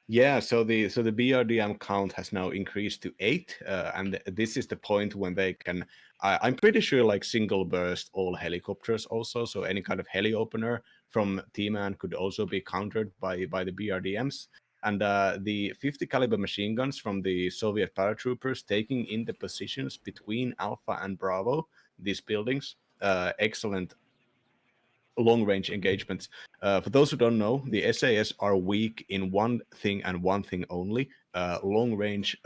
Yeah, so the BRDM count has now increased to 8, and this is the point when they can. I'm pretty sure like single burst all helicopters also. So any kind of heli opener from T-Man could also be countered by the BRDMs. And the 50 caliber machine guns from the Soviet paratroopers taking in the positions between Alpha and Bravo, these buildings, excellent long range engagements. For those who don't know, the SAS are weak in one thing and one thing only: long range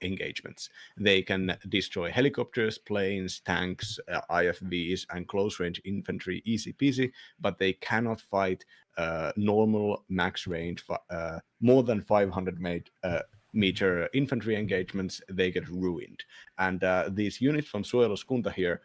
engagements. They can destroy helicopters, planes, tanks, IFVs, and close range infantry easy peasy, but they cannot fight normal max range more than 500 meter infantry engagements. They get ruined. And these units from Suojeluskunta here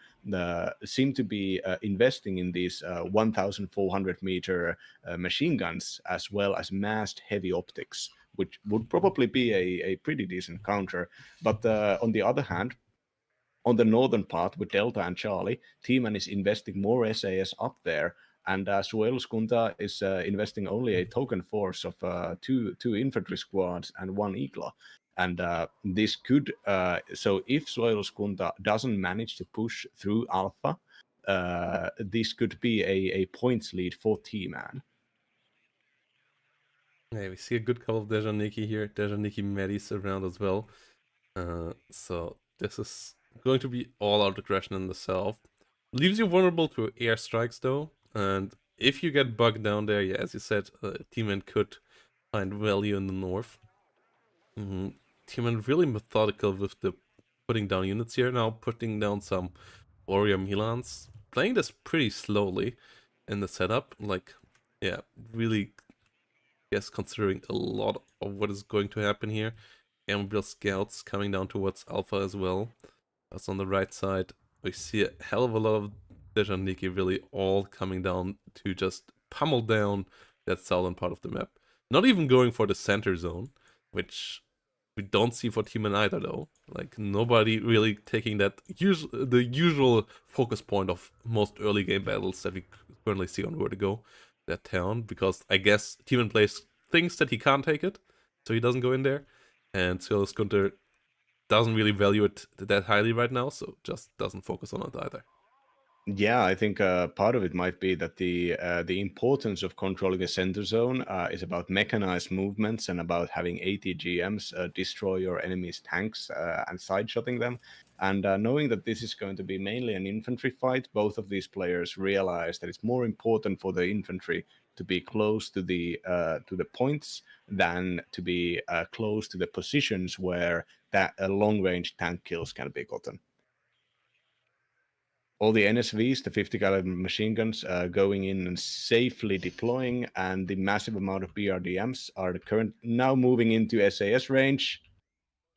seem to be investing in these 1,400 meter machine guns as well as massed heavy optics, which would probably be a pretty decent counter. But on the other hand, on the northern part with Delta and Charlie, T-Man is investing more SAS up there, and Suojeluskunta is investing only a token force of two infantry squads and 1 Igla. And this could, so if Suojeluskunta doesn't manage to push through Alpha, this could be a points lead for T-Man. Yeah, we see a good couple of Dejaniki here. Dejaniki Medis around as well. So this is going to be all out aggression in the south. Leaves you vulnerable to airstrikes though, and if you get bugged down there, yeah, as you said, Teeman could find value in the north. Teeman really methodical with the putting down units here now, putting down some warrior Milans. playing this pretty slowly in the setup. Like, yeah, really, yes, considering a lot of what is going to happen here. Amber scouts coming down towards Alpha as well. That's on the right side. We see a hell of a lot of Dejaniki really all coming down to just pummel down that southern part of the map. Not even going for the center zone, which we don't see for Team N either though. Like nobody really taking that the usual focus point of most early game battles that we currently see on Vertigo, that town, because I guess Team N plays thinks that he can't take it, so he doesn't go in there. And Silas Gunter doesn't really value it that highly right now, so just doesn't focus on it either. Yeah, I think part of it might be that the importance of controlling a center zone is about mechanized movements and about having ATGMs destroy your enemy's tanks and side-shotting them. And knowing that this is going to be mainly an infantry fight, both of these players realize that it's more important for the infantry to be close to the points than to be close to the positions where that long-range tank kills can be gotten. All the NSVs, the 50 caliber machine guns, going in and safely deploying, and the massive amount of BRDMs are now moving into SAS range.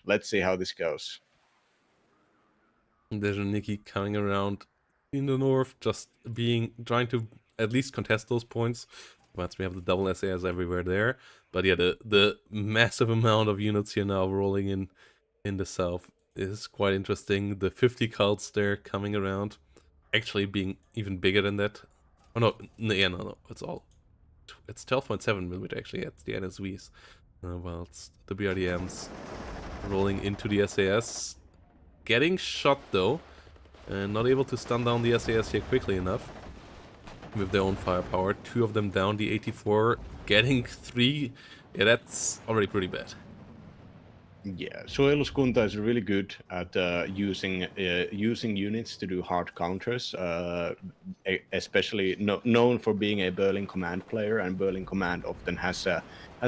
Let's see how this goes. There's a Nikki coming around in the north, just trying to at least contest those points. Once we have the double SAS everywhere there. But yeah, the massive amount of units here now rolling in the south is quite interesting. The 50 cults there coming around, actually being even bigger than that. Oh no, no, it's 12.7 millimeter actually. It's the NSVs. Well, it's the BRDMs rolling into the SAS, getting shot though, and not able to stun down the SAS here quickly enough with their own firepower. 2 of them down, the 84 getting 3. Yeah, that's already pretty bad. Yeah, Suojeluskunta is really good at using units to do hard counters, especially known for being a Berlin Command player, and Berlin Command often has a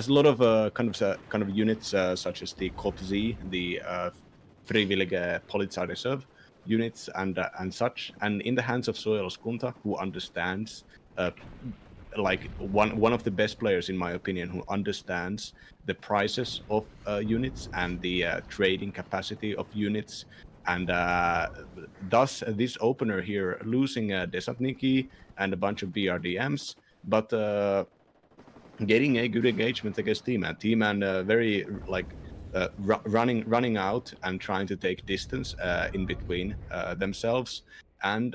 lot of kind of units such as the Korps Z, the Frivillige Polizeireserve units, and such. And in the hands of Suojeluskunta, who understands like one of the best players in my opinion, who understands the prices of units and the trading capacity of units, and thus this opener here losing Desatniki and a bunch of BRDMs, but getting a good engagement against T-Man. T-Man very like running out and trying to take distance in between themselves. And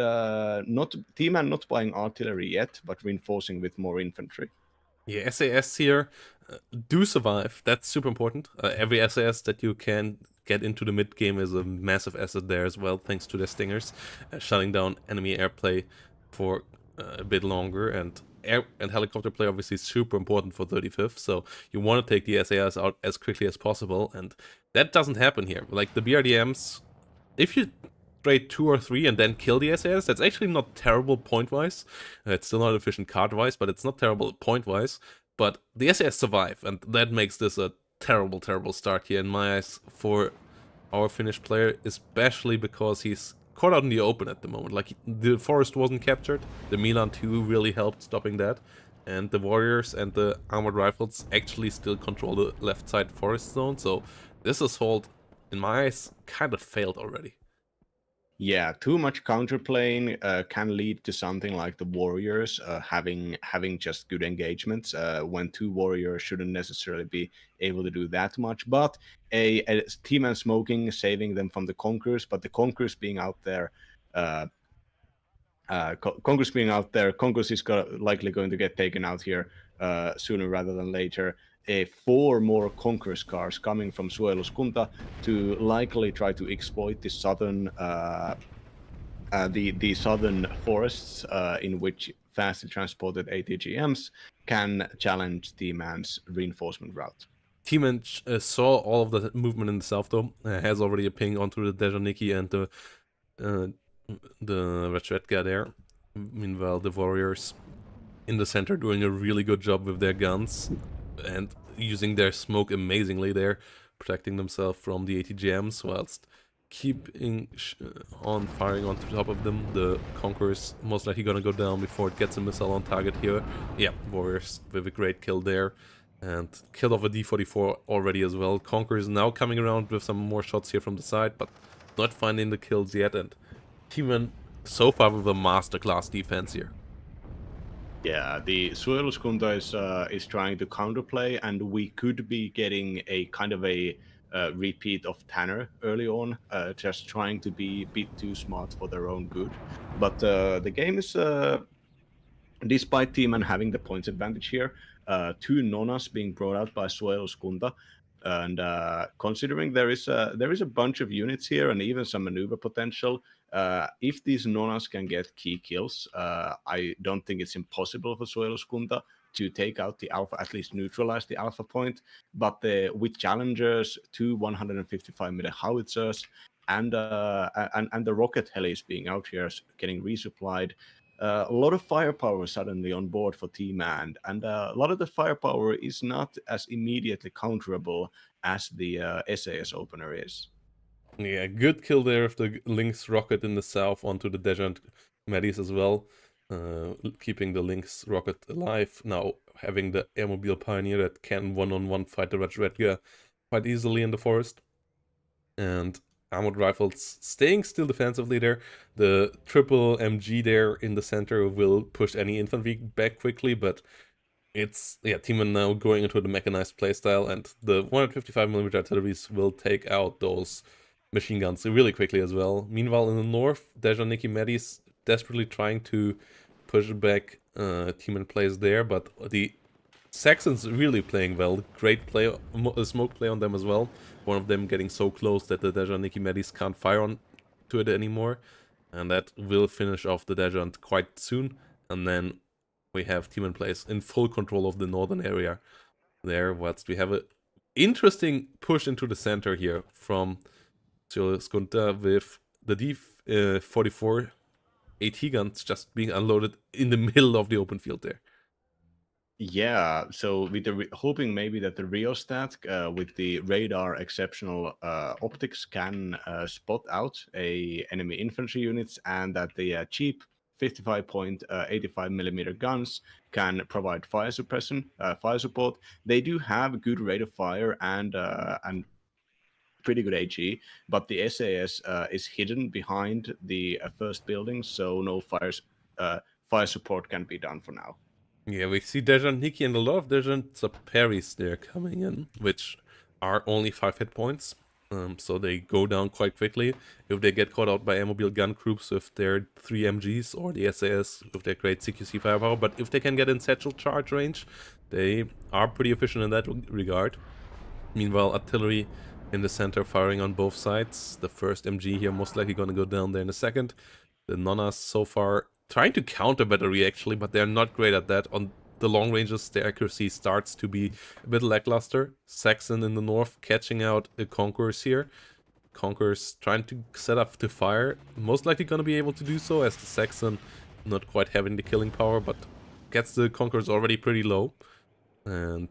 T-Man not buying artillery yet, but reinforcing with more infantry. Yeah, SAS here do survive. That's super important. Every SAS that you can get into the mid game is a massive asset there as well, thanks to their stingers, shutting down enemy airplay for a bit longer. And air and helicopter play obviously super important for 35th, so you want to take the SAS out as quickly as possible, and that doesn't happen here. Like the BRDMs, if you trade 2 or 3 and then kill the SAS, that's actually not terrible point-wise. It's still not efficient card-wise, but it's not terrible point-wise. But the SAS survive, and that makes this a terrible, terrible start here in my eyes for our Finnish player, especially because he's caught out in the open at the moment. Like, the forest wasn't captured, the Milan 2 really helped stopping that, and the warriors and the armored rifles actually still control the left side forest zone, so this assault, in my eyes, kind of failed already. Yeah, too much counterplaying can lead to something like the warriors having just good engagements when 2 warriors shouldn't necessarily be able to do that much. But a T-Man smoking, saving them from the Conquerors, but the Conquerors being out there, Conquerors is likely going to get taken out here sooner rather than later. 4 more Conquerors cars coming from Suojeluskunta to likely try to exploit the southern the southern forests in which fastly transported ATGMs can challenge T-Man's reinforcement route. T-Man saw all of the movement in the south though, has already a ping onto the Dejaniki and the Rachvetka there. Meanwhile, the warriors in the center doing a really good job with their guns and using their smoke amazingly there, protecting themselves from the ATGMs, whilst keeping on firing on top of them. The Conqueror's most likely gonna go down before it gets a missile on target here. Yeah, Warriors with a great kill there. And kill of a D44 already as well. Conqueror is now coming around with some more shots here from the side, but not finding the kills yet. And Team so far with a masterclass defense here. Yeah, the Suojeluskunta is trying to counterplay, and we could be getting a kind of a repeat of Tanner early on, just trying to be a bit too smart for their own good. But the game is, despite Teeman having the points advantage here, 2 Nonas being brought out by Suojeluskunta, and considering there is a bunch of units here and even some maneuver potential, if these Nonas can get key kills, I don't think it's impossible for Suojeluskunta to take out the Alpha, at least neutralize the Alpha point. But with Challengers, 2 155mm howitzers, and the rocket helis being out here getting resupplied, a lot of firepower suddenly on board for T-Man, and a lot of the firepower is not as immediately counterable as the SAS opener is. Yeah, good kill there of the Lynx rocket in the south onto the Dejant Medis as well. Keeping the Lynx rocket alive. Now having the Airmobile Pioneer that can one-on-one fight the Redgar quite easily in the forest. And armored rifles staying still defensively there. The triple MG there in the center will push any infantry back quickly, but it's, yeah, Teeman now going into the mechanized playstyle, and the 155mm artilleries will take out those machine guns really quickly as well. Meanwhile, in the north, Dejaniki Medis desperately trying to push back Teeman plays there, but the Saxons really playing well. Great play, smoke play on them as well. One of them getting so close that the Dejaniki Medis can't fire on to it anymore, and that will finish off the Dejant quite soon. And then we have Teeman plays in full control of the northern area there, whilst we have an interesting push into the center here from Suojeluskunta with the D44 AT guns just being unloaded in the middle of the open field there. Yeah, so with the hoping maybe that the rheostat with the radar exceptional optics can spot out enemy infantry units, and that the cheap 55.85mm guns can provide fire suppression, fire support. They do have good rate of fire and pretty good AG, but the SAS is hidden behind the first building, so no fire support can be done for now. Yeah, we see Dejaniki and a lot of Dejant Zaparis there coming in, which are only 5 hit points. So they go down quite quickly if they get caught out by airmobile gun groups with their 3 MGs or the SAS with their great CQC firepower. But if they can get in satchel charge range, they are pretty efficient in that regard. Meanwhile, artillery in the center firing on both sides. The first MG here most likely going to go down there in a second. The Nonas so far trying to counter battery actually, but they're not great at that. On the long ranges, their accuracy starts to be a bit lackluster. Saxon in the north catching out the Conquerors here. Conquerors trying to set up to fire. Most likely going to be able to do so, as the Saxon not quite having the killing power, but gets the Conquerors already pretty low. And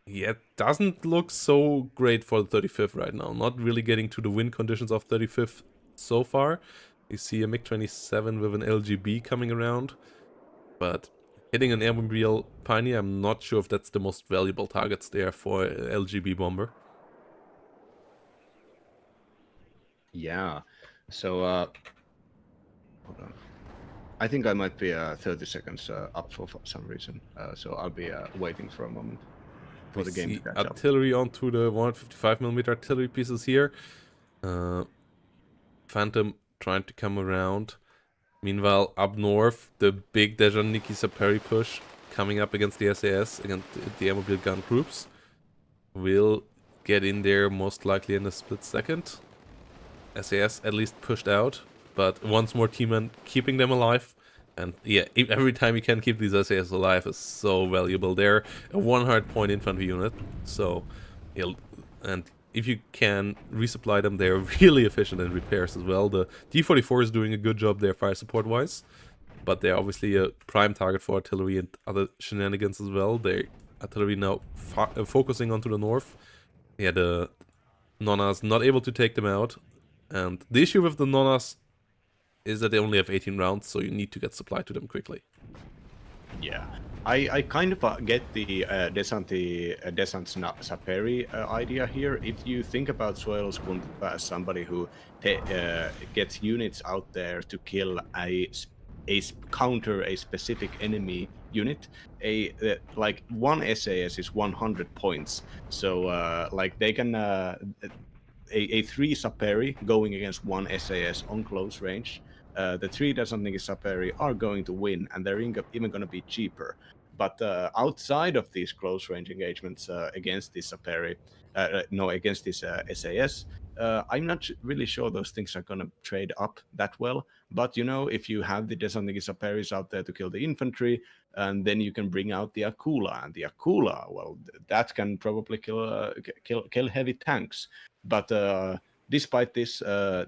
yeah, it doesn't look so great for the 35th right now. Not really getting to the win conditions of 35th so far. You see a MiG-27 with an LGB coming around, but hitting an airmobile Pioneer, I'm not sure if that's the most valuable targets there for LGB bomber. Yeah, so hold on. I think I might be 30 seconds up for some reason, so I'll be waiting for a moment for the game to catch artillery up. Onto the 155mm artillery pieces here. Phantom trying to come around. Meanwhile, up north, the big Dejaniki Saperi push coming up against the SAS, against the airmobile gun groups, will get in there most likely in a split second. SAS at least pushed out, but once more Teeman keeping them alive. And yeah, every time you can keep these SAS alive is so valuable. They're a 100 point infantry unit, so yeah, and if you can resupply them, they're really efficient in repairs as well. The D44 is doing a good job there fire support wise, but they're obviously a prime target for artillery and other shenanigans as well. Their artillery now focusing onto the north. Yeah, the Nona's not able to take them out, And the issue with the Nonas is that they only have 18 rounds, so you need to get supply to them quickly. Yeah, I kind of get the Descent Saperi idea here. If you think about Suojeluskunta as somebody who gets units out there to kill counter a specific enemy unit, like one SAS is 100 points. So like they can a 3 Saperi going against one SAS on close range. The 3 Desert Nigga Saperi are going to win, and they're even going to be cheaper. But outside of these close range engagements against this Saperi, against this SAS, I'm not really sure those things are going to trade up that well. But if you have the Desert Nigga Saperis out there to kill the infantry, and then you can bring out the Akula, and the Akula, well, that can probably kill heavy tanks. But despite this,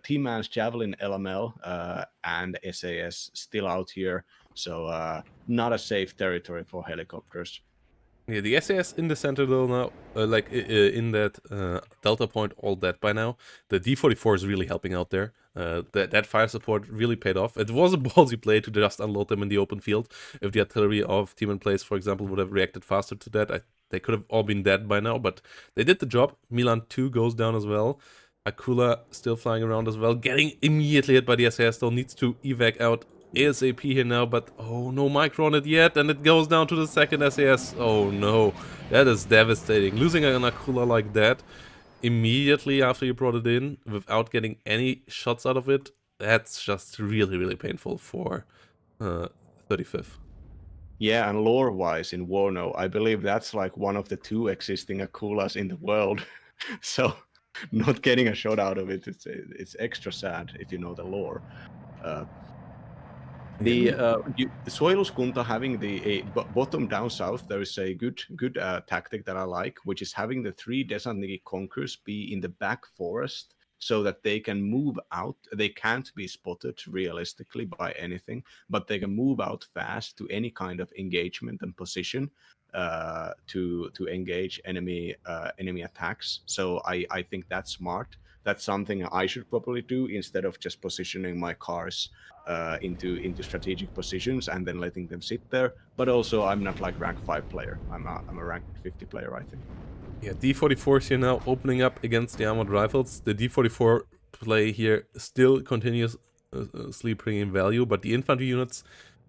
T-Man's Javelin LML and SAS still out here, so not a safe territory for helicopters. Yeah, the SAS in the center though now, in that delta point, all dead by now. The D44 is really helping out there. That fire support really paid off. It was a ballsy play to just unload them in the open field. If the artillery of Team in Place, for example, would have reacted faster to that, they could have all been dead by now, but they did the job. Milan 2 goes down as well. Akula still flying around as well, getting immediately hit by the SAS, though needs to evac out ASAP here now, but oh, no micro on it yet, and it goes down to the second SAS. Oh no, that is devastating. Losing an Akula like that immediately after you brought it in without getting any shots out of it, that's just really, really painful for 35th. Yeah, and lore-wise in WARNO, I believe that's like one of the 2 existing Akulas in the world. So not getting a shot out of it, it's extra sad if you know the lore. The Suojeluskunta having the bottom down south, there is a good tactic that I like, which is having the 3 Desert Nigga Conquerors be in the back forest so that they can move out. They can't be spotted realistically by anything, but they can move out fast to any kind of engagement and position to engage enemy attacks. So I think that's smart. That's something I should probably do instead of just positioning my cars into strategic positions and then letting them sit there. But also, I'm not like rank 5 player. I'm a rank 50 player, I think. Yeah, D44s here now opening up against the armored rifles. The D44 play here still continues bringing value, but the infantry units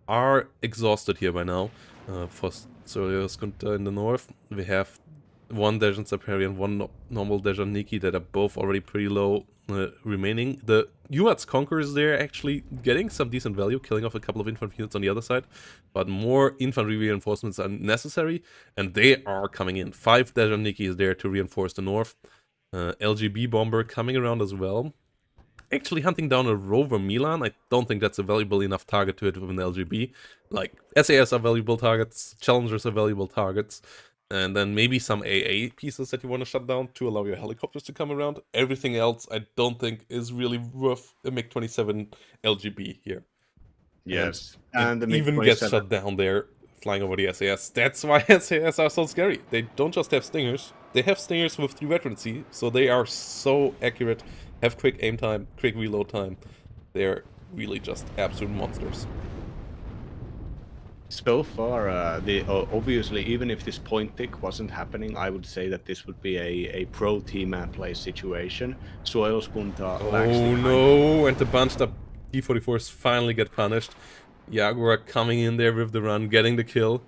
are exhausted here by now. For Suojeluskunta in the north, we have one Dejan Saperi and one normal Dejan Niki that are both already pretty low remaining. The UAT's Conquerors there actually getting some decent value, killing off a couple of infantry units on the other side, but more infantry reinforcements are necessary, and they are coming in. 5 Dejan Niki is there to reinforce the north. LGB Bomber coming around as well. Actually hunting down a Rover Milan. I don't think that's a valuable enough target to hit with an LGB. Like, SAS are valuable targets, Challengers are valuable targets, and then maybe some AA pieces that you want to shut down to allow your helicopters to come around. Everything else I don't think is really worth a MiG-27 LGB here. Yes, and it even gets shut down there flying over the SAS. That's why SAS are so scary. They don't just have Stingers, they have Stingers with 3 veterancy, so they are so accurate, have quick aim time, quick reload time. They're really just absolute monsters. So far, obviously, even if this point tick wasn't happening, I would say that this would be a pro team-man play situation. Suojeluskunta lacks oh no, and the bunched up D44s finally get punished. Jaguar coming in there with the run, getting the kill.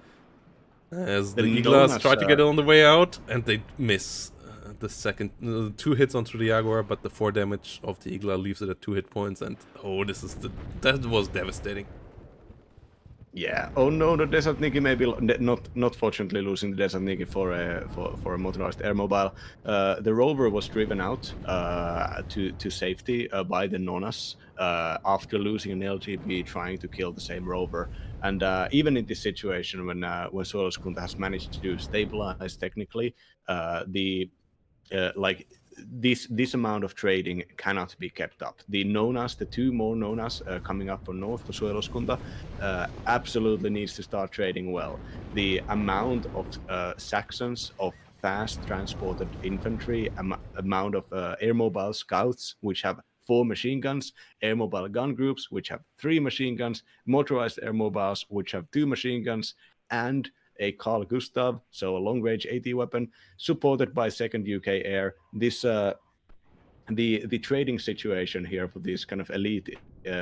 As the Iglas try to get on the way out, and they miss the second 2 hits onto the Jaguar, but the 4 damage of the Igla leaves it at 2 hit points, and oh, that was devastating. Yeah. Oh no, the Desert Niki maybe not fortunately losing the Desert Niki for a motorized air mobile. The rover was driven out to safety by the Nonas after losing an LGB trying to kill the same rover. And even in this situation, when Suojeluskunta has managed to stabilize technically, this amount of trading cannot be kept up. The Nonas, the 2 more Nonas coming up from north for Suojeluskunta, absolutely needs to start trading well. The amount of Saxons, of fast transported infantry, amount of air mobile scouts, which have 4 machine guns, air mobile gun groups, which have 3 machine guns, motorized air mobiles, which have 2 machine guns, and a Carl Gustav, so a long-range AT weapon, supported by 2nd UK Air. This the trading situation here for these kind of elite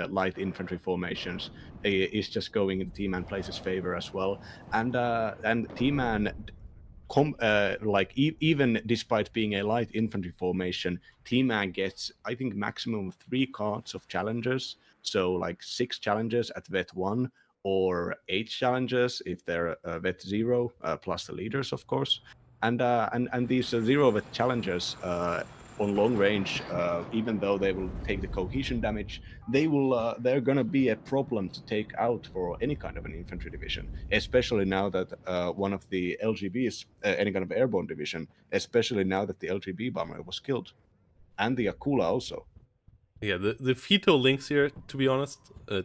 light infantry formations is just going in T-Man Place's favor as well, and T-Man even despite being a light infantry formation, T-Man gets, I think, maximum of 3 cards of challengers. So like 6 challengers at vet 1 or 8 challengers if they're vet 0 plus the leaders, of course. And these 0 vet challengers on long range, even though they will take the cohesion damage, they're gonna be a problem to take out for any kind of an infantry division, especially now that one of the LGBs, any kind of airborne division, especially now that the LGB bomber was killed, and the Akula also. Yeah, the Fito links here, to be honest,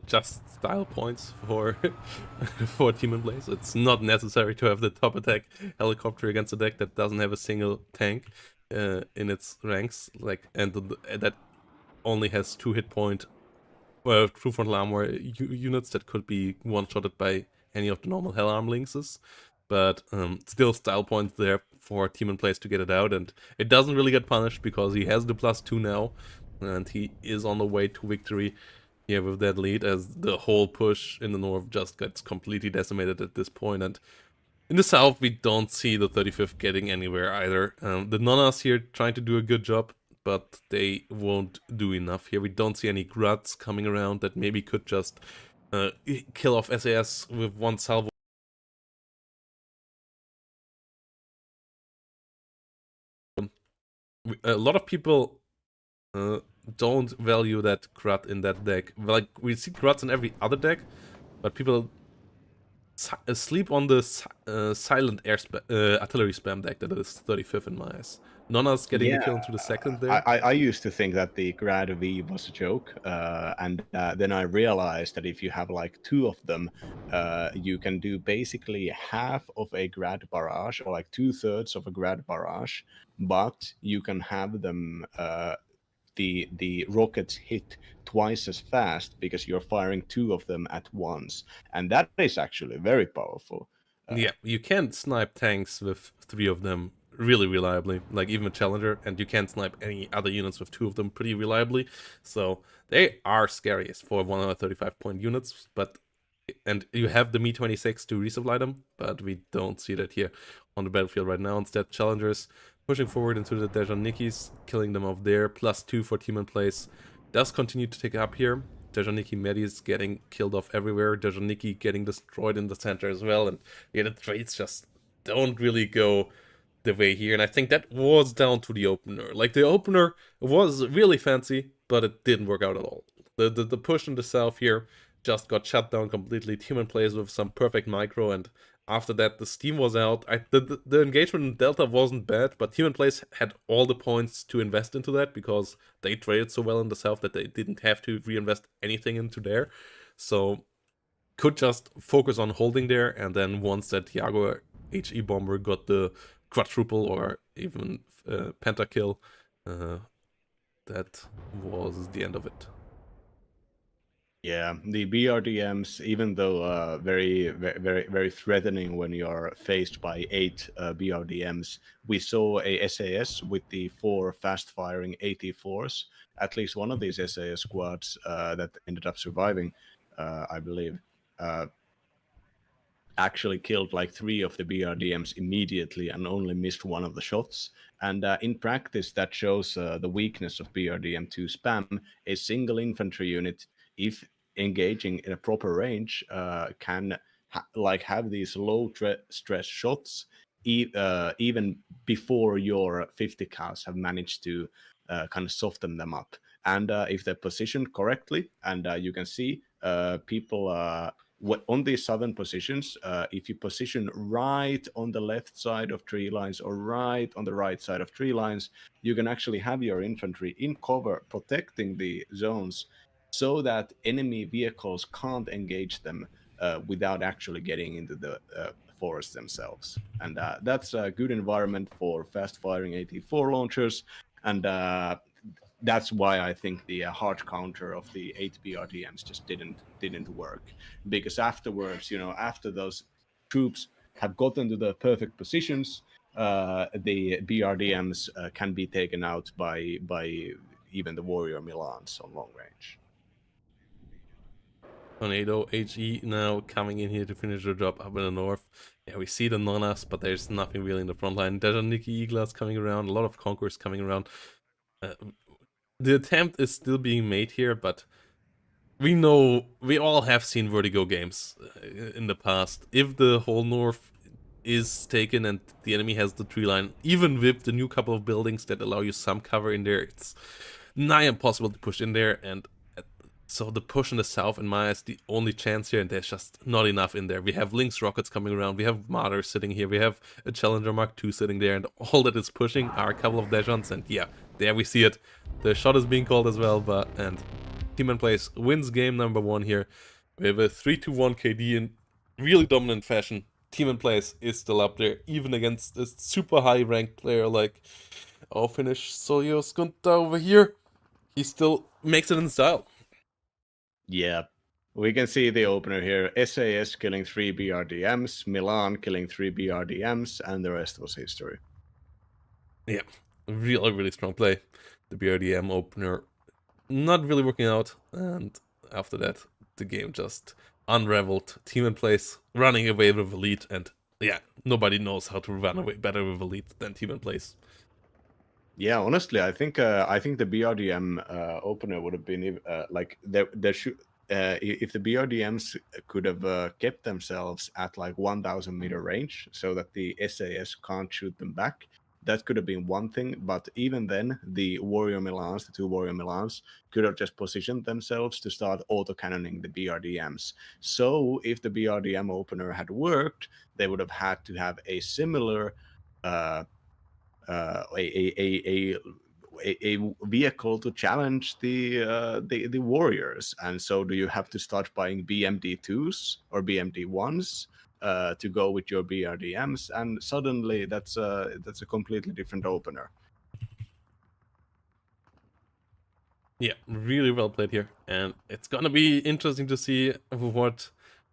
just style points for for Team in Blaze. It's not necessary to have the top attack helicopter against a deck that doesn't have a single tank in its ranks, and that only has 2 hit point true frontal armor units that could be one-shotted by any of the normal Hell Arm Lynxes. But still style points there for Team in Place to get it out, and it doesn't really get punished because he has the +2 now, and he is on the way to victory here with that lead, as the whole push in the north just gets completely decimated at this point. And in the south, we don't see the 35th getting anywhere either. The Nonnas here trying to do a good job, but they won't do enough here. We don't see any Gruts coming around that maybe could just kill off SAS with one salvo. A lot of people don't value that Grat in that deck. Like, we see Gruts in every other deck, but people sleep on the silent artillery spam deck that is 35th in my eyes. Nonna's getting the kill into the second there. I used to think that the Grad V was a joke, and then I realized that if you have like 2 of them, you can do basically half of a Grad barrage, or like 2/3 of a Grad barrage, but you can have them the rockets hit twice as fast because you're firing 2 of them at once, and that is actually very powerful. Yeah, you can't snipe tanks with 3 of them really reliably, like even a Challenger, and you can't snipe any other units with 2 of them pretty reliably. So they are scariest for 135-point units, and you have the Mi-26 to resupply them, but we don't see that here on the battlefield right now. Instead, Challengers pushing forward into the Dejanikis, killing them off there, +2 for Team in Place. Does continue to tick up here. Dejaniki Medis getting killed off everywhere, Dejaniki getting destroyed in the center as well, and yeah, the trades just don't really go the way here, and I think that was down to the opener. Like, the opener was really fancy, but it didn't work out at all. The push in the south here just got shut down completely. Team in Place with some perfect micro, and after that the steam was out. The engagement in Delta wasn't bad, but Team in Place had all the points to invest into that because they traded so well in the south that they didn't have to reinvest anything into there. So could just focus on holding there, and then once that Jaguar HE bomber got the quadruple or even pentakill, that was the end of it. Yeah, the BRDMs, even though very threatening when you're faced by 8 BRDMs, we saw a SAS with the 4 fast-firing AT4s. At least one of these SAS squads that ended up surviving, I believe, actually killed like 3 of the BRDMs immediately and only missed 1 of the shots. And in practice, that shows the weakness of BRDM2 spam. A single infantry unit, if engaging in a proper range, can have these low stress shots even before your 50 cals have managed to kind of soften them up. And if they're positioned correctly, and you can see people on these southern positions, if you position right on the left side of tree lines or right on the right side of tree lines, you can actually have your infantry in cover protecting the zones so that enemy vehicles can't engage them without actually getting into the forest themselves. And that's a good environment for fast firing AT4 launchers. And that's why I think the hard counter of the 8 BRDMs just didn't work, because afterwards, after those troops have gotten to the perfect positions, the BRDMs can be taken out by even the warrior Milans on long range. Tornado HE now coming in here to finish the job up in the north. Yeah, we see the Nonas, but there's nothing really in the front line. Dejaniki Iglas coming around, a lot of Conquerors coming around. The attempt is still being made here, but we know, we all have seen Vertigo games in the past. If the whole north is taken and the enemy has the tree line, even with the new couple of buildings that allow you some cover in there, it's nigh impossible to push in there. And so the push in the south, in my eyes, the only chance here, and there's just not enough in there. We have Lynx rockets coming around, we have Martyrs sitting here, we have a Challenger Mark II sitting there, and all that is pushing are a couple of Dejons, and yeah, there we see it. The shot is being called as well, and Team and Place wins game number 1 here. We have a 3-1 KD in really dominant fashion. Team and Place is still up there, even against a super high ranked player like our Finnish Soyos Gunta over here. He still makes it in style. Yeah, we can see the opener here. SAS killing 3 BRDMs, Milan killing 3 BRDMs, and the rest was history. Yeah, really strong play. The BRDM opener not really working out, and after that, the game just unraveled. Team in Place running away with a lead, and yeah, nobody knows how to run away better with a lead than Team in Place. Yeah, honestly, I think the BRDM opener would have been like there should if the BRDMs could have kept themselves at like 1,000 meter range so that the SAS can't shoot them back. That could have been one thing, but even then, the the 2 Warrior Milans, could have just positioned themselves to start auto-cannoning the BRDMs. So, if the BRDM opener had worked, they would have had to have a similar uh, a vehicle to challenge the warriors. And so, do you have to start buying BMD2s or BMD1s to go with your BRDMs? And suddenly, that's a completely different opener. Yeah, really well played here, and it's gonna be interesting to see what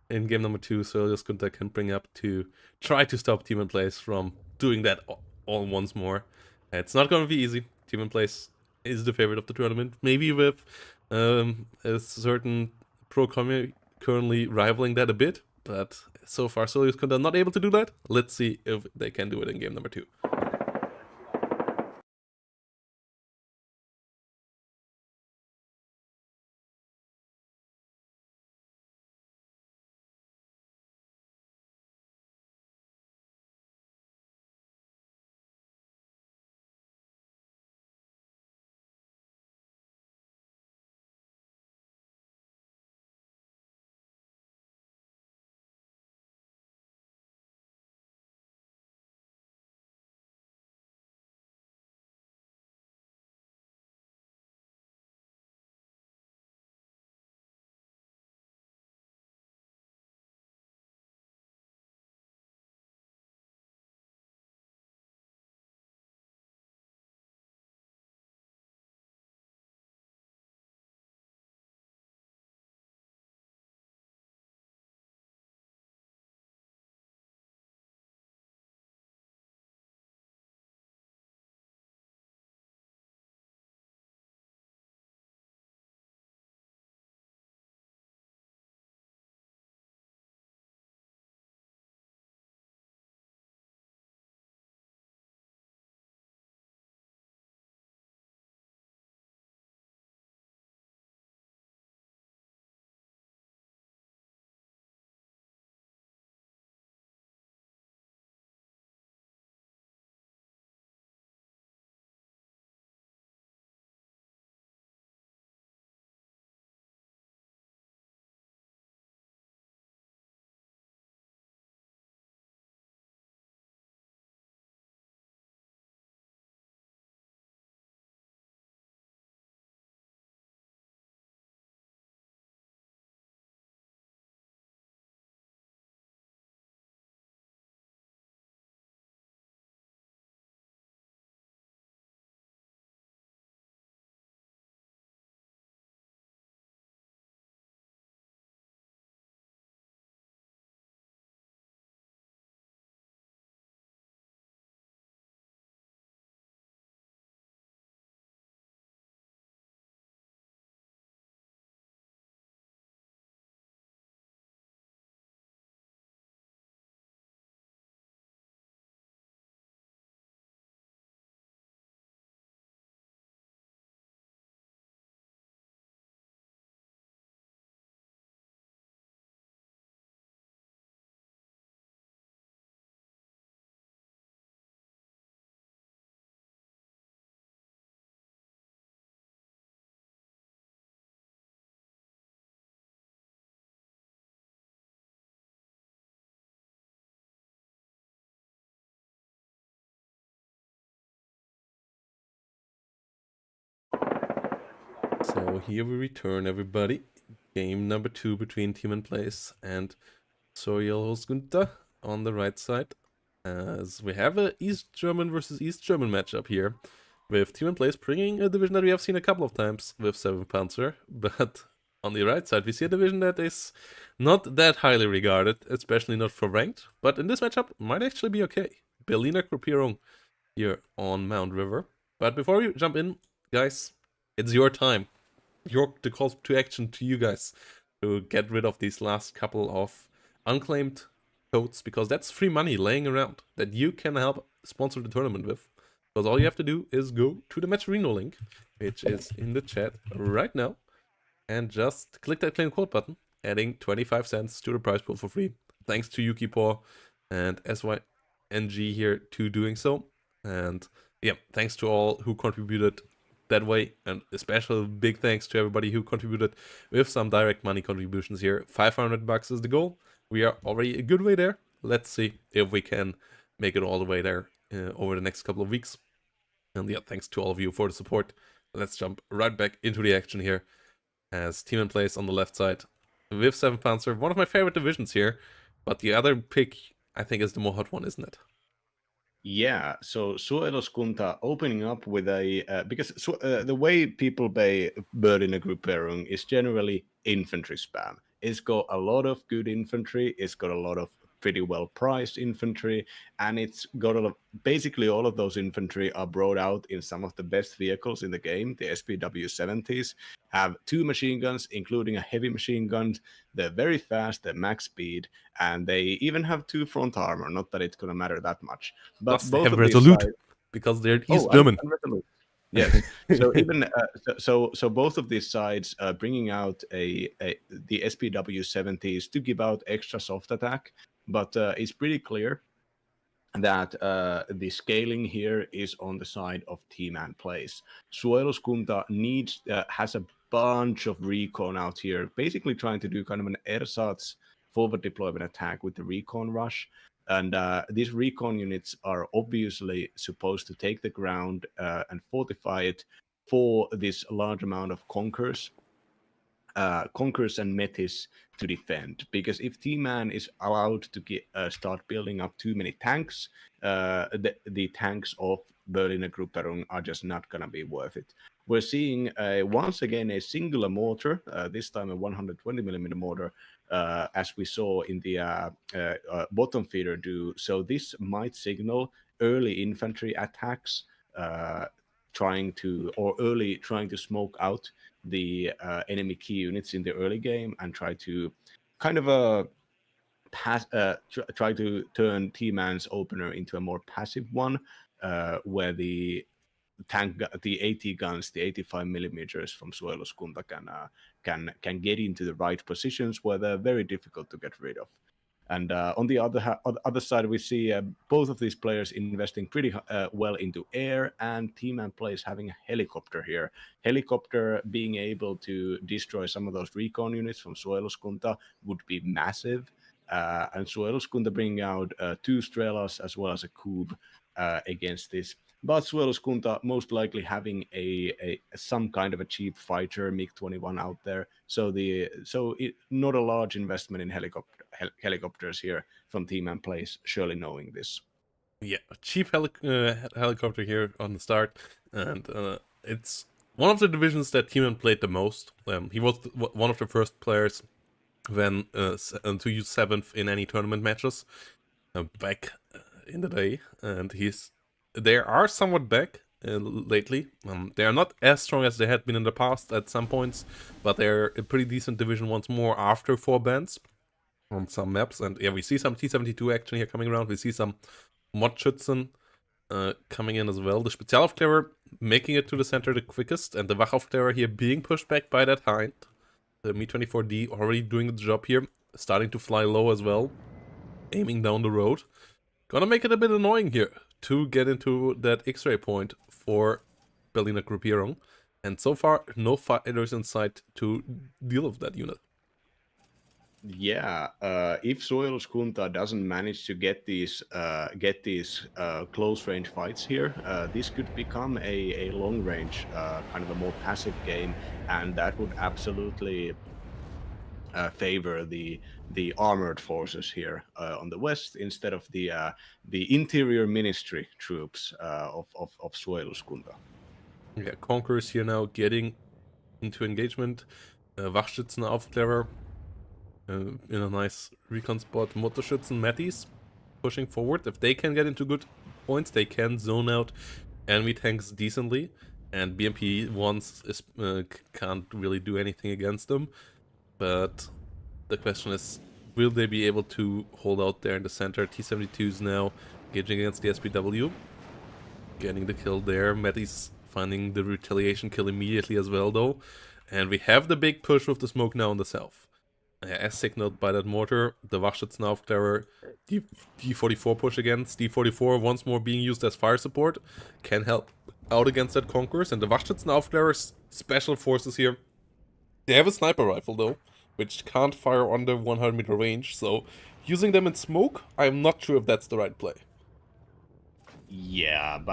in game number 2 Solis Gunta can bring up to try to stop Team in Place from doing that all once more. It's not gonna be easy. Team in Place is the favorite of the tournament, maybe with a certain pro currently rivaling that a bit, but so far Solis Gunta not able to do that. Let's see if they can do it in game number 2. So here we return, everybody. Game number 2 between Team and Place and Soriel Hosgunta on the right side. As we have a East German versus East German matchup here, with Team and Place bringing a division that we have seen a couple of times with 7 Panzer, but on the right side we see a division that is not that highly regarded, especially not for ranked, but in this matchup might actually be okay. Berliner Gruppierung here on Mount River. But before we jump in, guys, it's your time. The call to action to you guys to get rid of these last couple of unclaimed codes, because that's free money laying around that you can help sponsor the tournament with. Because all you have to do is go to the WARNO link, which is in the chat right now, and just click that claim code button, adding 25 cents to the prize pool for free. Thanks to Yuki Paw and SYNG here to doing so. And yeah, thanks to all who contributed that way, and a special big thanks to everybody who contributed with some direct money contributions here. 500 bucks is the goal. We are already a good way there. Let's see if we can make it all the way there over the next couple of weeks. And yeah, thanks to all of you for the support. Let's jump right back into the action here as Team and Place on the left side with 7 Panzer, one of my favorite divisions here, but the other pick I think is the more hot one, isn't it? Yeah, so Suojeluskunta opening up with a because the way people play Berliner Gruppierung is generally infantry spam. It's got a lot of good infantry. It's got a lot of pretty well priced infantry, and it's got basically all of those infantry are brought out in some of the best vehicles in the game. The SPW-70s have 2 machine guns, including a heavy machine gun. They're very fast, they're max speed, and they even have 2 front armor. Not that it's going to matter that much, but Plus, they both have of these Resolute sides. because they're East German. Resolute. Yes. So even so both of these sides are bringing out the SPW-70s to give out extra soft attack, but it's pretty clear that the scaling here is on the side of Team and Place. Suojeluskunta has a bunch of recon out here, basically trying to do kind of an ersatz forward deployment attack with the recon rush. And these recon units are obviously supposed to take the ground and fortify it for this large amount of conquerors and metis to defend. Because if T-Man is allowed to start building up too many tanks, the tanks of Berliner Gruppierung are just not going to be worth it. We're seeing once again a singular mortar, this time a 120mm mortar, as we saw in the bottom feeder do. So this might signal early infantry attacks, trying to smoke out the enemy key units in the early game and try to kind of try to turn T-Man's opener into a more passive one, where the the 80 guns, the 85 millimeters from Suojeluskunta can get into the right positions where they're very difficult to get rid of. And on the other side, we see both of these players investing pretty well into air, and Team and Place having a helicopter here. Helicopter being able to destroy some of those recon units from Suojeluskunta would be massive. And Suojeluskunta bringing out 2 Strelas as well as a Cube against this. But Suojeluskunta most likely having some kind of a cheap fighter MiG-21 out there, not a large investment in helicopters here from Team and Place, surely knowing this. Yeah, cheap helicopter here on the start, and it's one of the divisions that Team played the most. He was one of the first players to use 7th in any tournament matches back in the day, and they are somewhat back lately. They are not as strong as they had been in the past at some points, but they're a pretty decent division once more after 4 bans on some maps. And yeah, we see some T-72 action here coming around. We see some Modschützen coming in as well. The Spezialaufklärer making it to the center the quickest, and the Wachaufklärer here being pushed back by that Hind. The Mi-24D already doing the job here, starting to fly low as well, aiming down the road. Gonna make it a bit annoying here to get into that X-ray point for Berliner Gruppierung. And so far, no fighters in sight to deal with that unit. Yeah, if Suojeluskunta doesn't manage to get these close range fights here, this could become a long range kind of a more passive game, and that would absolutely favor the armored forces here on the west instead of the interior ministry troops of Suojeluskunta. Yeah, Conquerors here now getting into engagement. Wachschützenaufklärer in a nice recon spot. Motorschützen Matties pushing forward. If they can get into good points, they can zone out enemy tanks decently. And BMP ones can't really do anything against them. But the question is, will they be able to hold out there in the center? T-72s now engaging against the SPW. Getting the kill there. Matty's finding the retaliation kill immediately as well, though. And we have the big push with the smoke now in the south. As signaled by that mortar, the Wachschützenaufklärer D44 push against. D44 once more being used as fire support. Can help out against that Conquerors. And the Wachschützenaufklärer's special forces here. They have a sniper rifle, though, which can't fire under 100 meter range. So using them in smoke, I'm not sure if that's the right play. Yeah, but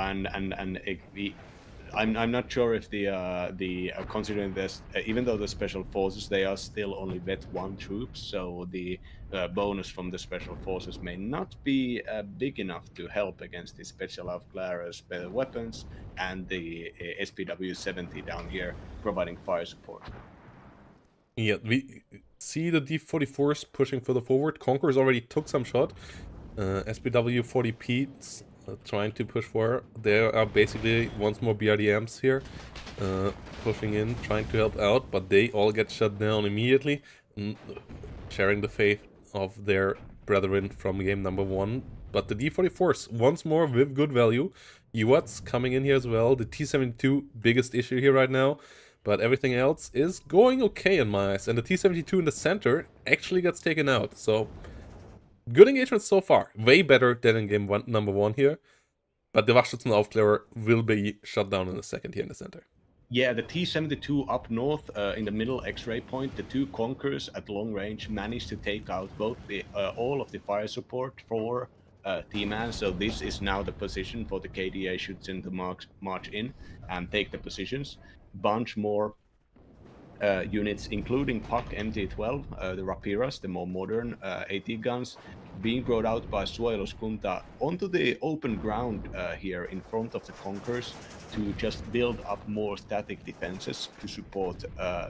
I'm not sure if the considering this, even though the special forces, they are still only vet 1 troops, so the bonus from the special forces may not be big enough to help against the special Aufklärer's better weapons and the SPW 70 down here providing fire support. Yeah, we see the D44s pushing further forward. Conquerors already took some shot. SPW 40P trying to push forward. There are basically once more BRDMs here, pushing in, trying to help out, but they all get shut down immediately, sharing the fate of their brethren from game number 1. But the D44s, once more with good value. UATs coming in here as well. The T72, biggest issue here right now. But everything else is going okay in my eyes. And the T72 in the center actually gets taken out. So, good engagement so far. Way better than in game number 1 here. But the Wachschützenaufklärer will be shut down in a second here in the center. Yeah, the T-72 up north in the middle X-ray point, the 2 Conquerors at long range managed to take out both the all of the fire support for T-Man. So this is now the position for the KDA Schutzen to march in and take the positions. Bunch more units, including Puck MT-12, the Rapiras, the more modern AT guns, being brought out by Suojeluskunta onto the open ground here in front of the Conquerors to just build up more static defenses to support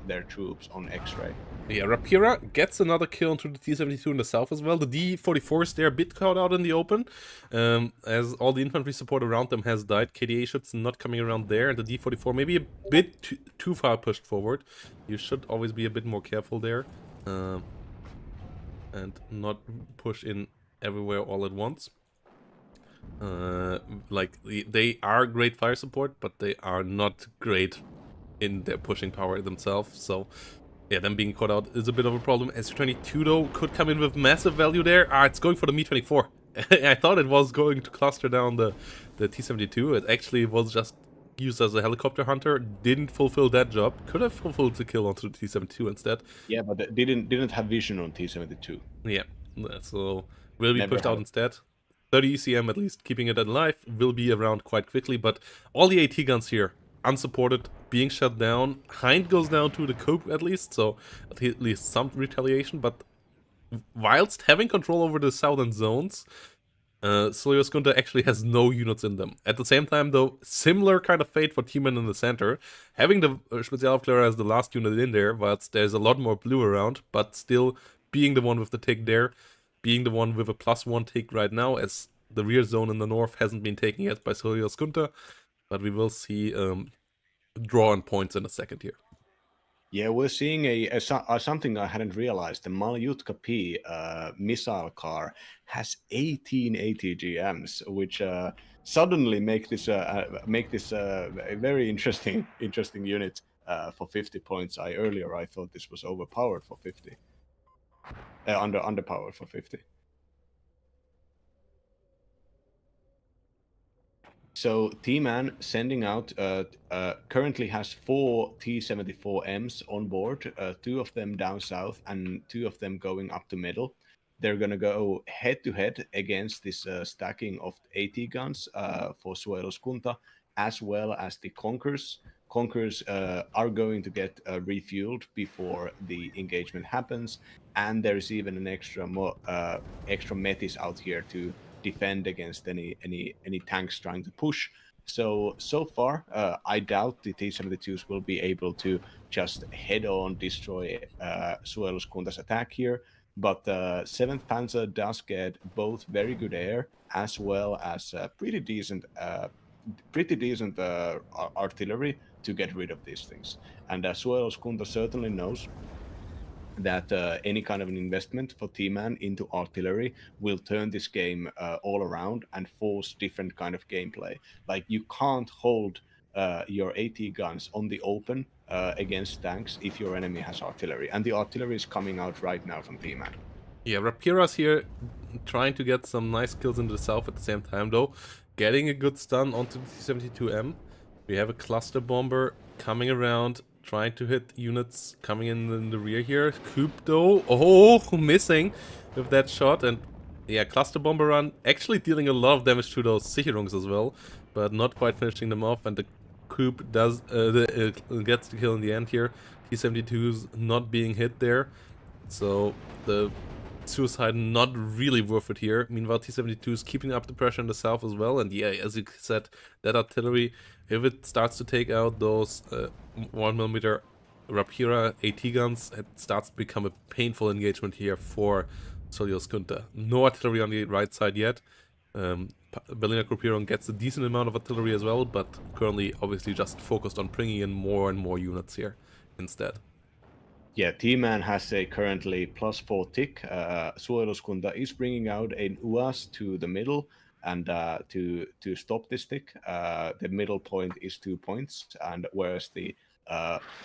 their troops on X-ray. Yeah, Rapira gets another kill onto the T-72 in the south as well. The D-44s there a bit caught out in the open, as all the infantry support around them has died. KDA Schützen not coming around there, and the D-44 maybe a bit too far pushed forward. You should always be a bit more careful there, and not push in everywhere all at once. Like, they are great fire support, but they are not great in their pushing power themselves, so yeah, them being caught out is a bit of a problem. SU-22 though could come in with massive value there. It's going for the Mi-24. I thought it was going to cluster down the T-72. It actually was just used as a helicopter hunter. Didn't fulfill that job. Could have fulfilled the kill onto the T-72 instead. Yeah, but they didn't have vision on T-72. Yeah, so will be pushed out instead. 30 ECM at least, keeping it alive, will be around quite quickly, but all the AT guns here, unsupported, being shut down. Hind goes down to the Cope at least, so at least some retaliation, but whilst having control over the southern zones, Suojeluskunta actually has no units in them. At the same time, though, similar kind of fate for T-Man in the center, having the Spezialaufklärer as the last unit in there, whilst there's a lot more blue around, but still being the one with the tick there, being the one with a +1 tick right now, as the rear zone in the north hasn't been taken yet by Suojeluskunta, but we will see draw on points in a second here. Yeah, we're seeing something I hadn't realized. The Maljutka P missile car has 18 ATGMs, which suddenly make this a very interesting unit for 50 points. Earlier I thought this was overpowered for 50, underpowered for 50. So T-Man sending out currently has 4 T-74Ms on board, 2 of them down south and 2 of them going up to middle. They're going to go head to head against this stacking of AT guns for Suojeluskunta, as well as the Conkers. Conkers are going to get refueled before the engagement happens, and there is even an extra metis out here to defend against any tanks trying to push. So far, I doubt the T-72s will be able to just head-on destroy Suojeluskunta's attack here. But 7th Panzer does get both very good air as well as pretty decent artillery to get rid of these things. And Suojeluskunta certainly knows that any kind of an investment for T-Man into artillery will turn this game all around and force different kind of gameplay. Like you can't hold your AT guns on the open against tanks if your enemy has artillery, and the artillery is coming out right now from T-Man. Yeah, Rapira's here trying to get some nice kills into the south at the same time though. Getting a good stun onto the T-72M. We have a cluster bomber coming around, trying to hit units coming in the rear here. Coop though, oh, missing with that shot. And yeah, cluster bomber run actually dealing a lot of damage to those Sicherungs as well, but not quite finishing them off. And the Coop does gets the kill in the end here. T-72's not being hit there, so the suicide not really worth it here. Meanwhile, T-72 is keeping up the pressure in the south as well. And yeah, as you said, that artillery, if it starts to take out those 1mm Rapira AT guns, it starts to become a painful engagement here for Suojeluskunta. No artillery on the right side yet. Berliner Gruppierung gets a decent amount of artillery as well, but currently obviously just focused on bringing in more and more units here instead. Yeah, T-Man has a currently +4 tick. Suojeluskunta is bringing out an UAS to the middle, and to stop this tick, the middle point is 2 points, and whereas the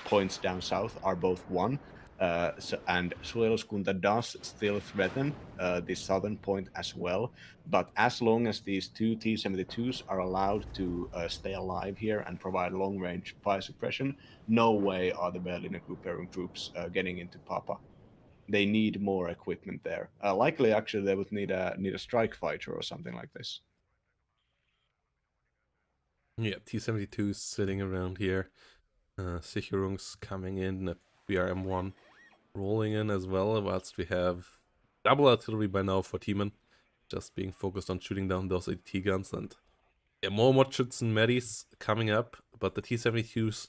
points down south are both 1. And Suojeluskunta does still threaten the southern point as well, but as long as these 2 T-72s are allowed to stay alive here and provide long-range fire suppression, no way are the Berliner Gruppierung troops getting into Papa. They need more equipment there. Likely, actually, they would need a strike fighter or something like this. Yeah, T-72 sitting around here. Sicherungs coming in, BRM-1 rolling in as well, whilst we have double artillery by now for T-Man, just being focused on shooting down those AT guns. And yeah, more Mordschützen Medis coming up, but the T-72s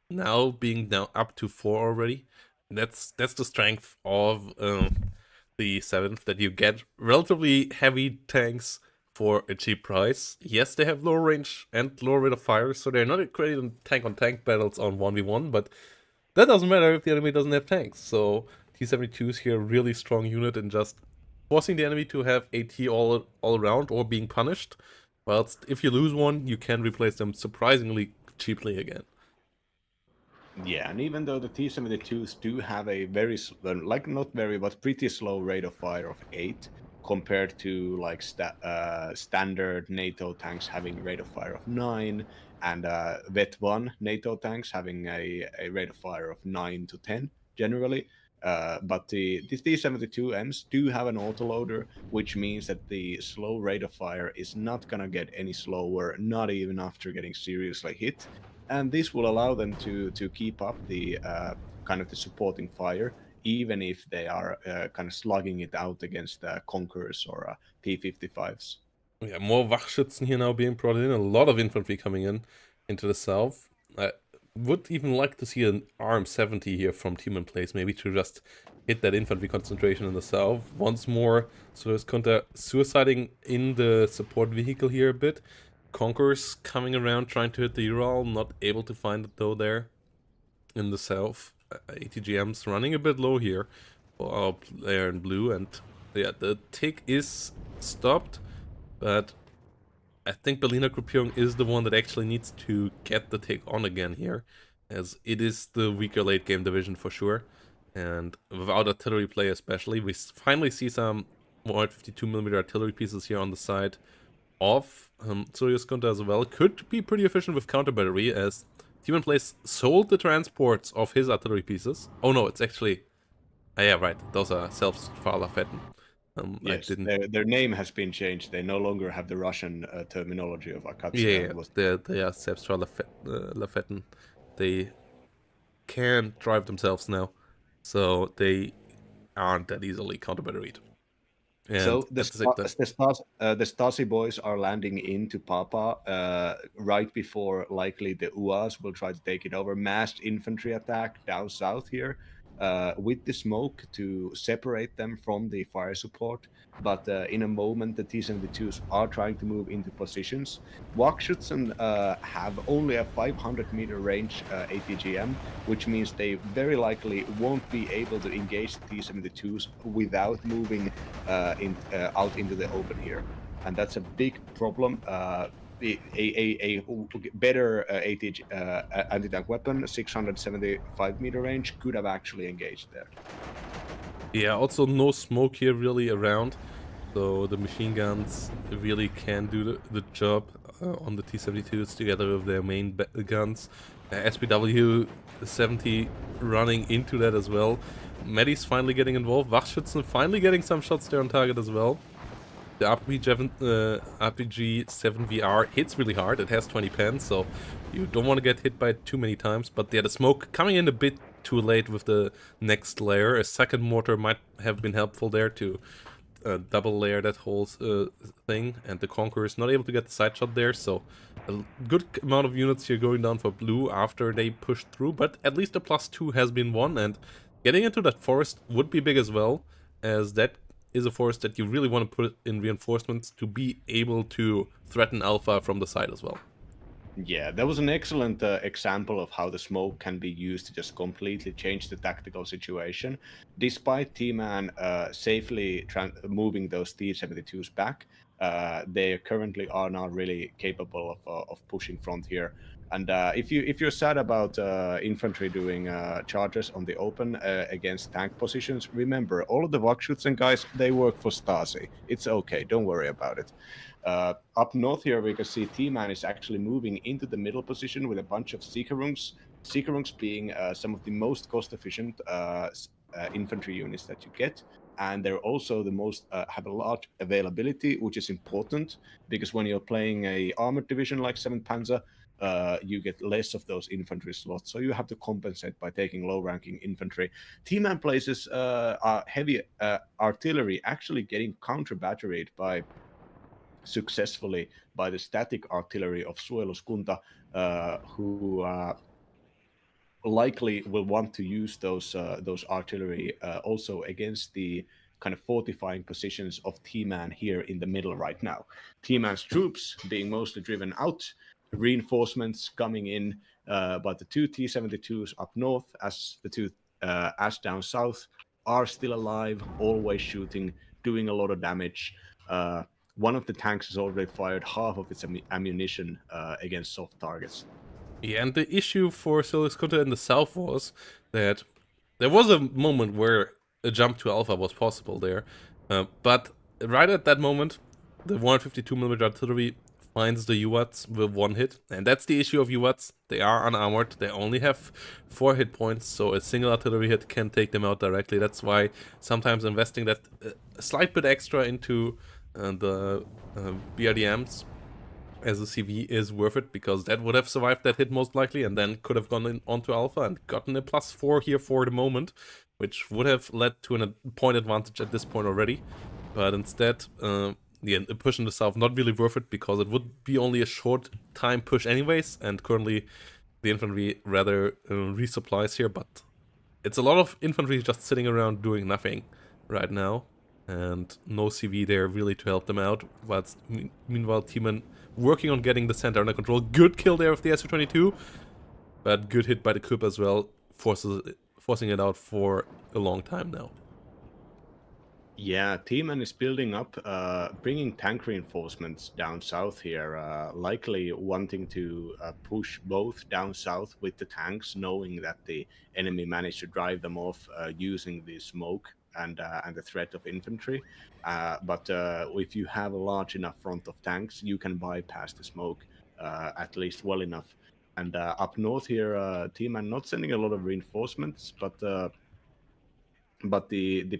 now being down up to 4 already. That's the strength of the 7th, that you get relatively heavy tanks for a cheap price. Yes, they have low range and low rate of fire, so they're not great in tank-on-tank battles on 1v1, but that doesn't matter if the enemy doesn't have tanks. So T-72s here, really strong unit in just forcing the enemy to have AT all around or being punished. Whilst if you lose one, you can replace them surprisingly cheaply again. Yeah, and even though the T-72s do have a very, like not very, but pretty slow rate of fire of 8, compared to like standard NATO tanks having a rate of fire of 9, and Vet-1 NATO tanks having a rate of fire of 9 to 10 generally. But the T-72Ms do have an autoloader, which means that the slow rate of fire is not gonna get any slower, not even after getting seriously hit. And this will allow them to keep up the kind of the supporting fire, even if they are kind of slugging it out against Conquerors or T-55s. Yeah, more Wachschützen here now being brought in, a lot of infantry coming in into the south. I would even like to see an RM-70 here from Team Place, maybe to just hit that infantry concentration in the south once more. So there's suiciding in the support vehicle here a bit. Conquerors coming around trying to hit the Ural, not able to find it though there in the south. ATGM's running a bit low here for our player in blue, and yeah, the tick is stopped, but I think Berliner Gruppierung is the one that actually needs to get the tick on again here, as it is the weaker late game division for sure, and without artillery play especially. We finally see some more 52mm artillery pieces here on the side of Sirius Kunta as well could be pretty efficient with counter battery, as Team in Place sold the transports of his artillery pieces. Oh no, it's actually... yeah, right. Those are Selbstfahrerfetten. I Yes, didn't... their name has been changed. They no longer have the Russian terminology of Akatsuya. Yeah, they are Selbstfahrerfetten. They can drive themselves now, so they aren't that easily counter batteried. And So at the same time... the Stasi boys are landing into Papa right before likely the UAS will try to take it over. Massed infantry attack down south here with the smoke to separate them from the fire support. But in a moment, the T-72s are trying to move into positions. Wachschutzen have only a 500-meter range ATGM, which means they very likely won't be able to engage the T-72s without moving out into the open here, and that's a big problem. A better ATG anti-tank weapon, 675-meter range, could have actually engaged there. Yeah, also no smoke here really around, so the machine guns really can do the job on the T-72s together with their main guns. SPW 70 running into that as well. Maddie's finally getting involved. Wachschützen finally getting some shots there on target as well. The RPG 7 VR hits really hard. It has 20 pens, so you don't want to get hit by it too many times. But yeah, the smoke coming in a bit too late with the next layer. A second mortar might have been helpful there to double layer that whole thing. And the Conqueror is not able to get the side shot there, so a good amount of units here going down for blue after they pushed through. But at least a +2 has been won, and getting into that forest would be big as well, as that is a force that you really want to put in reinforcements to be able to threaten Alpha from the side as well. Yeah, that was an excellent example of how the smoke can be used to just completely change the tactical situation. Despite T-Man safely moving those T-72s back, they currently are not really capable of pushing front here. And if you're sad about infantry doing charges on the open against tank positions, remember all of the Wachschutzen guys, they work for Stasi. It's okay, don't worry about it. Up north here, we can see T-Man is actually moving into the middle position with a bunch of Sicherungs. Sicherungs being some of the most cost-efficient infantry units that you get, and they're also the most have a large availability, which is important because when you're playing a armored division like 7th Panzer, you get less of those infantry slots, so you have to compensate by taking low-ranking infantry. T-Man places heavy artillery actually getting counter-batteried by successfully by the static artillery of Suojeluskunta, who likely will want to use those artillery also against the kind of fortifying positions of T-Man here in the middle right now. T-Man's troops being mostly driven out, reinforcements coming in, but the two T-72s up north, as the two as down south, are still alive, always shooting, doing a lot of damage. One of the tanks has already fired half of its ammunition against soft targets. Yeah, and the issue for Sirius Kunta in the south was that there was a moment where a jump to Alpha was possible there, but right at that moment, the 152mm artillery finds the UATs with one hit, and that's the issue of UATs. They are unarmored, they only have 4 hit points, so a single artillery hit can take them out directly. That's why sometimes investing that slight bit extra into the BRDMs as a CV is worth it, because that would have survived that hit most likely and then could have gone onto Alpha and gotten a +4 here for the moment, which would have led to a point advantage at this point already. But instead, the push in the south not really worth it, because it would be only a short time push anyways, and currently the infantry rather resupplies here, but it's a lot of infantry just sitting around doing nothing right now, and no CV there really to help them out. Whilst meanwhile, T-Man working on getting the center under control. Good kill there with the Su-22, but good hit by the Coup as well, forcing it out for a long time now. Yeah, T-Man is building up, bringing tank reinforcements down south here, likely wanting to push both down south with the tanks, knowing that the enemy managed to drive them off using the smoke and the threat of infantry. But if you have a large enough front of tanks, you can bypass the smoke at least well enough. And up north here, Team not sending a lot of reinforcements, but the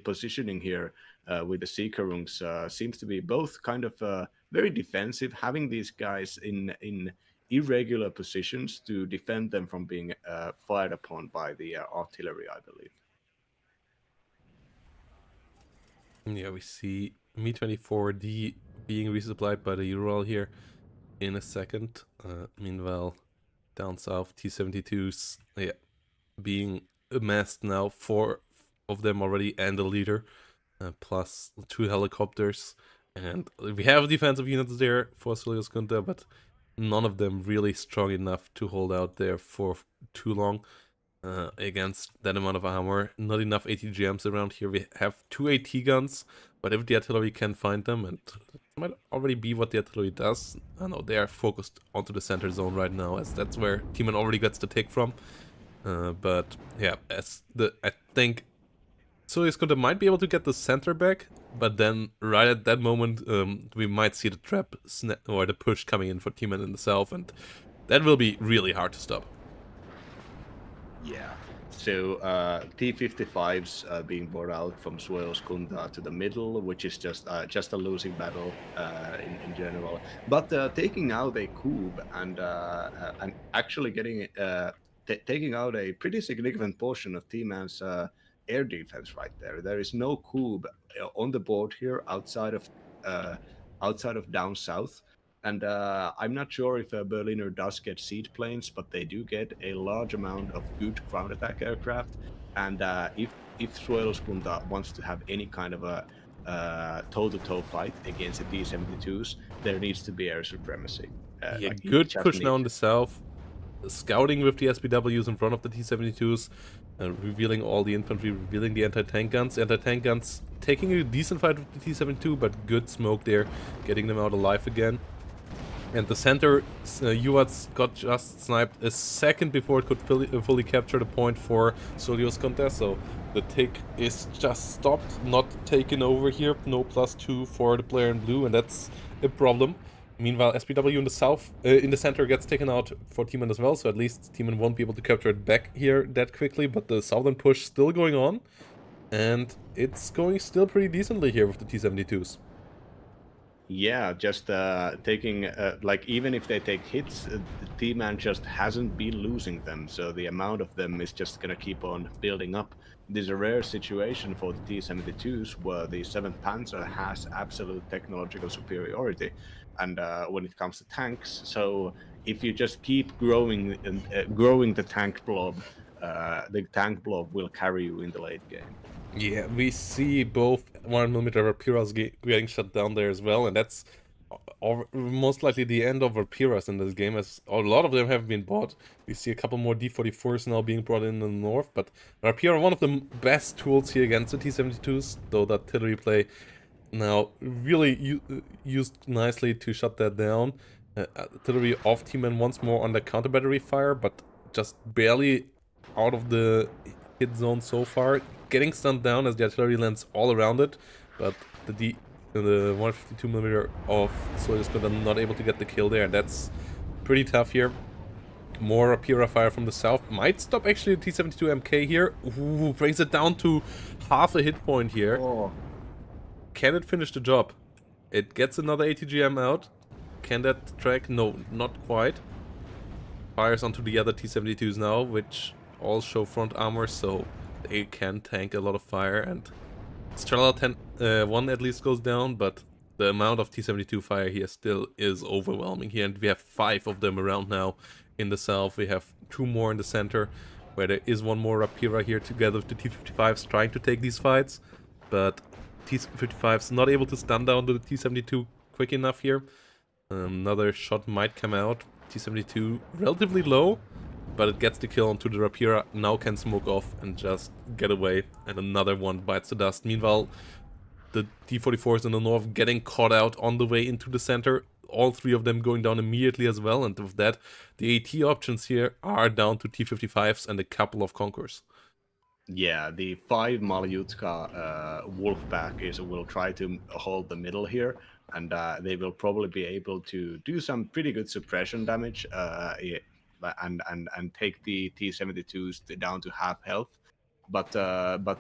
positioning here with the Seekerungs seems to be both kind of very defensive, having these guys in irregular positions to defend them from being fired upon by the artillery, I believe. Yeah, we see Mi-24D being resupplied by the Ural here in a second. Meanwhile, down south, T-72s, yeah, being amassed now, 4 of them already, and a leader, plus 2 helicopters. And we have defensive units there for Solius Gunter, but none of them really strong enough to hold out there for too long. Against that amount of armor. Not enough ATGMs around here. We have 2 AT guns, but if the artillery can find them, and it might already be what the artillery does. I know they are focused onto the center zone right now, as that's where Teeman already gets the take from. But yeah, I think Solius Gunter might be able to get the center back, but then right at that moment, we might see the trap or the push coming in for Teeman in the south, and that will be really hard to stop. Yeah. So T-55s being brought out from Sueoskunda to the middle, which is just a losing battle in general. But taking out a coup and actually getting taking out a pretty significant portion of T-Man's air defense right there. There is no coup on the board here outside of down south. And I'm not sure if Berliner does get seed planes, but they do get a large amount of good ground attack aircraft. And if Sueoskunda wants to have any kind of a toe-to-toe fight against the T-72s, there needs to be air supremacy. Yeah, like good push now in the south. Scouting with the SPWs in front of the T-72s, revealing all the infantry, revealing the anti-tank guns. Anti-tank guns taking a decent fight with the T-72, but good smoke there, getting them out alive again. And the center, UATS got just sniped a second before it could fully capture the point for Solius Gunter, so the tick is just stopped, not taken over here. No +2 for the player in blue, and that's a problem. Meanwhile, SPW in the south, in the center gets taken out for Teeman as well, so at least Teeman won't be able to capture it back here that quickly, but the southern push still going on, and it's going still pretty decently here with the T-72s. Yeah, just taking, like, even if they take hits, T-Man just hasn't been losing them, so the amount of them is just gonna keep on building up. This is a rare situation for the T-72s, where the 7th Panzer has absolute technological superiority, and when it comes to tanks, so if you just keep growing the tank blob will carry you in the late game. Yeah, we see both 100mm Rapiras getting shut down there as well, and that's most likely the end of Rapiras in this game, as a lot of them have been bought. We see a couple more D44s now being brought in the north, but Rapira, one of the best tools here against the T-72s, though that artillery play now really used nicely to shut that down. Artillery off Teeman once more under counter battery fire, but just barely out of the hit zone so far. Getting stunned down as the artillery lands all around it, but the 152mm of Solius Gunter not able to get the kill there, and that's pretty tough here. More Rapira fire from the south might stop actually the T-72 MK here. Ooh, brings it down to half a hit point here. Oh. Can it finish the job? It gets another ATGM out. Can that track? No, not quite. Fires onto the other T-72s now, which all show front armor, so they can tank a lot of fire, and Strela 1 at least goes down, but the amount of T-72 fire here still is overwhelming here, and we have 5 of them around now in the south. We have 2 more in the center, where there is one more Rapira here together with the T-55s trying to take these fights, but T-55s not able to stun down the T-72 quick enough here. Another shot might come out. T-72 relatively low, but it gets the kill onto the Rapira, now can smoke off and just get away, and another one bites the dust. Meanwhile, the T-44s in the north getting caught out on the way into the center, all 3 of them going down immediately as well, and with that, the AT options here are down to T-55s and a couple of Conquerors. Yeah, the 5 Malyutka wolf pack will try to hold the middle here, and they will probably be able to do some pretty good suppression damage, and take the T-72s down to half health. But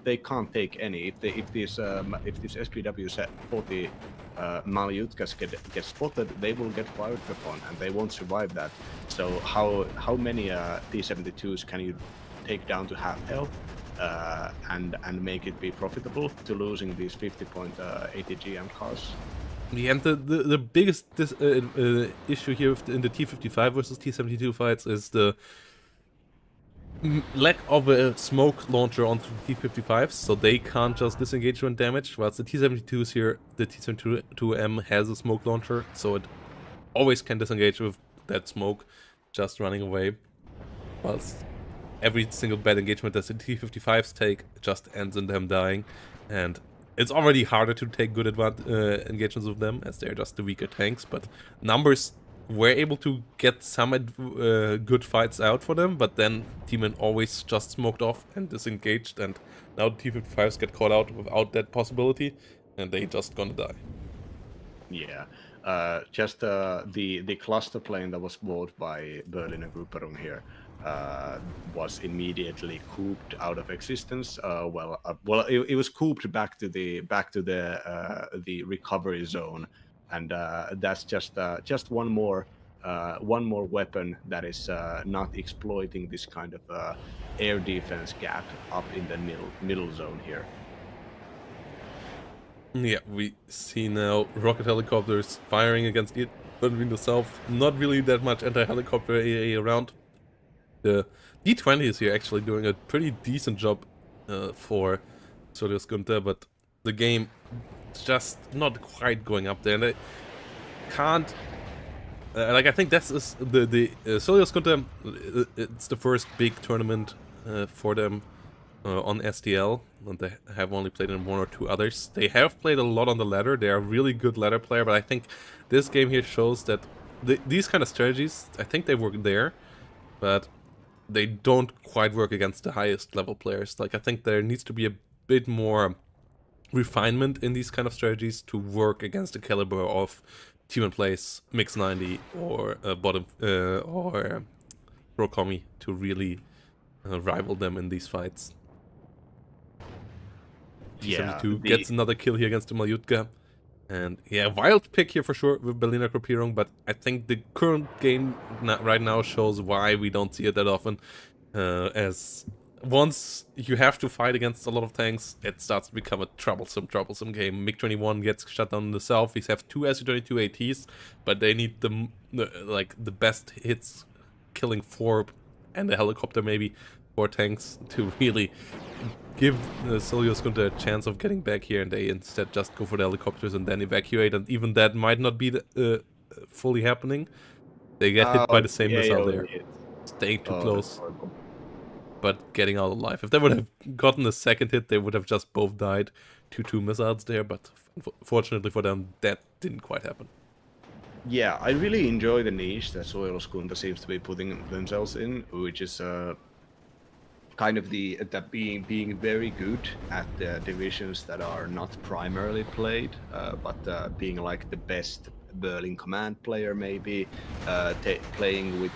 they can't take any if this SPW 40 Malyutkas get spotted, they will get fired upon and they won't survive that. So how many T-72s can you take down to half health? And make it be profitable to losing these 50-point ATGM cars. Yeah, and the biggest issue here in the T55 versus T72 fights is the lack of a smoke launcher onto the T55s, so they can't just disengage when damaged, whilst the T72s here, the T72M has a smoke launcher, so it always can disengage with that smoke just running away, whilst every single bad engagement that the T55s take just ends in them dying, and it's already harder to take good engagements with them as they're just the weaker tanks, but numbers were able to get some good fights out for them, but then Demon always just smoked off and disengaged, and now the T55s get caught out without that possibility, and they just gonna die. Yeah, just the cluster plane that was bought by Berliner Gruppierung here was immediately cooped out of existence. It was cooped back to the recovery zone, and that's just one more weapon that is not exploiting this kind of air defense gap up in the middle zone here. Yeah, we see now rocket helicopters firing against it, but in the south, not really that much anti-helicopter AA around. The D20 is here actually doing a pretty decent job for Solius Gunther, but the game is just not quite going up there, and I can't. I think this is the Solius Gunther. It's the first big tournament for them on STL, and they have only played in one or two others. They have played a lot on the ladder. They are a really good ladder player, but I think this game here shows that these kind of strategies, I think they work there, but they don't quite work against the highest level players. Like, I think there needs to be a bit more refinement in these kind of strategies to work against the caliber of Team and Place, Mix 90, or Bottom or Rokomi to really rival them in these fights. T72 gets another kill here against the Malyutka. And yeah, wild pick here for sure with Berliner Gruppierung, but I think the current game right now shows why we don't see it that often. As once you have to fight against a lot of tanks, it starts to become a troublesome game. MiG-21 gets shut down in the south. We have two Su-22 ATs, but they need the best hits, killing 4 and a helicopter maybe, 4 tanks to really give Solius Gunther a chance of getting back here, and they instead just go for the helicopters and then evacuate, and even that might not be fully happening. They get hit by the same missile there, staying too close, but getting out alive. If they would have gotten a second hit, they would have just both died to 2 missiles there, but fortunately for them, that didn't quite happen. Yeah, I really enjoy the niche that Solius Gunther seems to be putting themselves in, which is kind of being very good at the divisions that are not primarily played, but being like the best Berlin command player, maybe playing with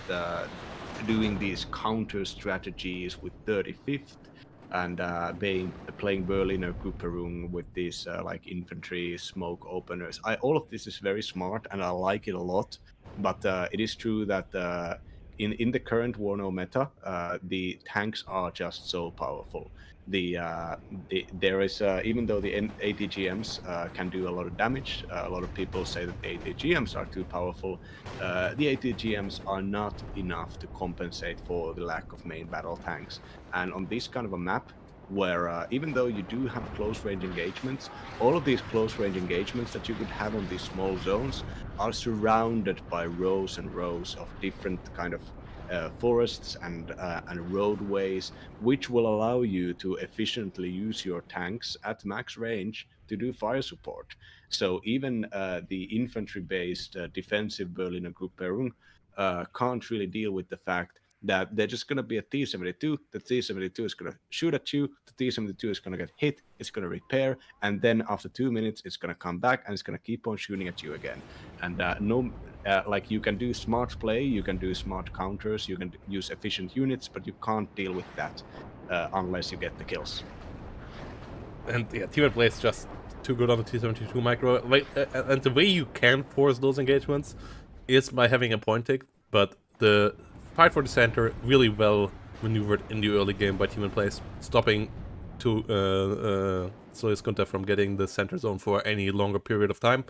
doing these counter strategies with 35th, and playing Berliner Gruppierung with these like infantry smoke openers. All of this is very smart, and I like it a lot. But it is true that in the current WARNO meta, the tanks are just so powerful. There is even though the ATGMs can do a lot of damage, a lot of people say that the ATGMs are too powerful. The ATGMs are not enough to compensate for the lack of main battle tanks. And on this kind of a map, where even though you do have close range engagements, all of these close range engagements that you could have on these small zones are surrounded by rows and rows of different kind of forests and roadways, which will allow you to efficiently use your tanks at max range to do fire support. So even the infantry-based defensive Berliner Gruppierung can't really deal with the fact that they're just going to be a T-72. The T-72 is going to shoot at you. The T-72 is going to get hit. It's going to repair. And then after 2 minutes, it's going to come back and it's going to keep on shooting at you again. And like you can do smart play, you can do smart counters, you can use efficient units, but you can't deal with that unless you get the kills. And yeah, teammate play is just too good on the T-72 micro. And the way you can force those engagements is by having a point tick, but the fight for the center really well maneuvered in the early game by teammate plays, stopping to Solis Kunta from getting the center zone for any longer period of time,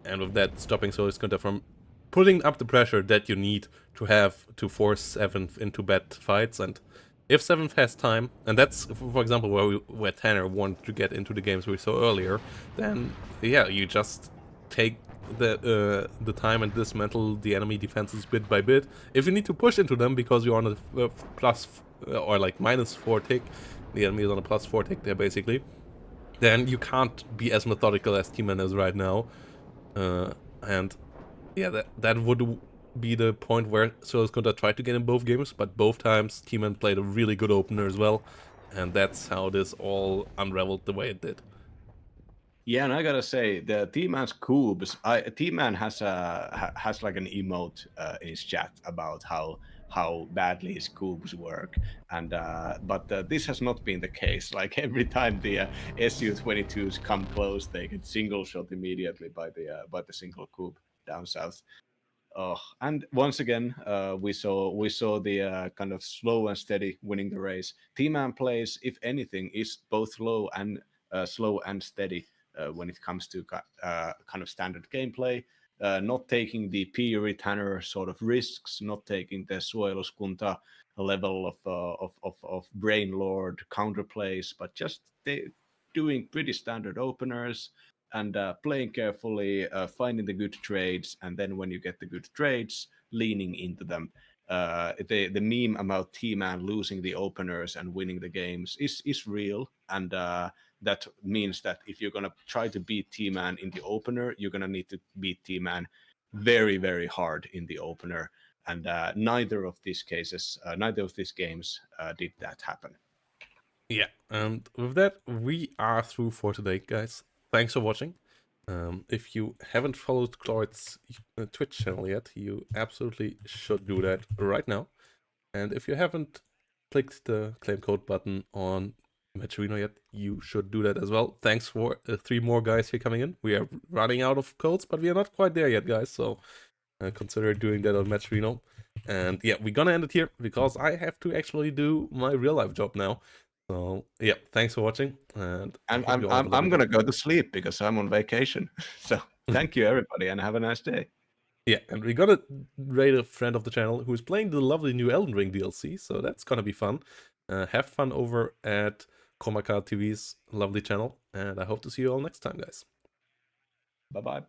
and with that stopping Solis Kunta from putting up the pressure that you need to have to force 7th into bad fights. And if 7th has time, and that's, for example, where Tanner wanted to get into the games we saw earlier, then yeah, you just take the time and dismantle the enemy defenses bit by bit. If you need to push into them because you're on a or like -4 tick, the enemy is on a +4 tick there basically, then you can't be as methodical as T-Man is right now. And yeah, that would be the point where Solis Kunta tried to get in both games, but both times T-Man played a really good opener as well, and that's how this all unraveled the way it did. Yeah, and I gotta say, the T-Man's cubes. T-Man has like an emote in his chat about how badly his cubes work, and but this has not been the case. Like every time the Su-22s come close, they get single shot immediately by the single cube down south. And once again, we saw the kind of slow and steady winning the race. T-Man plays, if anything, is both slow and steady when it comes to kind of standard gameplay. Not taking the Piri Tanner sort of risks, not taking the Suojelus Kunta level of Brain Lord counterplays, but just doing pretty standard openers and playing carefully, finding the good trades, and then when you get the good trades, leaning into them. The meme about T-Man losing the openers and winning the games is real, and that means that if you're gonna try to beat T-Man in the opener, you're gonna need to beat T-Man very, very hard in the opener, and neither of these games did that happen. Yeah, and with that, we are through for today, guys. Thanks for watching. If you haven't followed Cloyd's Twitch channel yet, you absolutely should do that right now. And if you haven't clicked the claim code button on Matcherino yet, you should do that as well. Thanks for 3 more guys here coming in. We are running out of codes, but we are not quite there yet, guys, so consider doing that on Matcherino. And yeah, we're gonna end it here because I have to actually do my real life job now. So yeah, thanks for watching, and I'm gonna go to sleep because I'm on vacation. So thank you everybody, and have a nice day. Yeah, and we got a raid a friend of the channel who's playing the lovely new Elden Ring DLC, so that's gonna be fun. Have fun over at Komaka TV's lovely channel, and I hope to see you all next time, guys. Bye bye.